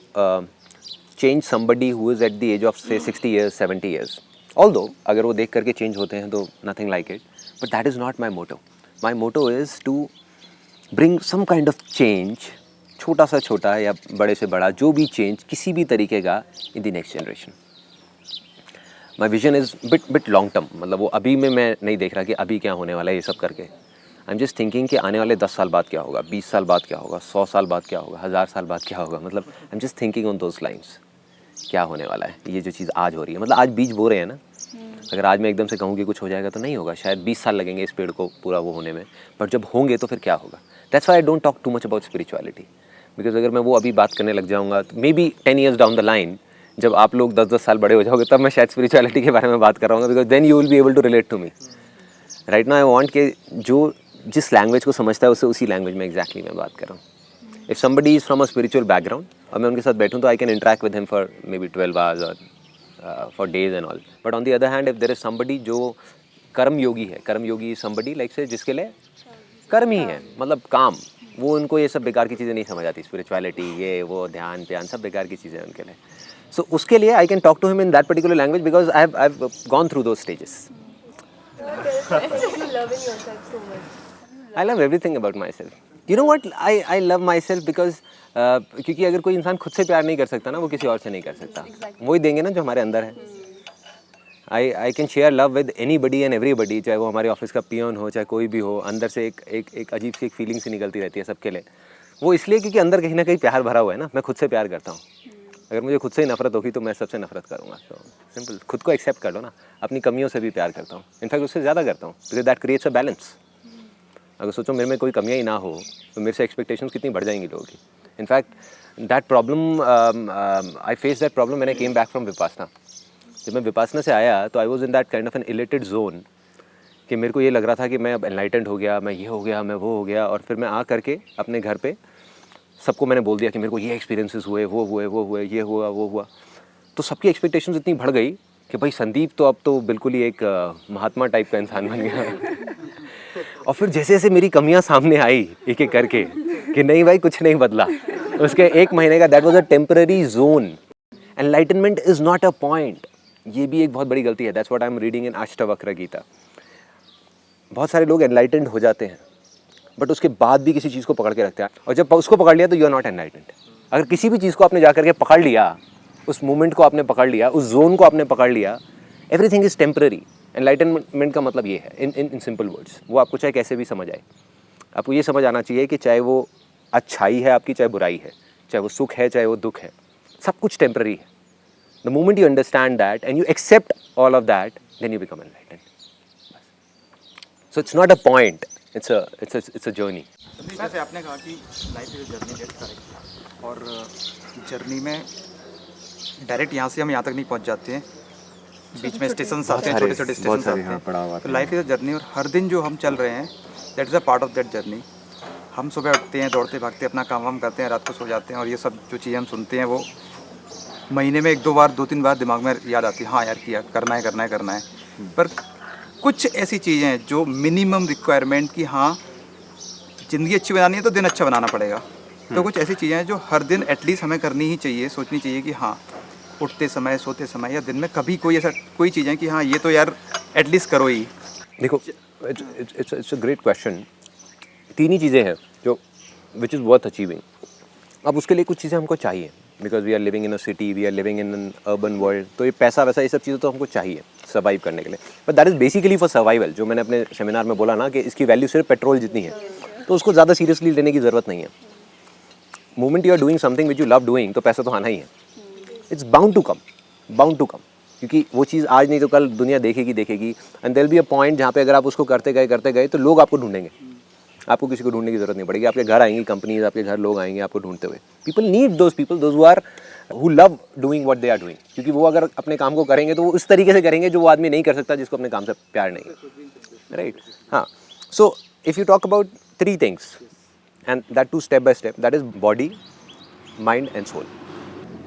change somebody who is at the age of say 60 years, 70 years. Although अगर वो देख करके चेंज होते हैं तो nothing like it, but that is not my motto. My motto is to bring some kind of change, छोटा सा छोटा या बड़े से बड़ा, जो भी चेंज किसी भी तरीके का in the next generation. My vision is bit long term, मतलब वो अभी में मैं नहीं देख रहा कि अभी क्या होने वाला है ये सब करके। आई एम जस्ट थिंकिंग कि आने वाले 10 साल बाद क्या होगा, 20 साल बाद क्या होगा, 100 साल बाद क्या होगा, 1000 साल बाद क्या होगा। मतलब I am just thinking on those lines, क्या होने वाला है। ये जो चीज़ आज हो रही है, मतलब आज बीज बो रहे हैं ना, अगर आज मैं एकदम से कहूँ कि कुछ हो जाएगा तो नहीं होगा, शायद 20 साल लगेंगे इस पेड़ को पूरा वो होने में, बट जब होंगे तो फिर क्या होगा। That's why I don't talk too much about spirituality, because अगर मैं वो अभी बात करने लग जाऊँगा तो may be 10 years down the line, जब आप लोग 10-10 साल बड़े हो जाओगे, तब मैं शायद स्पिरिचुअलिटी के बारे में बात कर रहा हूँ, because then you will be able to relate to me. Right now I want कि जो जिस लैंग्वेज को समझता है उससे उसी लैंग्वेज में एग्जैक्टली मैं बात कर रहा हूँ। If somebody is from a spiritual background और मैं उनके साथ बैठूँ तो I can interact with him for maybe 12 hours और for days and all. But on the other hand if there is somebody जो कर्म योगी है, कर्म योगी समबडी लाइक से जिसके लिए कर्म ही है, मतलब काम, वो उनको ये सब बेकार की चीज़ें नहीं समझ आती, स्पिरिचुअलिटी ये वो ध्यान प्यान सब बेकार की चीज़ें उनके लिए। सो उसके लिए I can talk to him in that particular language because I have gone through those stages. I love everything about myself. You know what? I love myself because क्योंकि अगर कोई इंसान खुद से प्यार नहीं कर सकता ना, वो किसी और से नहीं कर सकता। वो ही देंगे ना जो हमारे अंदर है। I can share love with anybody and everybody, चाहे वो हमारे ऑफिस का पियोन हो, चाहे कोई भी हो, अंदर से एक अजीब सी एक फीलिंग सी निकलती रहती है सबके लिए। वो इसलिए क्योंकि अंदर कहीं ना कहीं प्यार भरा हुआ है ना। मैं खुद से प्यार करता हूँ, अगर मुझे खुद से ही नफरत होगी तो मैं सबसे नफरत करूँगा। तो सिंपल, खुद को एक्सेप्ट कर लो ना। अपनी कमियों से भी प्यार करता हूँ, इनफैक्ट उससे ज़्यादा करता हूँ, because that creates a balance. अगर सोचो मेरे में कोई कमियाँ ही ना हो तो मेरे से एक्सपेक्टेशंस कितनी बढ़ जाएंगी लोगों की। In fact that problem, I face that problem when I came back from Vipassana. जब मैं विपासना से आया तो I was in that kind of an elated zone कि मेरे को ये लग रहा था कि मैं अब एनलाइटेंड हो गया, मैं ये हो गया, मैं वो हो गया। और फिर मैं आ करके अपने घर पे सबको मैंने बोल दिया कि मेरे को ये एक्सपीरियंसेस हुए, वो हुए, ये हुआ, वो हुआ। तो सबकी एक्सपेक्टेशंस इतनी बढ़ गई कि भाई संदीप तो अब तो बिल्कुल ही एक महात्मा टाइप का इंसान बन गया। और फिर जैसे जैसे मेरी कमियां सामने आई एक एक करके कि नहीं भाई कुछ नहीं बदला, उसके एक महीने का that was a temporary zone. Enlightenment is not a point, ये भी एक बहुत बड़ी गलती है। That's what I am reading in Ashtavakra Gita. बहुत सारे लोग एनलाइटेंड हो जाते हैं बट उसके बाद भी किसी चीज़ को पकड़ के रखते हैं, और जब उसको पकड़ लिया तो यू आर नॉट एनलाइटेंड। अगर किसी भी चीज़ को आपने जा करके पकड़ लिया, उस मोमेंट को आपने पकड़ लिया, उस जोन को आपने पकड़ लिया, एवरीथिंग इज टेम्पररी। एनलाइटनमेंट का मतलब ये है इन सिंपल वर्ड्स, वो आपको चाहे कैसे भी समझ आए, आपको ये समझ आना चाहिए कि चाहे वो अच्छाई है आपकी, चाहे बुराई है, चाहे वो सुख है, चाहे वो दुख है, सब कुछ टेम्पररी है. The moment you understand that and you accept all of that, then you become enlightened. So it's not a point, it's a journey. जैसे आपने कहा कि life is a journey, get correct, और जर्नी में डायरेक्ट यहाँ से हम यहाँ तक नहीं पहुँच जाते हैं, बीच में स्टेशन आते हैं, छोटे छोटे स्टेशन आते हैं. तो लाइफ इज अ जर्नी, और हर दिन जो हम चल रहे हैं that is a part of that journey. हम सुबह उठते हैं, दौड़ते भागते अपना काम वाम करते हैं, रात को सो जाते हैं, और ये सब जो चीज़ें हम सुनते हैं वो महीने में 1-2 बार 2-3 बार दिमाग में याद आती है, हाँ यार किया, करना है. पर कुछ ऐसी चीज़ें हैं जो मिनिमम रिक्वायरमेंट की, हाँ ज़िंदगी अच्छी बनानी है तो दिन अच्छा बनाना पड़ेगा. तो कुछ ऐसी चीज़ें हैं जो हर दिन एटलीस्ट हमें करनी ही चाहिए, सोचनी चाहिए कि हाँ उठते समय, सोते समय, या दिन में कभी कोई ऐसा कोई चीज़ें कि हाँ ये तो यार एटलीस्ट करो ही. देखो, इट्स अ ग्रेट क्वेश्चन. 3 ही चीज़ें हैं जो विच इज़ वर्थ अचीविंग. अब उसके लिए कुछ चीज़ें हमको चाहिए, because we are living in a city, we are living in an urban world. तो ये पैसा वैसा ये सब चीज़ें तो हमको चाहिए सर्वाइव करने के लिए. But that is basically for survival. जो मैंने अपने सेमिनार में बोला ना कि इसकी वैल्यू सिर्फ पेट्रोल जितनी है, तो उसको ज़्यादा सीरियसली लेने की ज़रूरत नहीं है. Moment you are doing something which you love doing, तो पैसा तो आना ही है. इट्स बाउंड टू कम, क्योंकि वो चीज़ आज नहीं तो कल दुनिया देखेगी. And there will be a point जहाँ पे अगर आप उसको करते गए तो लोग आपको ढूंढेंगे. आपको किसी को ढूंढने की जरूरत नहीं पड़ेगी. आपके घर आएंगी कंपनीज, आपके घर लोग आएंगे आपको ढूंढते हुए. People need those people, those who love doing what they are doing. क्योंकि वो अगर अपने काम को करेंगे तो वो उस तरीके से करेंगे जो वो आदमी नहीं कर सकता जिसको अपने काम से प्यार नहीं है. राइट. हाँ. So if you talk about 3 things and that too step by step, that is body, mind and soul.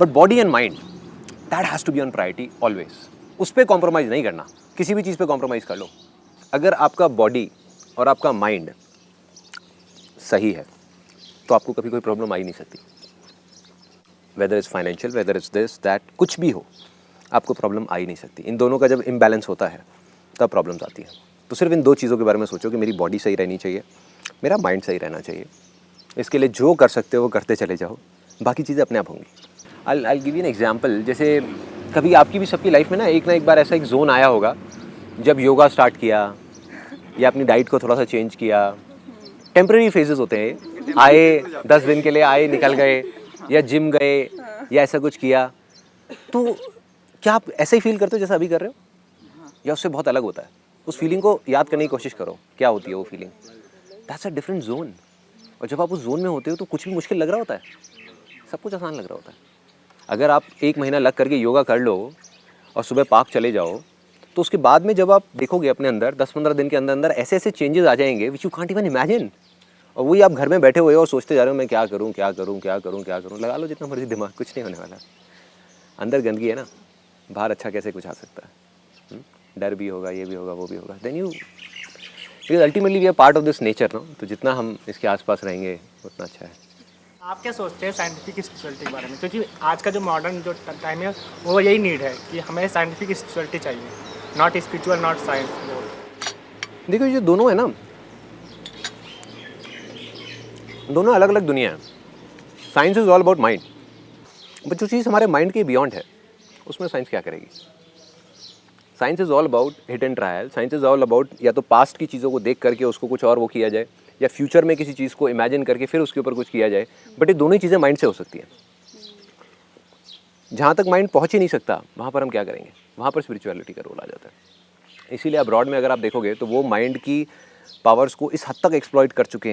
But body and mind that has to be on priority always. उस पर कॉम्प्रोमाइज़ नहीं करना. किसी भी चीज़ पे कॉम्प्रोमाइज़ कर लो. अगर आपका बॉडी और आपका माइंड सही है तो आपको कभी कोई प्रॉब्लम आ ही नहीं सकती. Whether is financial, whether is this that, कुछ भी हो, आपको प्रॉब्लम आ ही नहीं सकती. इन दोनों का जब इम्बैलेंस होता है तब प्रॉब्लम्स आती है. तो सिर्फ इन 2 चीज़ों के बारे में सोचो कि मेरी बॉडी सही रहनी चाहिए, मेरा माइंड सही रहना चाहिए. इसके लिए जो कर सकते हो वो करते चले जाओ, बाकी चीज़ें अपने आप होंगी. I give you an example. जैसे कभी आपकी भी सबकी लाइफ में ना एक बार ऐसा एक जोन आया होगा जब योगा स्टार्ट किया या अपनी डाइट को थोड़ा सा चेंज किया. टेम्पररी फेजेस होते हैं, आए 10 दिन के लिए आए, निकल गए, या जिम गए, या ऐसा कुछ किया. तो क्या आप ऐसे ही फील करते हो जैसा अभी कर रहे हो, या उससे बहुत अलग होता है? उस फीलिंग को याद करने की कोशिश करो, क्या होती है वो feeling. That's a different zone. और जब आप उस जोन में होते हो तो कुछ भी मुश्किल लग रहा होता है, सब कुछ आसान लग रहा होता है. अगर आप 1 महीना लग करके योगा कर लो और सुबह पार्क चले जाओ, तो उसके बाद में जब आप देखोगे अपने अंदर 10-15 दिन के अंदर ऐसे ऐसे चेंजेस आ जाएंगे which you can't even imagine. और वही आप घर में बैठे हुए हो और सोचते जा रहे हो मैं क्या करूं. लगा लो जितना मर्जी दिमाग, कुछ नहीं होने वाला. अंदर गंदगी है ना, बाहर अच्छा कैसे कुछ आ सकता है. डर भी होगा, ये भी होगा, वो भी होगा. Then you, because ultimately we are part of this nature no. तो जितना हम इसके आसपास रहेंगे उतना अच्छा है. आप क्या सोचते हैं साइंटिफिक स्पिरिचुअलिटी के बारे में? क्योंकि आज का जो मॉडर्न जो टाइम है वो यही नीड है कि हमें साइंटिफिक स्पिरिचुअलिटी चाहिए, नॉट स्पिरिचुअल, नॉट साइंस. देखो ये दोनों है ना, दोनों अलग अलग दुनिया है. Science is all about mind, but जो चीज़ हमारे माइंड के बियॉन्ड है उसमें साइंस क्या करेगी. Science is all about hit and trial. Science is all about या तो पास्ट की चीज़ों को देख करके उसको कुछ और वो किया जाए, या फ्यूचर में किसी चीज़ को इमेजिन करके फिर उसके ऊपर कुछ किया जाए. बट ये दोनों ही चीज़ें माइंड से हो सकती हैं. जहाँ तक माइंड पहुँच ही नहीं सकता वहाँ पर हम क्या करेंगे, वहाँ पर स्पिरिचुअलिटी का रोल आ जाता है. इसीलिए अब्रॉड में अगर आप देखोगे तो वो माइंड की पावर्स को इस हद तक एक्सप्लॉइट कर चुके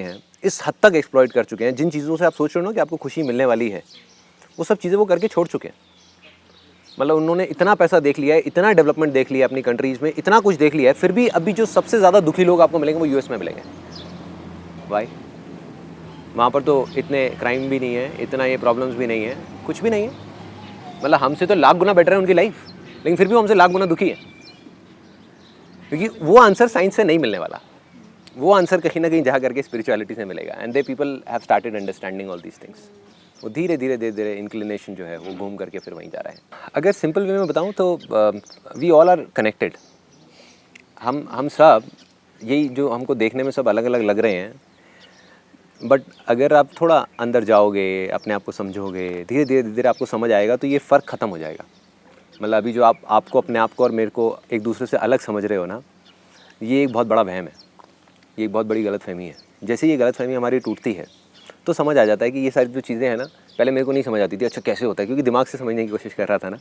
हैं, जिन चीज़ों से आप सोच रहे हो ना कि आपको खुशी मिलने वाली है, वो सब चीज़ें वो करके छोड़ चुके हैं. मतलब उन्होंने इतना पैसा देख लिया है, इतना डेवलपमेंट देख लिया है अपनी कंट्रीज़ में, इतना कुछ देख लिया है, फिर भी अभी जो सबसे ज़्यादा दुखी लोग आपको मिलेंगे वो यूएस में मिलेंगे. वाई? वहाँ पर तो इतने क्राइम भी नहीं है, इतना ये प्रॉब्लम्स भी नहीं है, कुछ भी नहीं है. मतलब हमसे तो लाख गुना बेटर है उनकी लाइफ, लेकिन फिर भी हमसे लाख गुना दुखी है. क्योंकि वो आंसर साइंस से नहीं मिलने वाला. वो आंसर कहीं ना कहीं जा करके स्पिरिचुअलिटी से मिलेगा. And they people have started understanding all these things. वो धीरे धीरे इंक्लिनेशन जो है वो घूम करके फिर वहीं जा रहा है. अगर सिंपल वे में बताऊँ तो वी ऑल आर कनेक्टेड. हम सब यही जो हमको देखने में सब अलग अलग लग रहे हैं, बट अगर आप थोड़ा अंदर जाओगे, अपने आप को समझोगे, धीरे धीरे आपको समझ आएगा तो ये फ़र्क ख़त्म हो जाएगा. मतलब अभी जो आपको अपने आप को और मेरे को एक दूसरे से अलग समझ रहे हो ना, ये एक बहुत बड़ा वहम है, ये एक बहुत बड़ी गलतफहमी है। जैसे ये गलतफहमी हमारी टूटती है तो समझ आ जाता है कि ये सारी जो चीज़ें हैं ना, पहले मेरे को नहीं समझ आती थी, अच्छा कैसे होता है, क्योंकि दिमाग से समझने की कोशिश कर रहा था ना।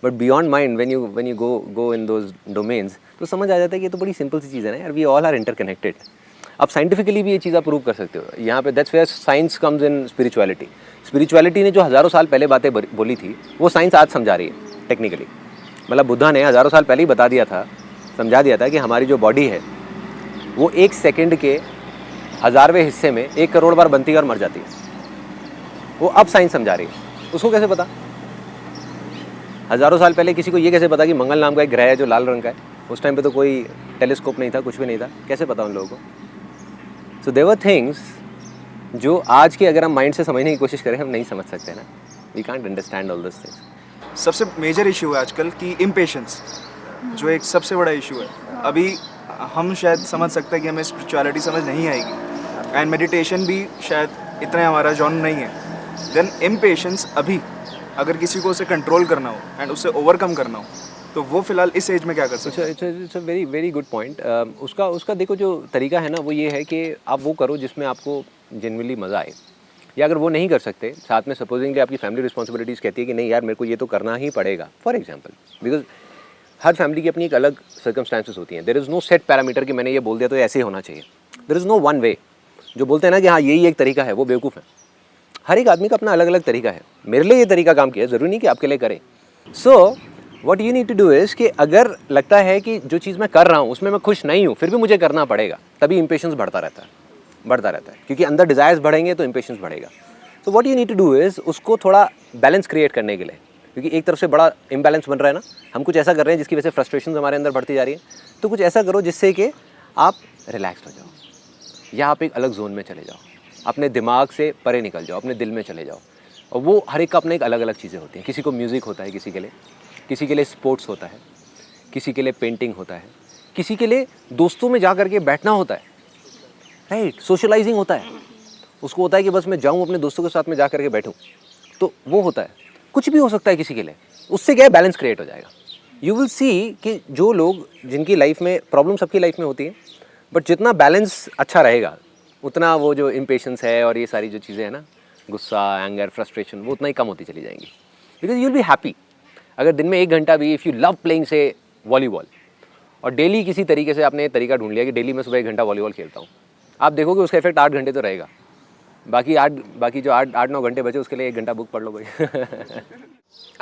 But beyond mind when you go in those domains तो समझ आ जाता है कि ये तो बड़ी सिंपल सी चीज़ है ना यार, वी ऑल आर इंटरकनेक्टेड। आप साइंटिफिकली भी ये चीज़ आप प्रूव कर सकते हो यहाँ पे। That's where science comes in spirituality. Spirituality ने जो हज़ारों साल पहले बातें बोली थी वो साइंस आज समझा रही है टेक्निकली। मतलब बुद्धा ने हज़ारों साल पहले ही बता दिया था, समझा दिया था कि हमारी जो बॉडी है वो 1 सेकंड के 1000वें हिस्से में 1 करोड़ बार बनती है और मर जाती है। वो अब साइंस समझा रही है। उसको कैसे पता? हज़ारों साल पहले किसी को ये कैसे पता कि मंगल नाम का एक ग्रह है जो लाल रंग का है? उस टाइम पे तो कोई टेलीस्कोप नहीं था, कुछ भी नहीं था, कैसे पता उन लोगों को? सो देयर वर थिंग्स जो आज के अगर हम माइंड से समझने की कोशिश करें हम नहीं समझ सकते ना। We can't understand all this things. सबसे मेजर इशू है आजकल की इम्पेशेंस, जो एक सबसे बड़ा इशू है। अभी हम शायद समझ सकते हैं कि हमें स्पिरिचुअलिटी समझ नहीं आएगी एंड मेडिटेशन भी शायद इतना हमारा जॉन नहीं है। देन इम्पेशेंस अभी अगर किसी को उसे कंट्रोल करना हो एंड उसे ओवरकम करना हो तो वो फिलहाल इस एज में क्या कर सकते हैं? It's a very very good point. उसका देखो जो तरीका है ना वो ये है कि आप वो करो जिसमें आपको जेन्युइनली मज़ा आए। या अगर वो नहीं कर सकते, साथ में सपोजिंगली आपकी फैमिली रिस्पॉन्सिबिलिटीज़ कहती है कि नहीं यार मेरे को ये तो करना ही पड़ेगा, फॉर एग्जाम्पल, बिकॉज हर फैमिली की अपनी एक अलग सर्कमस्टांसेस होती हैं। There is no set parameter कि मैंने ये बोल दिया तो ऐसे ही होना चाहिए। There is no one way. जो बोलते हैं ना कि हाँ यही एक तरीका है, वो बेवकूफ़ है। हर एक आदमी का अपना अलग अलग तरीका है। मेरे लिए ये तरीका काम किया, ज़रूरी नहीं कि आपके लिए करे। So what you need to do is कि अगर लगता है कि जो चीज़ मैं कर रहा हूँ उसमें मैं खुश नहीं हूँ फिर भी मुझे करना पड़ेगा, तभी इम्पेशेंस बढ़ता रहता है, क्योंकि अंदर डिज़ायर्स बढ़ेंगे तो इम्पेशेंस बढ़ेगा। तो what you need to do is उसको थोड़ा बैलेंस क्रिएट करने के लिए, क्योंकि एक तरफ से बड़ा इम्बैलेंस बन रहा है ना, हम कुछ ऐसा कर रहे हैं जिसकी वजह से फ्रस्ट्रेशन हमारे अंदर बढ़ती जा रही है, तो कुछ ऐसा करो जिससे कि आप रिलैक्स हो जाओ या आप एक अलग जोन में चले जाओ, अपने दिमाग से परे निकल जाओ, अपने दिल में चले जाओ। और वो हर एक का अपने एक अलग अलग चीज़ें होती हैं। किसी को म्यूज़िक होता है, किसी के लिए स्पोर्ट्स होता है, किसी के लिए पेंटिंग होता है, किसी के लिए दोस्तों में जा कर के बैठना होता है, राइट, सोशलाइजिंग होता है। उसको होता है कि बस मैं जाऊँ अपने दोस्तों के साथ में जा कर के बैठूँ, तो वो होता है। कुछ भी हो सकता है किसी के लिए, उससे क्या है बैलेंस क्रिएट हो जाएगा। यू विल सी कि जो लोग जिनकी लाइफ में प्रॉब्लम सबकी लाइफ में होती है, बट जितना बैलेंस अच्छा रहेगा उतना वो जो इम्पेशेंस है और ये सारी जो चीज़ें हैं ना, गुस्सा, एंगर, फ्रस्ट्रेशन, वो उतना ही कम होती चली जाएंगी। Because you will be happy. अगर दिन में 1 घंटा भी इफ़ यू लव प्लेइंग से वॉलीबॉल, और डेली किसी तरीके से आपने तरीका ढूंढ लिया कि डेली मैं सुबह 1 घंटा वॉलीबॉल खेलता हूँ, आप देखोगे उसका इफेक्ट 8 घंटे तो रहेगा। बाकी जो 8-9 घंटे बचे उसके लिए 1 घंटा बुक पढ़ लो भाई।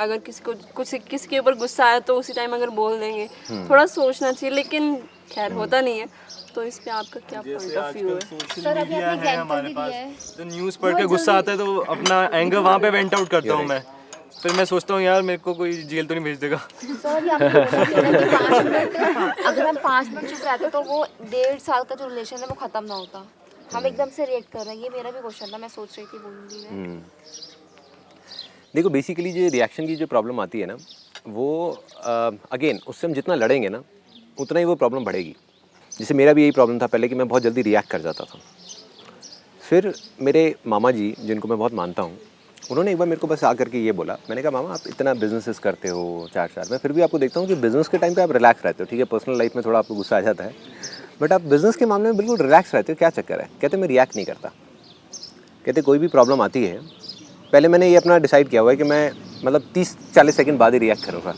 अगर किसी के ऊपर गुस्सा आया तो उसी टाइम अगर बोल देंगे, थोड़ा सोचना चाहिए, लेकिन खैर होता नहीं है। तो इस पे आपका क्या पॉइंट ऑफ व्यू है? सर अभी आपने एग्जांपल भी दिया है। तो न्यूज़ पढ़ के गुस्सा आता है तो अपना एंगर वहाँ पे वेंट आउट करता हूँ मैं। फिर मैं सोचता हूँ यार मेरे को कोई जेल तो नहीं भेज देगा। सर अगर हम 5 मिनट चुप रहते तो वो 1.5 साल का जो रिलेशन है वो खत्म ना होता। हम एकदम से रिएक्ट कर रहे हैं। ये मेरा भी क्वेश्चन था, मैं सोच रही थी बोलूँगी मैं। देखो बेसिकली जो रिएक्शन की जो प्रॉब्लम आती है ना, वो अगेन उससे हम जितना लड़ेंगे ना उतना ही वो प्रॉब्लम बढ़ेगी। जैसे मेरा भी यही प्रॉब्लम था पहले कि मैं बहुत जल्दी रिएक्ट कर जाता था। फिर मेरे मामा जी, जिनको मैं बहुत मानता हूँ, उन्होंने एक बार मेरे को बस आकर के ये बोला, मैंने कहा मामा आप इतना बिजनेसेस करते हो 4 मैं फिर भी आपको देखता हूँ कि बिज़नेस के टाइम पे आप रिलैक्स रहते हो। ठीक है, पर्सनल लाइफ में थोड़ा आपको गुस्सा आ जाता है, बट आप बिज़नेस के मामले में बिल्कुल रिलैक्स रहते हो, क्या चक्कर है? कहते मैं रिएक्ट नहीं करता। कहते कोई भी प्रॉब्लम आती है पहले मैंने ये अपना डिसाइड किया हुआ है कि मैं मतलब 30-40 सेकंड बाद ही रिएक्ट करूँगा,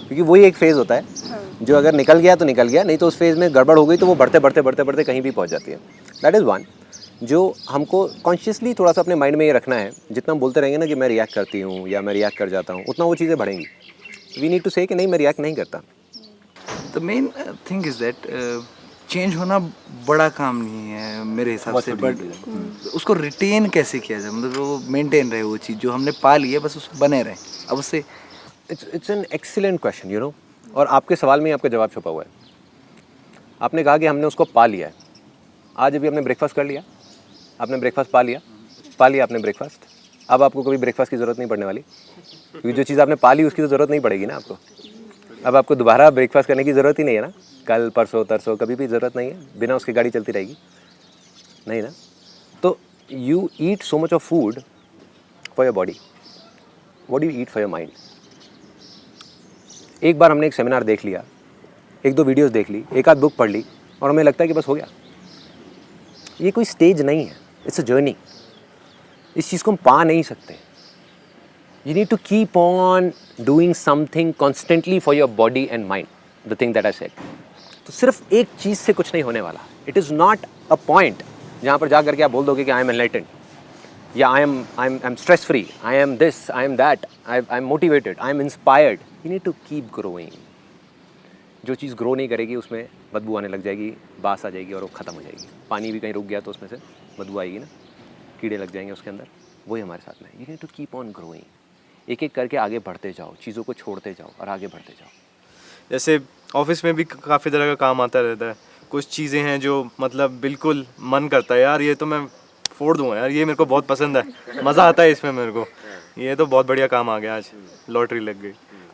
क्योंकि वही एक फ़ेज़ होता है जो अगर निकल गया तो निकल गया, नहीं तो उस फेज़ में गड़बड़ हो गई तो वो बढ़ते कहीं भी पहुंच जाती है। दैट इज़ वन जो हमको कॉन्शियसली थोड़ा सा अपने माइंड में ये रखना है। जितना हम बोलते रहेंगे ना कि मैं रिएक्ट करती हूँ या मैं रिएक्ट कर जाता हूँ, उतना वो चीज़ें बढ़ेंगी। वी नीड टू से कि नहीं मैं रिएक्ट नहीं करता। The main thing is that change होना बड़ा काम नहीं है मेरे हिसाब से, बट उसको रिटेन कैसे किया जाए, मतलब वो मेंटेन रहे, वो चीज़ जो हमने पा ली है बस उस बने रहे। अब उससे it's an excellent question, you know, और आपके सवाल में ही आपका जवाब छुपा हुआ है। आपने कहा कि हमने उसको पा लिया है। आज अभी आपने ब्रेकफास्ट कर लिया, आपने ब्रेकफास्ट पा लिया आपने ब्रेकफास्ट। अब आपको कभी ब्रेकफास्ट की ज़रूरत नहीं पड़ने वाली, क्योंकि जो चीज़ आपने पा ली उसकी तो ज़रूरत नहीं पड़ेगी ना आपको। अब आपको दोबारा ब्रेकफास्ट करने की ज़रूरत ही नहीं है ना, कल परसों तरसों कभी भी ज़रूरत नहीं है, बिना उसके गाड़ी चलती रहेगी नहीं ना। तो you eat so much of food for your body, what do you eat for your mind? एक बार हमने एक सेमिनार देख लिया, एक दो वीडियोस देख ली, एक आध बुक पढ़ ली और हमें लगता है कि बस हो गया। ये कोई स्टेज नहीं है, इट्स अ जर्नी। इस चीज़ को हम पा नहीं सकते। You need to keep on doing something constantly for your body and mind, the thing that I said. तो सिर्फ एक चीज़ से कुछ नहीं होने वाला। It is not a point जहाँ पर जा करके आप बोल दोगे कि आई एम एनलाइटेंड या I am stress free, I am this, I am that, I am motivated, I am inspired. You need to keep growing. जो चीज़ ग्रो नहीं करेगी उसमें बदबू आने लग जाएगी, बास आ जाएगी और वो ख़त्म हो जाएगी। पानी भी कहीं रुक गया तो उसमें से बदबू आएगी ना, कीड़े लग जाएंगे उसके अंदर। वही हमारे साथ में। You need to keep on growing. एक एक करके आगे बढ़ते जाओ, चीज़ों को छोड़ते जाओ और आगे बढ़ते जाओ। जैसे ऑफिस में भी काफ़ी तरह का काम आता रहता है। कुछ चीज़ें हैं जो मतलब बिल्कुल मन करता है यार ये तो मैं फोड़ दूँगा यार, ये मेरे को बहुत पसंद है, मज़ा आता है इसमें मेरे को, ये तो बहुत बढ़िया काम आ गया, आज लॉटरी लग गई।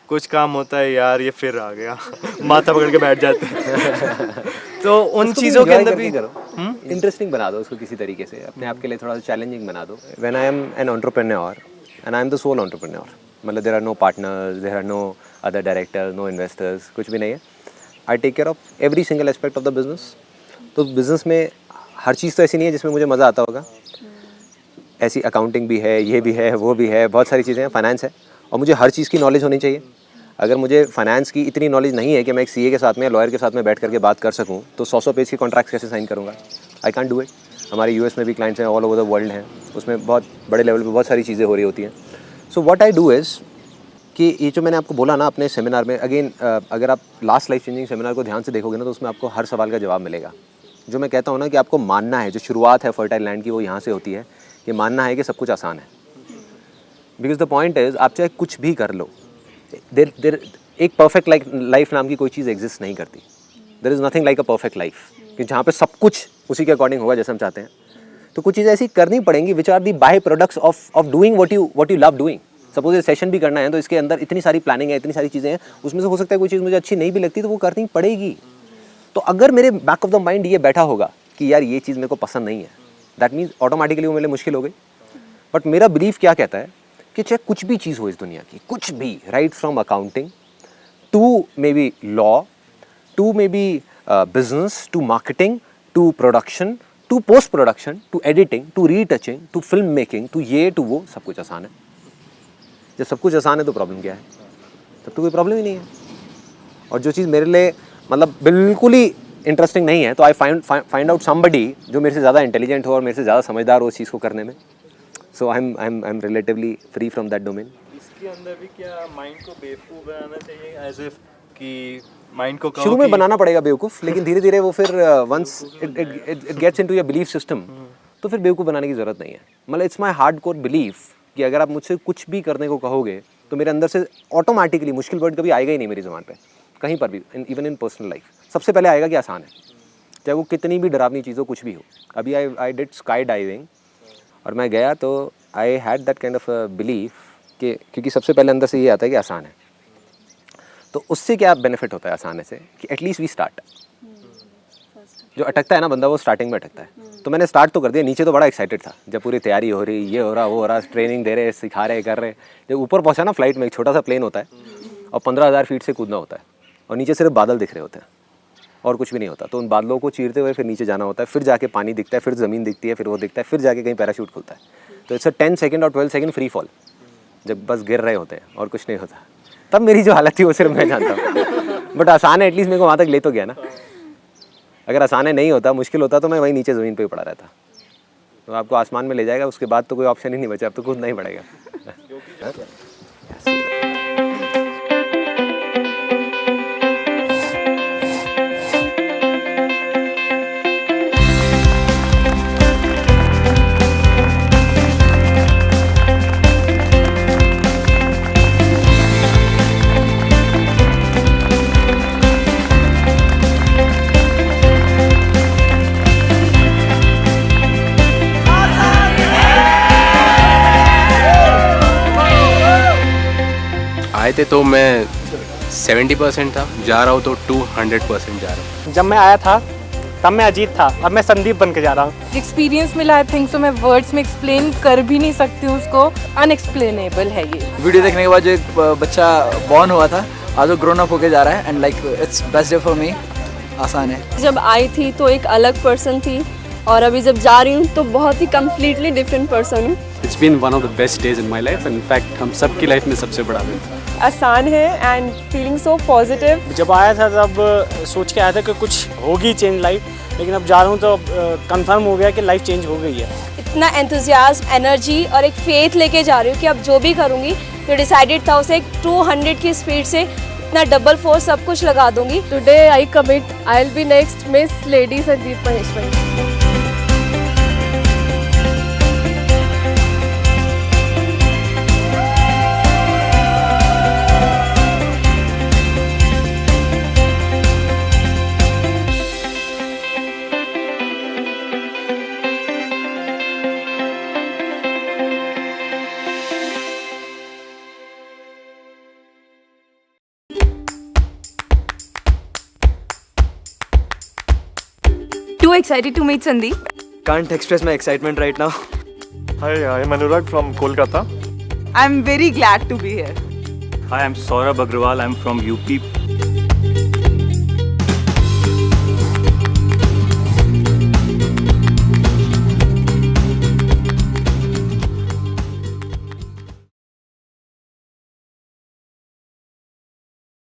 कुछ काम होता है यार ये फिर आ गया माथा पकड़ के बैठ जाते हैं। तो उन चीज़ों के अंदर भी इंटरेस्टिंग बना दो उसको किसी तरीके से, अपने आप के लिए थोड़ा सा चैलेंजिंग बना दो। When I am an entrepreneur and I am the sole entrepreneur, मतलब there are no partners, there are no other directors, no investors, कुछ भी नहीं है। I take care of every single aspect of the business. तो बिजनेस में हर चीज़ तो ऐसी नहीं है जिसमें मुझे मज़ा आता होगा। ऐसी अकाउंटिंग भी है, ये भी है, वो भी है, बहुत सारी चीज़ें हैं, फाइनेंस है, और मुझे हर चीज़ की नॉलेज होनी चाहिए। अगर मुझे फाइनेंस की इतनी नॉलेज नहीं है कि मैं एक सीए के साथ में, लॉयर के साथ में बैठ करके बात कर सकूं, तो 100 पेज के कॉन्ट्रैक्ट्स कैसे साइन करूंगा? I can do it. हमारे यूएस में भी क्लाइंट्स हैं, ऑल ओवर द वर्ल्ड हैं, उसमें बहुत बड़े लेवल पे बहुत सारी चीज़ें हो रही होती हैं। So what I do is कि ये जो मैंने आपको बोला ना अपने सेमिनार में, अगेन अगर आप लास्ट लाइफ चेंजिंग सेमिनार को ध्यान से देखोगे ना तो उसमें आपको हर सवाल का जवाब मिलेगा। जो मैं कहता हूँ ना कि आपको मानना है, जो शुरुआत है फर्टाइल लैंड की वो यहाँ से होती है, कि मानना है कि सब कुछ आसान है। बिकॉज द पॉइंट इज़ आप चाहे कुछ भी कर लो, देर एक परफेक्ट लाइफ नाम की कोई चीज़ एग्जिस्ट नहीं करती। There is nothing like a perfect life, कि जहाँ पे सब कुछ उसी के अकॉर्डिंग होगा जैसे हम चाहते हैं। तो कुछ चीज़ें ऐसी करनी पड़ेंगी which are the by products of doing what you love doing. Suppose ये सेशन भी करना है तो इसके अंदर इतनी सारी प्लानिंग है, इतनी सारी चीज़ें हैं, उसमें से हो सकता है कोई चीज़ मुझे अच्छी नहीं भी लगती तो वो करनी पड़ेगी। तो अगर मेरे बैक ऑफ द माइंड ये बैठा होगा कि यार ये चीज़ मेरे को पसंद नहीं है, दैट मीन्स ऑटोमेटिकली वो मेरे लिए मुश्किल हो गई। बट मेरा बिलीफ क्या कहता है कि चाहे कुछ भी चीज़ हो इस दुनिया की, कुछ भी, right from accounting to maybe law, to maybe business, to marketing, to production, to post production, to editing, to retouching, to film making, to ये टू वो, सब कुछ आसान है। जब सब कुछ आसान है तो प्रॉब्लम क्या है? तब तो कोई प्रॉब्लम ही नहीं है। और जो चीज़ मेरे लिए मतलब बिल्कुल ही इंटरेस्टिंग नहीं है तो आई फाइंड आउट समबडी जो मेरे से ज़्यादा इंटेलिजेंट हो और मेरे से ज़्यादा समझदार हो उस चीज़ को करने में। So I am relatively free from that domain. इसके अंदर भी क्या माइंड को बेवकूफ़ बनाना चाहिए, एज इफ कि माइंड को शुरू में बनाना पड़ेगा बेवकूफ़, लेकिन धीरे धीरे वो फिर once it gets into your belief system तो फिर बेवकूफ़ बनाने की ज़रूरत नहीं है। मतलब it's my hardcore belief कि अगर आप मुझसे कुछ भी करने को कहोगे तो मेरे अंदर से ऑटोमेटिकली मुश्किल वर्ड कभी आएगा ही नहीं मेरी ज़बान पे, कहीं पर भी, इवन इन पर्सनल लाइफ। सबसे पहले आएगा कि आसान है, चाहे वो कितनी भी डरावनी चीज़ हो, कुछ भी हो। अभी आई डिड स्काई डाइविंग और मैं गया तो I had that kind of belief कि क्योंकि सबसे पहले अंदर से ये आता है कि आसान है। तो उससे क्या बेनिफिट होता है आसानी से कि एटलीस्ट वी स्टार्ट। जो अटकता है ना बंदा वो स्टार्टिंग में अटकता है। तो मैंने स्टार्ट तो कर दिया, नीचे तो बड़ा एक्साइटेड था जब पूरी तैयारी हो रही, ये हो रहा, वो हो रहा, ट्रेनिंग दे रहे, सिखा रहे, कर रहे। जब ऊपर पहुंचा ना फ्लाइट में, एक छोटा सा प्लेन होता है और 15,000 फीट से कूदना होता है और नीचे सिर्फ बादल दिख रहे होते हैं और कुछ भी नहीं होता। तो उन बादलों को चीरते हुए फिर नीचे जाना होता है, फिर जाके पानी दिखता है, फिर ज़मीन दिखती है, फिर वो दिखता है, फिर जाके कहीं पैराशूट खुलता है। तो इट्स 10 सेकंड और 12 सेकंड फ्री फॉल, जब बस गिर रहे होते हैं और कुछ नहीं होता। तब मेरी जो हालत थी वो सिर्फ मैं जानता हूँ। बट आसान है, एटलीस्ट मेरे को वहाँ तक ले तो गया ना। अगर आसान है नहीं होता, मुश्किल होता तो मैं वहीं नीचे ज़मीन पे ही पड़ा रहता। तो आपको आसमान में ले जाएगा, उसके बाद तो कोई ऑप्शन ही नहीं बचा, अब तो कूदना ही पड़ेगा। आए थे तो मैं 70% था, जा रहा हूँ तो 200% जा रहा हूँ। जब मैं आया था तब मैं अजीत था, अब मैं संदीप बन के जा रहा हूँ। एक्सपीरियंस मिला आई थिंक, तो मैं वर्ड्स में एक्सप्लेन कर भी नहीं सकती उसको, अनएक्सप्लेनेबल है ये। वीडियो देखने के बाद जो एक बच्चा बॉर्न हुआ था आज वो ग्रोन अप होके जा रहा है and like it's best day for me. आसान है। जब आई थी तो एक अलग पर्सन थी और अभी जब जा रही हूँ तो बहुत ही कम्प्लीटली डिफरेंट पर्सन हूँ। It's been one of the best days in my life, in fact हम सबकी लाइफ में सबसे बड़ा दिन। आसान है एंड फीलिंग सो पॉजिटिव। जब आया था तब सोच के आया था कि कुछ होगी चेंज लाइफ, लेकिन अब जा रहा हूँ तो कंफर्म हो गया कि लाइफ चेंज हो गई है। इतना एंथुजियाज्म, एनर्जी और एक फेथ लेके जा रही हूँ कि अब जो भी करूँगी जो डिसाइडेड था उसे 200 की स्पीड से इतना डबल फोर्स सब कुछ लगा दूंगी। Today I commit I will be next miss lady Sandeep Maheshwari. Too excited to meet Sandeep. Can't express my excitement right now. Hi, I'm Anurag from Kolkata. I'm very glad to be here. Hi, I'm Saurabh Agrawal. I'm from UP.